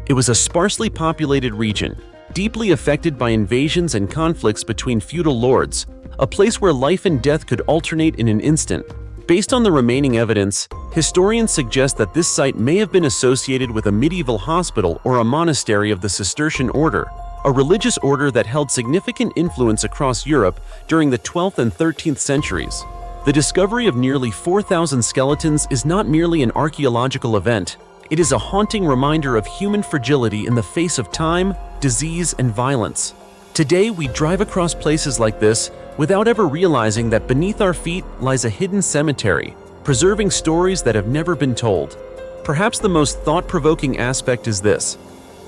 It was a sparsely populated region, deeply affected by invasions and conflicts between feudal lords, a place where life and death could alternate in an instant. Based on the remaining evidence, historians suggest that this site may have been associated with a medieval hospital or a monastery of the Cistercian order, a religious order that held significant influence across Europe during the 12th and 13th centuries. The discovery of nearly 4,000 skeletons is not merely an archaeological event, it is a haunting reminder of human fragility in the face of time, disease, and violence. Today, we drive across places like this without ever realizing that beneath our feet lies a hidden cemetery, preserving stories that have never been told. Perhaps the most thought-provoking aspect is this.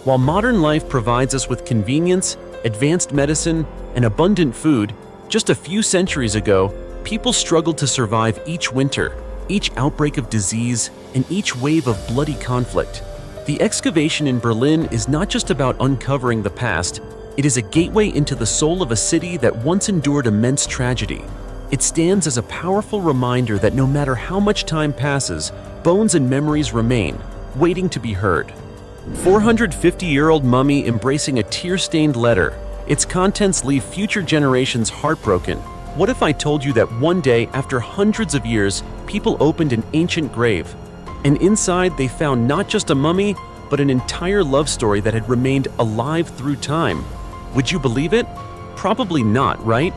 While modern life provides us with convenience, advanced medicine, and abundant food, just a few centuries ago, people struggled to survive each winter, each outbreak of disease, and each wave of bloody conflict. The excavation in Berlin is not just about uncovering the past, it is a gateway into the soul of a city that once endured immense tragedy. It stands as a powerful reminder that no matter how much time passes, bones and memories remain, waiting to be heard. 450-year-old mummy embracing a tear-stained letter. Its contents leave future generations heartbroken. What if I told you that one day, after hundreds of years, people opened an ancient grave, and inside they found not just a mummy, but an entire love story that had remained alive through time? Would you believe it? Probably not, right?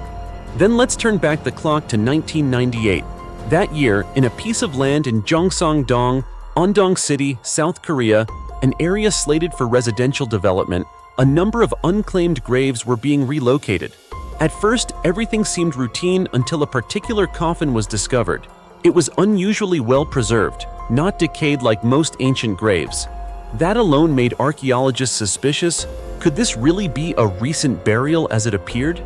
Then let's turn back the clock to 1998. That year, in a piece of land in Gyeongsang-dong, Ondong City, South Korea, an area slated for residential development, a number of unclaimed graves were being relocated. At first, everything seemed routine until a particular coffin was discovered. It was unusually well preserved, not decayed like most ancient graves. That alone made archaeologists suspicious. Could this really be a recent burial as it appeared?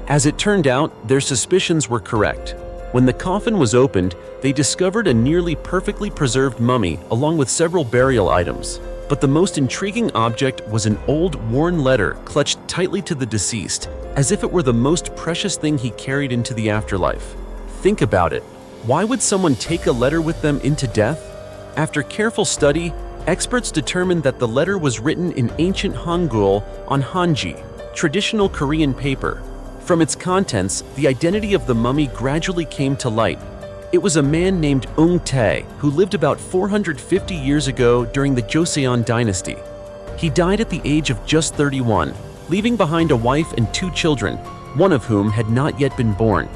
As it turned out, their suspicions were correct. When the coffin was opened, they discovered a nearly perfectly preserved mummy along with several burial items. But the most intriguing object was an old, worn letter clutched tightly to the deceased, as if it were the most precious thing he carried into the afterlife. Think about it. Why would someone take a letter with them into death? After careful study, experts determined that the letter was written in ancient Hangul on Hanji, traditional Korean paper. From its contents, the identity of the mummy gradually came to light. It was a man named Ung Tae who lived about 450 years ago during the Joseon dynasty. He died at the age of just 31, leaving behind a wife and 2 children, one of whom had not yet been born.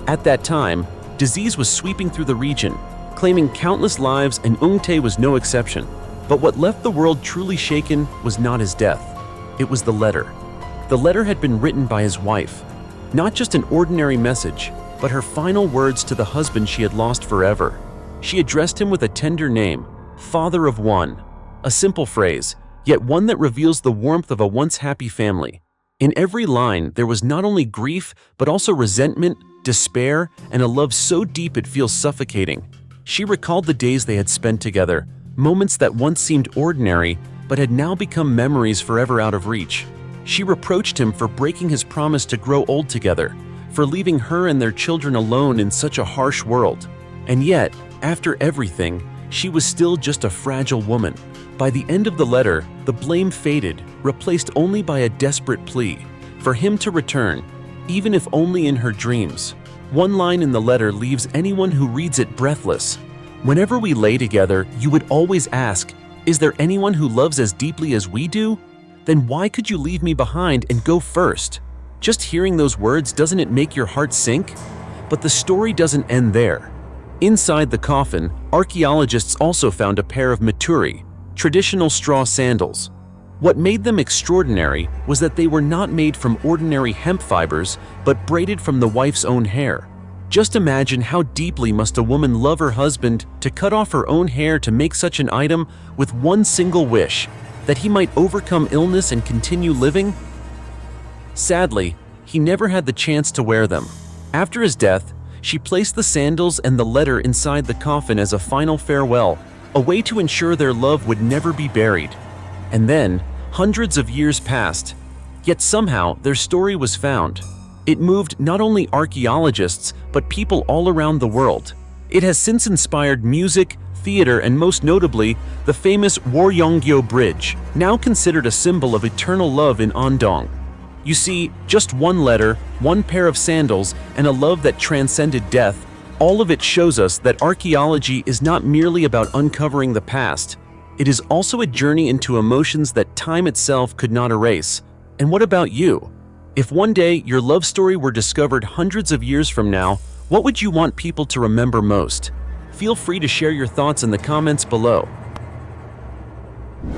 At that time, disease was sweeping through the region, claiming countless lives, and Ung Tae was no exception. But what left the world truly shaken was not his death. It was the letter. The letter had been written by his wife. Not just an ordinary message, but her final words to the husband she had lost forever. She addressed him with a tender name, Father of One. A simple phrase, yet one that reveals the warmth of a once happy family. In every line, there was not only grief, but also resentment, despair, and a love so deep it feels suffocating. She recalled the days they had spent together, moments that once seemed ordinary, but had now become memories forever out of reach. She reproached him for breaking his promise to grow old together, for leaving her and their children alone in such a harsh world. And yet, after everything, she was still just a fragile woman. By the end of the letter, the blame faded, replaced only by a desperate plea for him to return, even if only in her dreams. One line in the letter leaves anyone who reads it breathless. Whenever we lay together, you would always ask, "Is there anyone who loves as deeply as we do? Then why could you leave me behind and go first?" Just hearing those words, doesn't it make your heart sink? But the story doesn't end there. Inside the coffin, archaeologists also found a pair of maturi, traditional straw sandals. What made them extraordinary was that they were not made from ordinary hemp fibers, but braided from the wife's own hair. Just imagine how deeply must a woman love her husband to cut off her own hair to make such an item with one single wish, that he might overcome illness and continue living? Sadly, he never had the chance to wear them. After his death, she placed the sandals and the letter inside the coffin as a final farewell, a way to ensure their love would never be buried. And then, hundreds of years passed, yet somehow their story was found. It moved not only archaeologists, but people all around the world. It has since inspired music, theater, and most notably, the famous Waryeongyo Bridge, now considered a symbol of eternal love in Andong. You see, just one letter, one pair of sandals, and a love that transcended death, all of it shows us that archaeology is not merely about uncovering the past. It is also a journey into emotions that time itself could not erase. And what about you? If one day your love story were discovered hundreds of years from now, what would you want people to remember most? Feel free to share your thoughts in the comments below.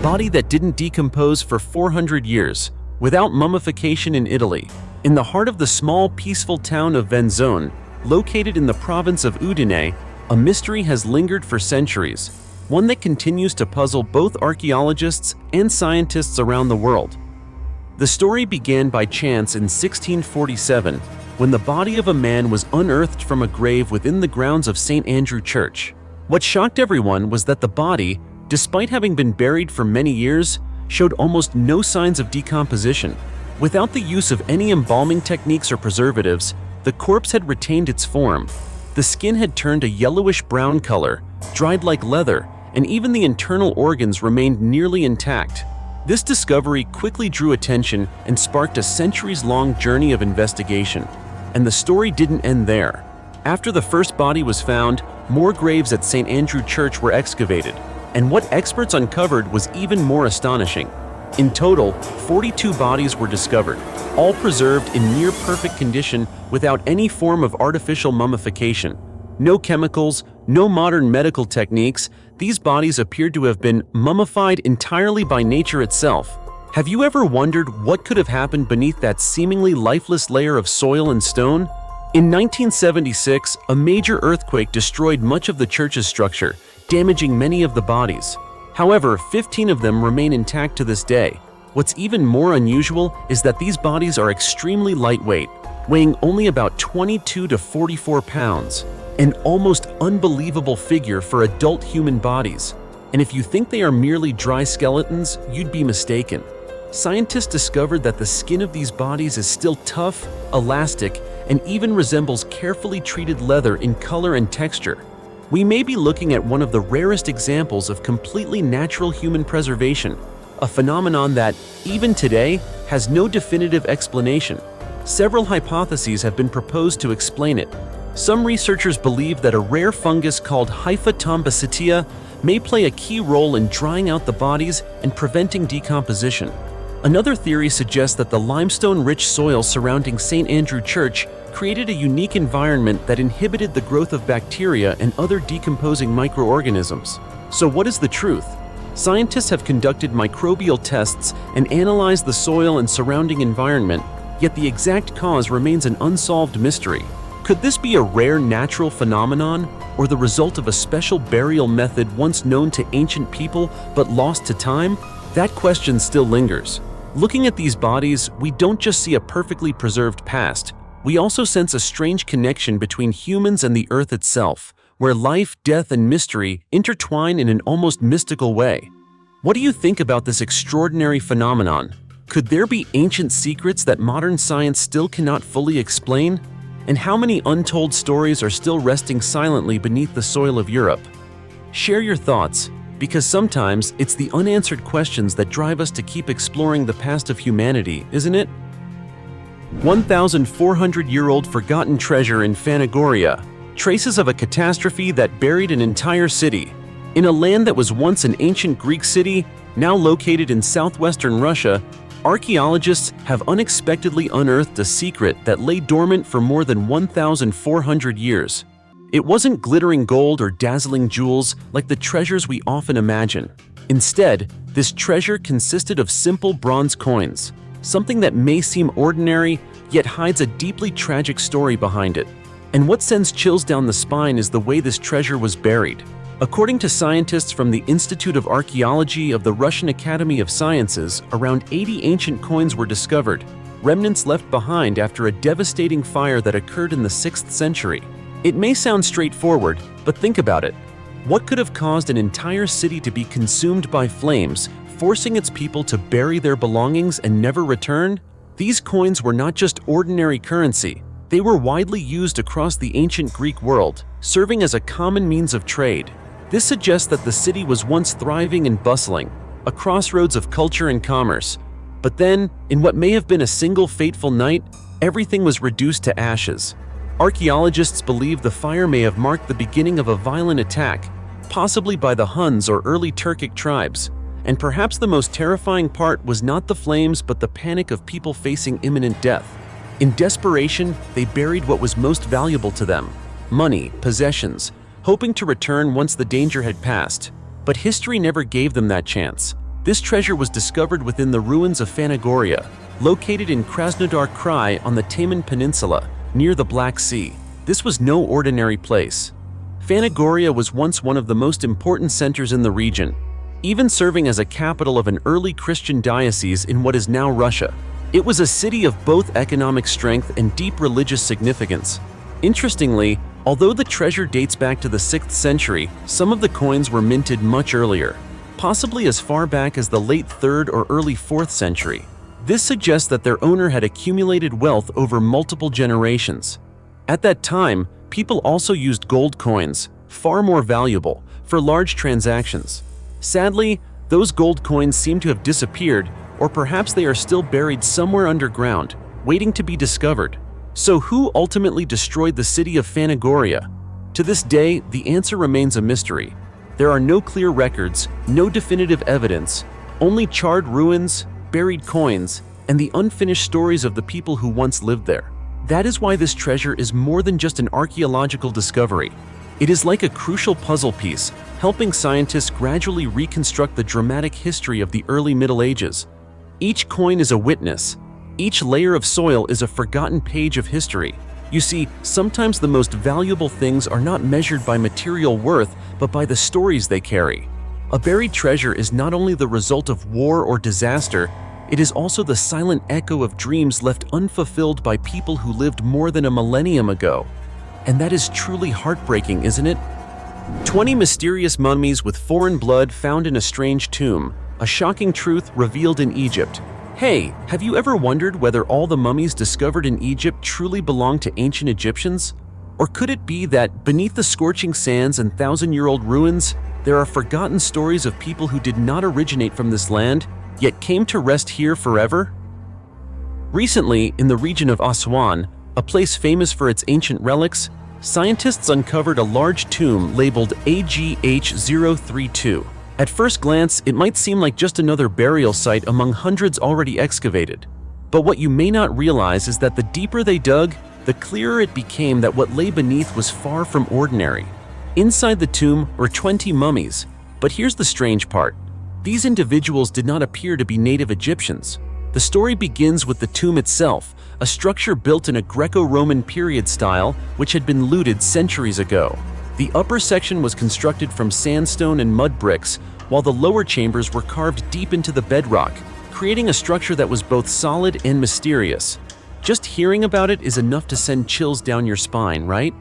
Body that didn't decompose for 400 years, without mummification in Italy. In the heart of the small, peaceful town of Venzone, located in the province of Udine, a mystery has lingered for centuries, one that continues to puzzle both archaeologists and scientists around the world. The story began by chance in 1647, when the body of a man was unearthed from a grave within the grounds of St. Andrew Church. What shocked everyone was that the body, despite having been buried for many years, showed almost no signs of decomposition. Without the use of any embalming techniques or preservatives, the corpse had retained its form. The skin had turned a yellowish-brown color, dried like leather, and even the internal organs remained nearly intact. This discovery quickly drew attention and sparked a centuries-long journey of investigation. And the story didn't end there. After the first body was found, more graves at St. Andrew Church were excavated, and what experts uncovered was even more astonishing. In total, 42 bodies were discovered, all preserved in near-perfect condition without any form of artificial mummification. No chemicals, no modern medical techniques, these bodies appeared to have been mummified entirely by nature itself. Have you ever wondered what could have happened beneath that seemingly lifeless layer of soil and stone? In 1976, a major earthquake destroyed much of the church's structure, damaging many of the bodies. However, 15 of them remain intact to this day. What's even more unusual is that these bodies are extremely lightweight, weighing only about 22 to 44 pounds, an almost unbelievable figure for adult human bodies. And if you think they are merely dry skeletons, you'd be mistaken. Scientists discovered that the skin of these bodies is still tough, elastic, and even resembles carefully treated leather in color and texture. We may be looking at one of the rarest examples of completely natural human preservation, a phenomenon that, even today, has no definitive explanation. Several hypotheses have been proposed to explain it. Some researchers believe that a rare fungus called Hypha tombicitia may play a key role in drying out the bodies and preventing decomposition. Another theory suggests that the limestone-rich soil surrounding St. Andrew Church created a unique environment that inhibited the growth of bacteria and other decomposing microorganisms. So what is the truth? Scientists have conducted microbial tests and analyzed the soil and surrounding environment, yet the exact cause remains an unsolved mystery. Could this be a rare natural phenomenon, or the result of a special burial method once known to ancient people but lost to time? That question still lingers. Looking at these bodies, we don't just see a perfectly preserved past, we also sense a strange connection between humans and the earth itself, where life, death, and mystery intertwine in an almost mystical way. What do you think about this extraordinary phenomenon? Could there be ancient secrets that modern science still cannot fully explain? And how many untold stories are still resting silently beneath the soil of Europe? Share your thoughts, because sometimes it's the unanswered questions that drive us to keep exploring the past of humanity, isn't it? 1,400-year-old forgotten treasure in Fanagoria, traces of a catastrophe that buried an entire city. In a land that was once an ancient Greek city, now located in southwestern Russia, archaeologists have unexpectedly unearthed a secret that lay dormant for more than 1,400 years. It wasn't glittering gold or dazzling jewels like the treasures we often imagine. Instead, this treasure consisted of simple bronze coins, something that may seem ordinary, yet hides a deeply tragic story behind it. And what sends chills down the spine is the way this treasure was buried. According to scientists from the Institute of Archaeology of the Russian Academy of Sciences, around 80 ancient coins were discovered, remnants left behind after a devastating fire that occurred in the 6th century. It may sound straightforward, but think about it. What could have caused an entire city to be consumed by flames, forcing its people to bury their belongings and never return? These coins were not just ordinary currency. They were widely used across the ancient Greek world, serving as a common means of trade. This suggests that the city was once thriving and bustling, a crossroads of culture and commerce. But then, in what may have been a single fateful night, everything was reduced to ashes. Archaeologists believe the fire may have marked the beginning of a violent attack, possibly by the Huns or early Turkic tribes. And perhaps the most terrifying part was not the flames but the panic of people facing imminent death. In desperation, they buried what was most valuable to them: money, possessions, hoping to return once the danger had passed. But history never gave them that chance. This treasure was discovered within the ruins of Fanagoria, located in Krasnodar Krai on the Taman Peninsula, near the Black Sea. This was no ordinary place. Fanagoria was once one of the most important centers in the region, even serving as a capital of an early Christian diocese in what is now Russia. It was a city of both economic strength and deep religious significance. Interestingly, although the treasure dates back to the 6th century, some of the coins were minted much earlier, possibly as far back as the late 3rd or early 4th century. This suggests that their owner had accumulated wealth over multiple generations. At that time, people also used gold coins, far more valuable, for large transactions. Sadly, those gold coins seem to have disappeared, or perhaps they are still buried somewhere underground, waiting to be discovered. So who ultimately destroyed the city of Fanagoria? To this day, the answer remains a mystery. There are no clear records, no definitive evidence, only charred ruins, buried coins, and the unfinished stories of the people who once lived there. That is why this treasure is more than just an archaeological discovery. It is like a crucial puzzle piece, helping scientists gradually reconstruct the dramatic history of the early Middle Ages. Each coin is a witness. Each layer of soil is a forgotten page of history. You see, sometimes the most valuable things are not measured by material worth, but by the stories they carry. A buried treasure is not only the result of war or disaster, it is also the silent echo of dreams left unfulfilled by people who lived more than a millennium ago. And that is truly heartbreaking, isn't it? 20 mysterious mummies with foreign blood found in a strange tomb. A shocking truth revealed in Egypt. Hey, have you ever wondered whether all the mummies discovered in Egypt truly belonged to ancient Egyptians? Or could it be that beneath the scorching sands and thousand-year-old ruins, there are forgotten stories of people who did not originate from this land, yet came to rest here forever? Recently, in the region of Aswan, a place famous for its ancient relics, scientists uncovered a large tomb labeled AGH-032. At first glance, it might seem like just another burial site among hundreds already excavated. But what you may not realize is that the deeper they dug, the clearer it became that what lay beneath was far from ordinary. Inside the tomb were 20 mummies. But here's the strange part. These individuals did not appear to be native Egyptians. The story begins with the tomb itself, a structure built in a Greco-Roman period style which had been looted centuries ago. The upper section was constructed from sandstone and mud bricks, while the lower chambers were carved deep into the bedrock, creating a structure that was both solid and mysterious. Just hearing about it is enough to send chills down your spine, right?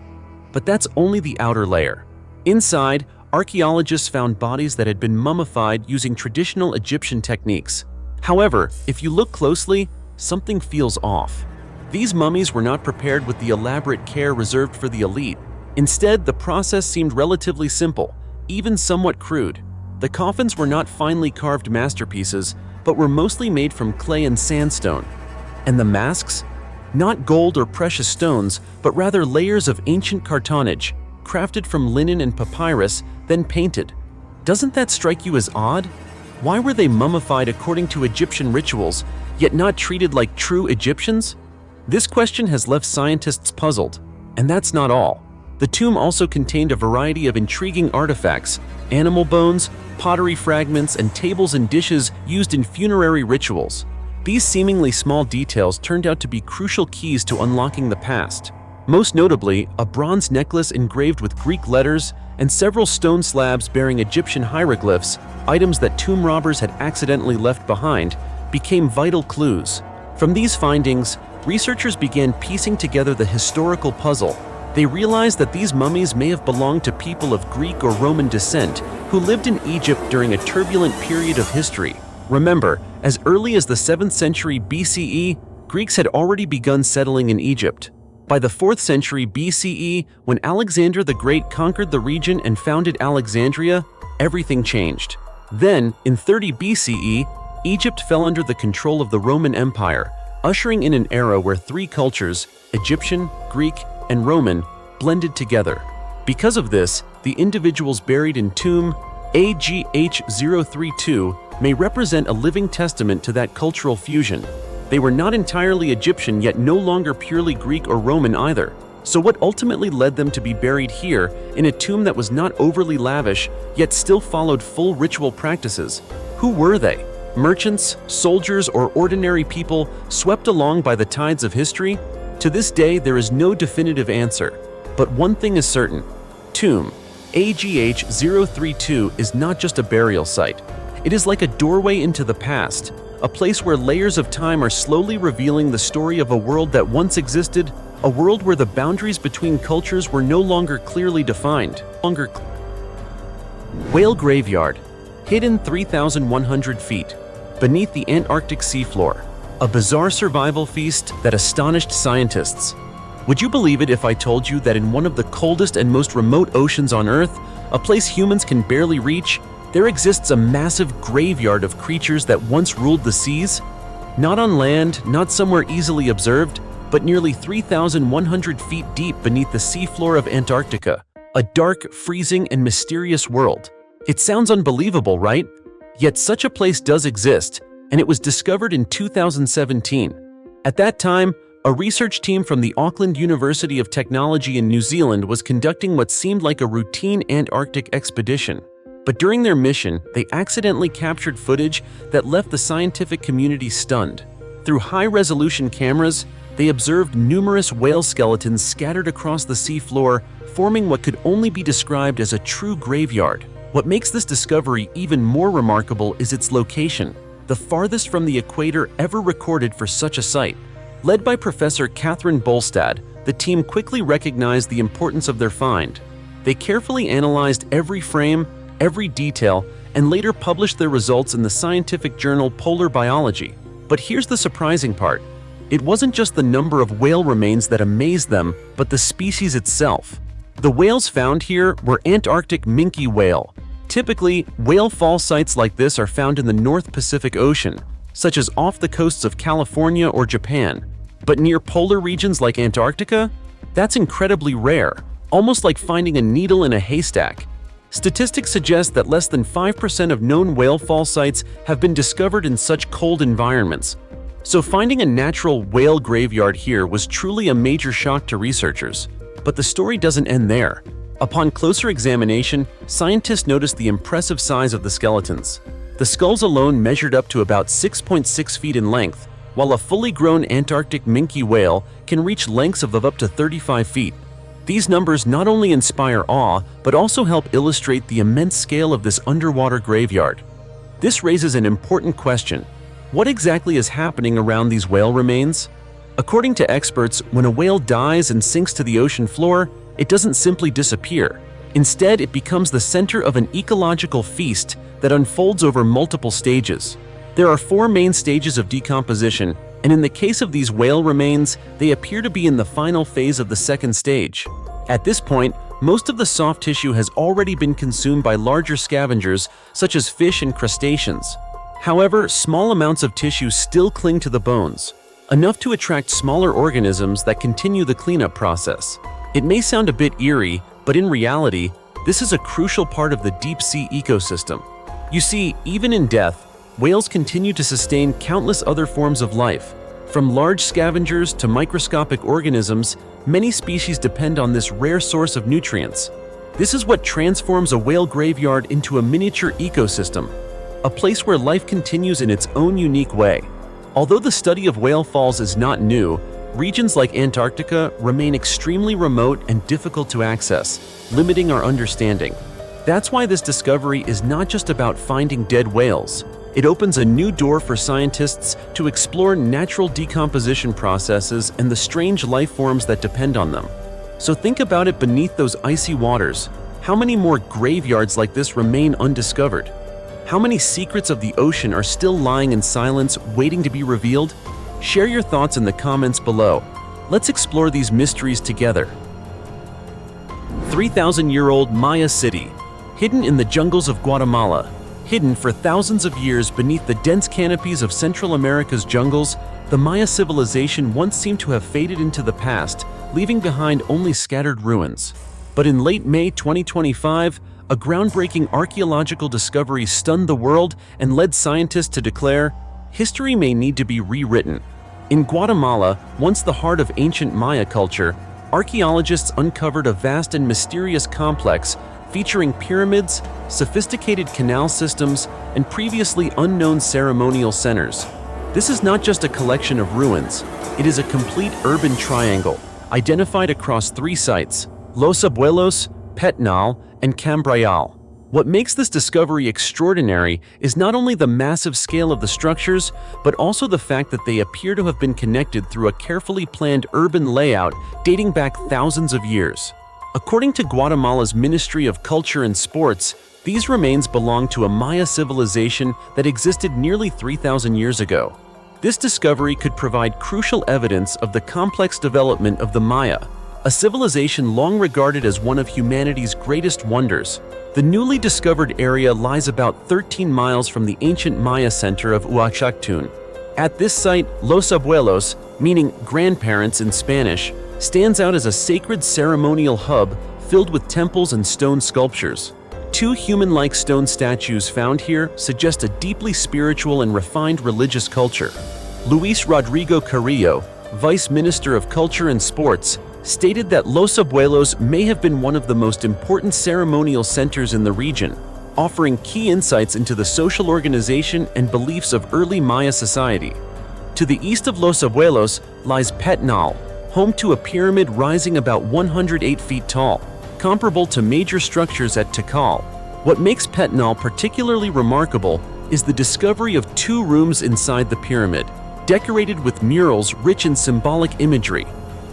But that's only the outer layer. Inside, archaeologists found bodies that had been mummified using traditional Egyptian techniques. However, if you look closely, something feels off. These mummies were not prepared with the elaborate care reserved for the elite. Instead, the process seemed relatively simple, even somewhat crude. The coffins were not finely carved masterpieces, but were mostly made from clay and sandstone. And the masks? Not gold or precious stones, but rather layers of ancient cartonnage, crafted from linen and papyrus, then painted. Doesn't that strike you as odd? Why were they mummified according to Egyptian rituals, yet not treated like true Egyptians? This question has left scientists puzzled. And that's not all. The tomb also contained a variety of intriguing artifacts, animal bones, pottery fragments, and tables and dishes used in funerary rituals. These seemingly small details turned out to be crucial keys to unlocking the past. Most notably, a bronze necklace engraved with Greek letters and several stone slabs bearing Egyptian hieroglyphs, items that tomb robbers had accidentally left behind, became vital clues. From these findings, researchers began piecing together the historical puzzle. They realized that these mummies may have belonged to people of Greek or Roman descent who lived in Egypt during a turbulent period of history. Remember, as early as the 7th century BCE, Greeks had already begun settling in Egypt. By the 4th century BCE, when Alexander the Great conquered the region and founded Alexandria, everything changed. Then, in 30 BCE, Egypt fell under the control of the Roman Empire, ushering in an era where three cultures, Egyptian, Greek, and Roman, blended together. Because of this, the individuals buried in tomb AGH-032 may represent a living testament to that cultural fusion. They were not entirely Egyptian, yet no longer purely Greek or Roman either. So what ultimately led them to be buried here in a tomb that was not overly lavish, yet still followed full ritual practices? Who were they? Merchants, soldiers, or ordinary people swept along by the tides of history? To this day, there is no definitive answer. But one thing is certain. Tomb AGH-032 is not just a burial site. It is like a doorway into the past, a place where layers of time are slowly revealing the story of a world that once existed, a world where the boundaries between cultures were no longer clearly defined. Whale Graveyard, hidden 3,100 feet beneath the Antarctic seafloor, a bizarre survival feast that astonished scientists. Would you believe it if I told you that in one of the coldest and most remote oceans on Earth, a place humans can barely reach, there exists a massive graveyard of creatures that once ruled the seas? Not on land, not somewhere easily observed, but nearly 3,100 feet deep beneath the seafloor of Antarctica, a dark, freezing, and mysterious world. It sounds unbelievable, right? Yet such a place does exist, and it was discovered in 2017. At that time, a research team from the Auckland University of Technology in New Zealand was conducting what seemed like a routine Antarctic expedition. But during their mission, they accidentally captured footage that left the scientific community stunned. Through high-resolution cameras, they observed numerous whale skeletons scattered across the seafloor, forming what could only be described as a true graveyard. What makes this discovery even more remarkable is its location, the farthest from the equator ever recorded for such a site. Led by Professor Catherine Bolstad, the team quickly recognized the importance of their find. They carefully analyzed every frame, every detail, and later published their results in the scientific journal Polar Biology. But here's the surprising part. It wasn't just the number of whale remains that amazed them, but the species itself. The whales found here were Antarctic minke whale. Typically, whale fall sites like this are found in the North Pacific Ocean, such as off the coasts of California or Japan. But near polar regions like Antarctica? That's incredibly rare, almost like finding a needle in a haystack. Statistics suggest that less than 5% of known whale fall sites have been discovered in such cold environments. So finding a natural whale graveyard here was truly a major shock to researchers. But the story doesn't end there. Upon closer examination, scientists noticed the impressive size of the skeletons. The skulls alone measured up to about 6.6 feet in length, while a fully grown Antarctic minke whale can reach lengths of up to 35 feet. These numbers not only inspire awe, but also help illustrate the immense scale of this underwater graveyard. This raises an important question. What exactly is happening around these whale remains? According to experts, when a whale dies and sinks to the ocean floor, it doesn't simply disappear. Instead, it becomes the center of an ecological feast that unfolds over multiple stages. There are 4 main stages of decomposition, and in the case of these whale remains, they appear to be in the final phase of the second stage. At this point, most of the soft tissue has already been consumed by larger scavengers such as fish and crustaceans. However, small amounts of tissue still cling to the bones. enough to attract smaller organisms that continue the cleanup process. It may sound a bit eerie, but in reality, this is a crucial part of the deep-sea ecosystem. You see, even in death, whales continue to sustain countless other forms of life. From large scavengers to microscopic organisms, many species depend on this rare source of nutrients. This is what transforms a whale graveyard into a miniature ecosystem, a place where life continues in its own unique way. Although the study of whale falls is not new, regions like Antarctica remain extremely remote and difficult to access, limiting our understanding. That's why this discovery is not just about finding dead whales. It opens a new door for scientists to explore natural decomposition processes and the strange life forms that depend on them. So think about it beneath those icy waters. How many more graveyards like this remain undiscovered? How many secrets of the ocean are still lying in silence, waiting to be revealed? Share your thoughts in the comments below. Let's explore these mysteries together. 3,000-year-old Maya city, hidden in the jungles of Guatemala. Hidden for thousands of years beneath the dense canopies of Central America's jungles, the Maya civilization once seemed to have faded into the past, leaving behind only scattered ruins. But in late May 2025, a groundbreaking archaeological discovery stunned the world and led scientists to declare, history may need to be rewritten. In Guatemala, once the heart of ancient Maya culture, archaeologists uncovered a vast and mysterious complex featuring pyramids, sophisticated canal systems, and previously unknown ceremonial centers. This is not just a collection of ruins, it is a complete urban triangle, identified across 3 sites: Los Abuelos, Petnal, and Cambrayal. What makes this discovery extraordinary is not only the massive scale of the structures, but also the fact that they appear to have been connected through a carefully planned urban layout dating back thousands of years. According to Guatemala's Ministry of Culture and Sports, these remains belong to a Maya civilization that existed nearly 3,000 years ago. This discovery could provide crucial evidence of the complex development of the Maya, a civilization long regarded as one of humanity's greatest wonders. The newly discovered area lies about 13 miles from the ancient Maya center of Uaxactun. At this site, Los Abuelos, meaning grandparents in Spanish, stands out as a sacred ceremonial hub filled with temples and stone sculptures. 2 human-like stone statues found here suggest a deeply spiritual and refined religious culture. Luis Rodrigo Carrillo, Vice Minister of Culture and Sports, stated that Los Abuelos may have been one of the most important ceremonial centers in the region, offering key insights into the social organization and beliefs of early Maya society. To the east of Los Abuelos lies Petnal, home to a pyramid rising about 108 feet tall, comparable to major structures at Tikal. What makes Petnal particularly remarkable is the discovery of 2 rooms inside the pyramid, decorated with murals rich in symbolic imagery.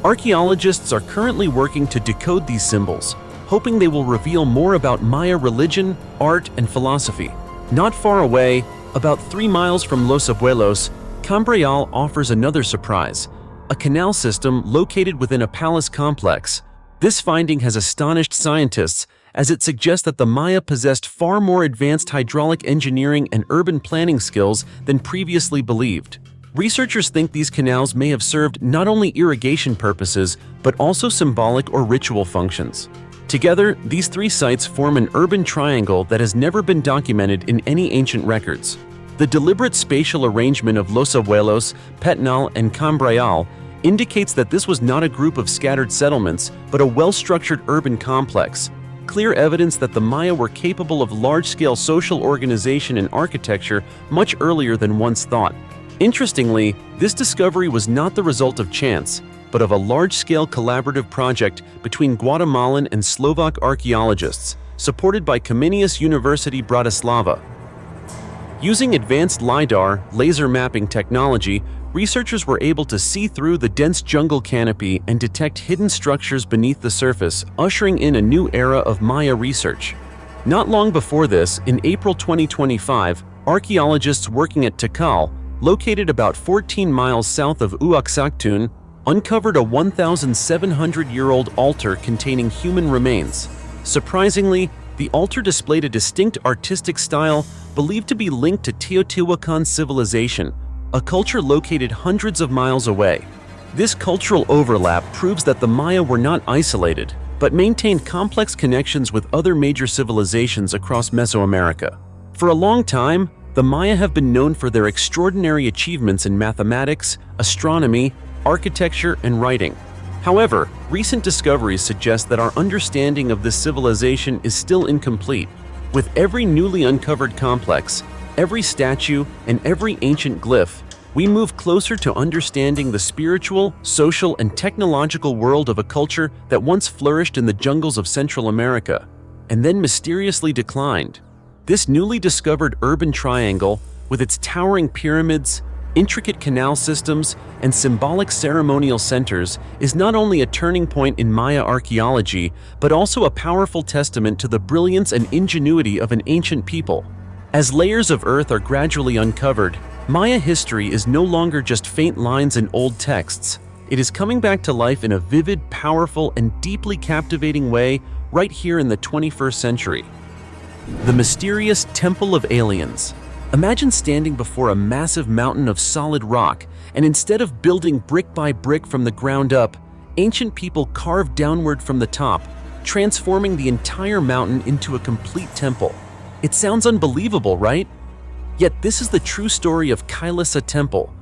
Archaeologists are currently working to decode these symbols, hoping they will reveal more about Maya religion, art, and philosophy. Not far away, about 3 miles from Los Abuelos, Cambrayal offers another surprise: a canal system located within a palace complex. This finding has astonished scientists, as it suggests that the Maya possessed far more advanced hydraulic engineering and urban planning skills than previously believed. Researchers think these canals may have served not only irrigation purposes, but also symbolic or ritual functions. Together, these 3 sites form an urban triangle that has never been documented in any ancient records. The deliberate spatial arrangement of Los Abuelos, Petnal, and Cambrayal indicates that this was not a group of scattered settlements, but a well-structured urban complex, clear evidence that the Maya were capable of large-scale social organization and architecture much earlier than once thought. Interestingly, this discovery was not the result of chance, but of a large-scale collaborative project between Guatemalan and Slovak archaeologists, supported by Comenius University Bratislava. Using advanced LiDAR laser mapping technology, researchers were able to see through the dense jungle canopy and detect hidden structures beneath the surface, ushering in a new era of Maya research. Not long before this, in April 2025, archaeologists working at Tikal, located about 14 miles south of Uaxactun, uncovered a 1,700-year-old altar containing human remains. Surprisingly, the altar displayed a distinct artistic style believed to be linked to Teotihuacan civilization, a culture located hundreds of miles away. This cultural overlap proves that the Maya were not isolated, but maintained complex connections with other major civilizations across Mesoamerica. For a long time, the Maya have been known for their extraordinary achievements in mathematics, astronomy, architecture, and writing. However, recent discoveries suggest that our understanding of this civilization is still incomplete. With every newly uncovered complex, every statue, and every ancient glyph, we move closer to understanding the spiritual, social, and technological world of a culture that once flourished in the jungles of Central America, and then mysteriously declined. This newly discovered urban triangle, with its towering pyramids, intricate canal systems, and symbolic ceremonial centers, is not only a turning point in Maya archaeology, but also a powerful testament to the brilliance and ingenuity of an ancient people. As layers of earth are gradually uncovered, Maya history is no longer just faint lines in old texts. It is coming back to life in a vivid, powerful, and deeply captivating way right here in the 21st century. The mysterious Temple of Aliens. Imagine standing before a massive mountain of solid rock, and instead of building brick by brick from the ground up, ancient people carved downward from the top, transforming the entire mountain into a complete temple. It sounds unbelievable, right? Yet this is the true story of Kailasa Temple,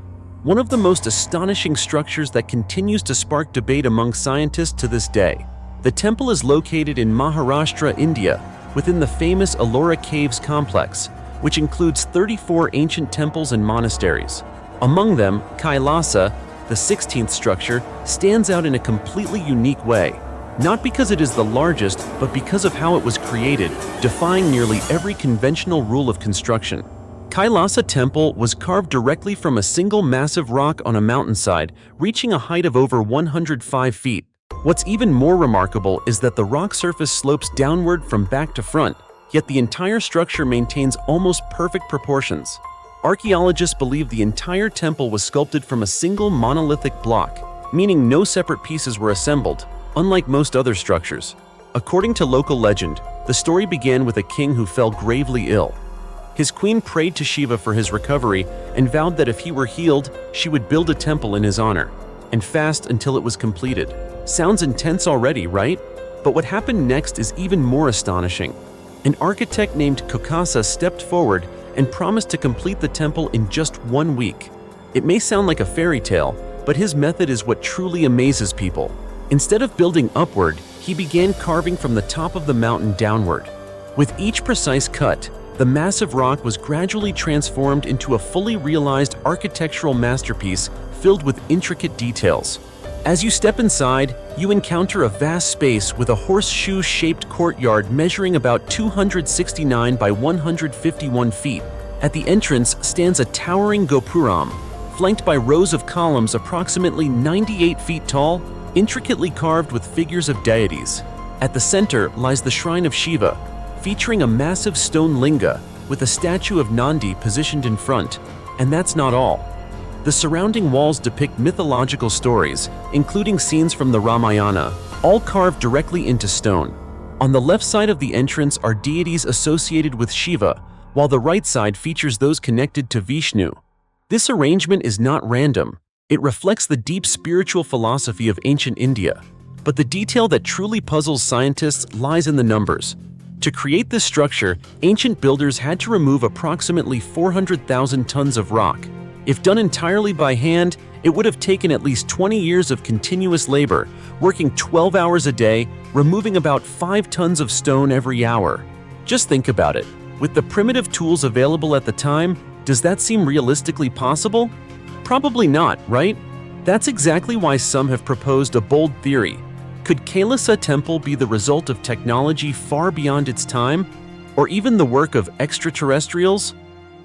one of the most astonishing structures that continues to spark debate among scientists to this day. The temple is located in Maharashtra, India, within the famous Ellora Caves complex, which includes 34 ancient temples and monasteries. Among them, Kailasa, the 16th structure, stands out in a completely unique way. Not because it is the largest, but because of how it was created, defying nearly every conventional rule of construction. Kailasa Temple was carved directly from a single massive rock on a mountainside, reaching a height of over 105 feet. What's even more remarkable is that the rock surface slopes downward from back to front, yet the entire structure maintains almost perfect proportions. Archaeologists believe the entire temple was sculpted from a single monolithic block, meaning no separate pieces were assembled, unlike most other structures. According to local legend, the story began with a king who fell gravely ill. His queen prayed to Shiva for his recovery and vowed that if he were healed, she would build a temple in his honor and fast until it was completed. Sounds intense already, right? But what happened next is even more astonishing. An architect named Kailasa stepped forward and promised to complete the temple in just 1 week. It may sound like a fairy tale, but his method is what truly amazes people. Instead of building upward, he began carving from the top of the mountain downward. With each precise cut, the massive rock was gradually transformed into a fully realized architectural masterpiece filled with intricate details. As you step inside, you encounter a vast space with a horseshoe-shaped courtyard measuring about 269 by 151 feet. At the entrance stands a towering gopuram, flanked by rows of columns approximately 98 feet tall, intricately carved with figures of deities. At the center lies the shrine of Shiva, featuring a massive stone linga with a statue of Nandi positioned in front. And that's not all. The surrounding walls depict mythological stories, including scenes from the Ramayana, all carved directly into stone. On the left side of the entrance are deities associated with Shiva, while the right side features those connected to Vishnu. This arrangement is not random. It reflects the deep spiritual philosophy of ancient India. But the detail that truly puzzles scientists lies in the numbers. To create this structure, ancient builders had to remove approximately 400,000 tons of rock. If done entirely by hand, it would have taken at least 20 years of continuous labor, working 12 hours a day, removing about 5 tons of stone every hour. Just think about it. With the primitive tools available at the time, does that seem realistically possible? Probably not, right? That's exactly why some have proposed a bold theory. Could Kailasa Temple be the result of technology far beyond its time, or even the work of extraterrestrials?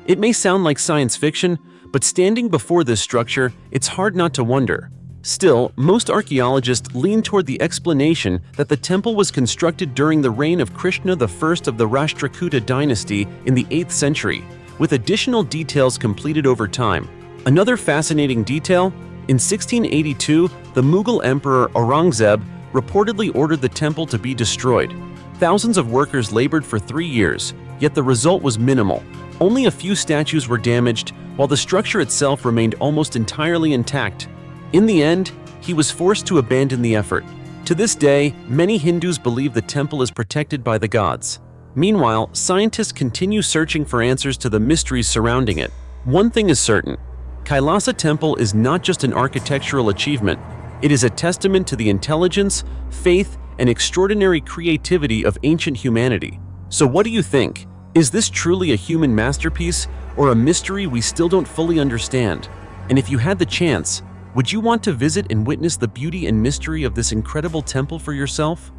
It may sound like science fiction, but standing before this structure, it's hard not to wonder. Still, most archaeologists lean toward the explanation that the temple was constructed during the reign of Krishna I of the Rashtrakuta dynasty in the 8th century, with additional details completed over time. Another fascinating detail: in 1682, the Mughal Emperor Aurangzeb reportedly ordered the temple to be destroyed. Thousands of workers labored for 3 years, yet the result was minimal. Only a few statues were damaged, while the structure itself remained almost entirely intact. In the end, he was forced to abandon the effort. To this day, many Hindus believe the temple is protected by the gods. Meanwhile, scientists continue searching for answers to the mysteries surrounding it. One thing is certain: Kailasa Temple is not just an architectural achievement, it is a testament to the intelligence, faith, and extraordinary creativity of ancient humanity. So what do you think? Is this truly a human masterpiece, or a mystery we still don't fully understand? And if you had the chance, would you want to visit and witness the beauty and mystery of this incredible temple for yourself?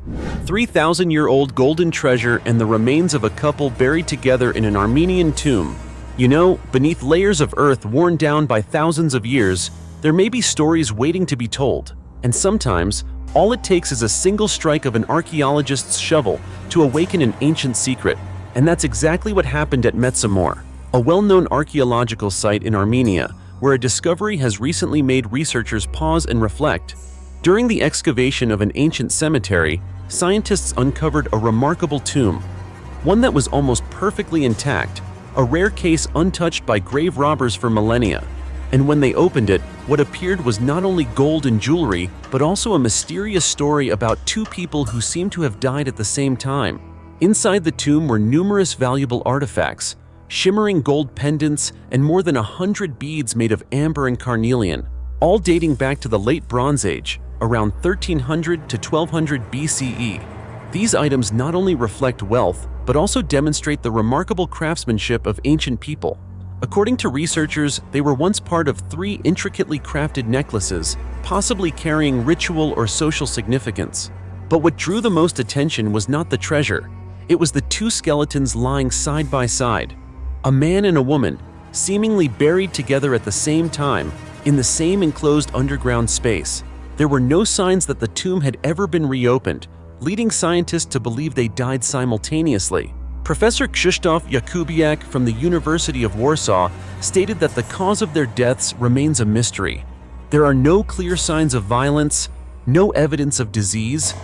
3,000-year-old golden treasure and the remains of a couple buried together in an Armenian tomb. You know, beneath layers of earth worn down by thousands of years, there may be stories waiting to be told. And sometimes, all it takes is a single strike of an archaeologist's shovel to awaken an ancient secret. And that's exactly what happened at Metsamor, a well-known archaeological site in Armenia, where a discovery has recently made researchers pause and reflect. During the excavation of an ancient cemetery, scientists uncovered a remarkable tomb, one that was almost perfectly intact, a rare case untouched by grave robbers for millennia. And when they opened it, what appeared was not only gold and jewelry, but also a mysterious story about two people who seemed to have died at the same time. Inside the tomb were numerous valuable artifacts, shimmering gold pendants, and more than 100 beads made of amber and carnelian, all dating back to the late Bronze Age, around 1300 to 1200 BCE. These items not only reflect wealth, but also demonstrate the remarkable craftsmanship of ancient people. According to researchers, they were once part of 3 intricately crafted necklaces, possibly carrying ritual or social significance. But what drew the most attention was not the treasure. It was the 2 skeletons lying side by side. A man and a woman, seemingly buried together at the same time, in the same enclosed underground space. There were no signs that the tomb had ever been reopened, leading scientists to believe they died simultaneously. Professor Krzysztof Jakubiak from the University of Warsaw stated that the cause of their deaths remains a mystery. There are no clear signs of violence, no evidence of disease,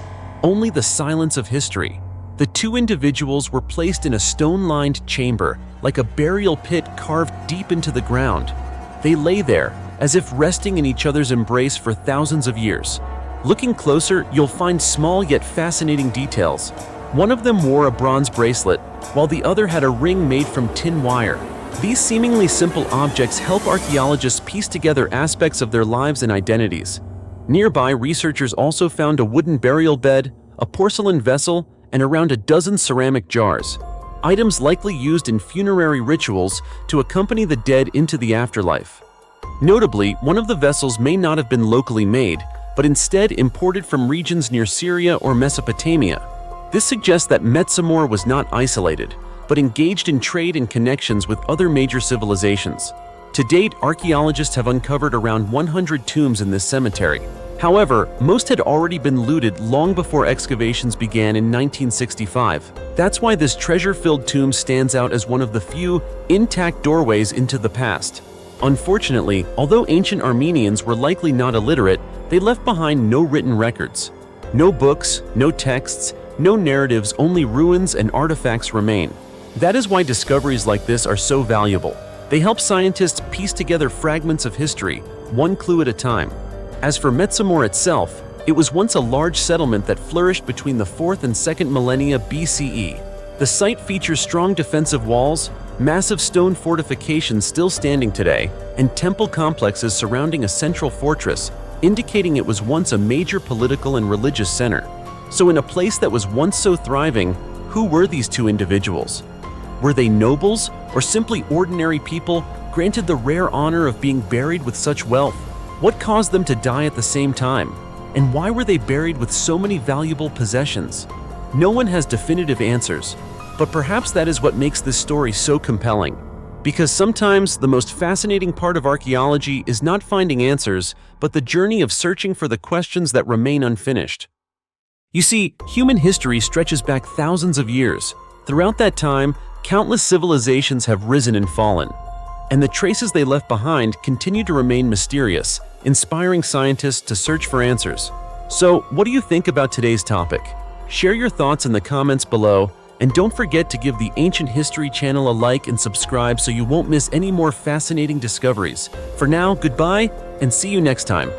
only the silence of history. The 2 individuals were placed in a stone-lined chamber, like a burial pit carved deep into the ground. They lay there, as if resting in each other's embrace for thousands of years. Looking closer, you'll find small yet fascinating details. One of them wore a bronze bracelet, while the other had a ring made from tin wire. These seemingly simple objects help archaeologists piece together aspects of their lives and identities. Nearby, researchers also found a wooden burial bed, a porcelain vessel, and around a dozen ceramic jars, items likely used in funerary rituals to accompany the dead into the afterlife. Notably, one of the vessels may not have been locally made, but instead imported from regions near Syria or Mesopotamia. This suggests that Metsamor was not isolated, but engaged in trade and connections with other major civilizations. To date, archaeologists have uncovered around 100 tombs in this cemetery. However, most had already been looted long before excavations began in 1965. That's why this treasure-filled tomb stands out as one of the few intact doorways into the past. Unfortunately, although ancient Armenians were likely not illiterate, they left behind no written records. No books, no texts, no narratives, only ruins and artifacts remain. That is why discoveries like this are so valuable. They help scientists piece together fragments of history, one clue at a time. As for Metsamor itself, it was once a large settlement that flourished between the 4th and 2nd millennia BCE. The site features strong defensive walls, massive stone fortifications still standing today, and temple complexes surrounding a central fortress, indicating it was once a major political and religious center. So in a place that was once so thriving, who were these 2 individuals? Were they nobles or simply ordinary people granted the rare honor of being buried with such wealth? What caused them to die at the same time? And why were they buried with so many valuable possessions? No one has definitive answers, but perhaps that is what makes this story so compelling. Because sometimes the most fascinating part of archaeology is not finding answers, but the journey of searching for the questions that remain unfinished. You see, human history stretches back thousands of years. Throughout that time, countless civilizations have risen and fallen, and the traces they left behind continue to remain mysterious, inspiring scientists to search for answers. So, what do you think about today's topic? Share your thoughts in the comments below, And don't forget to give the Ancient History channel a like and subscribe so you won't miss any more fascinating discoveries. For now, goodbye and see you next time.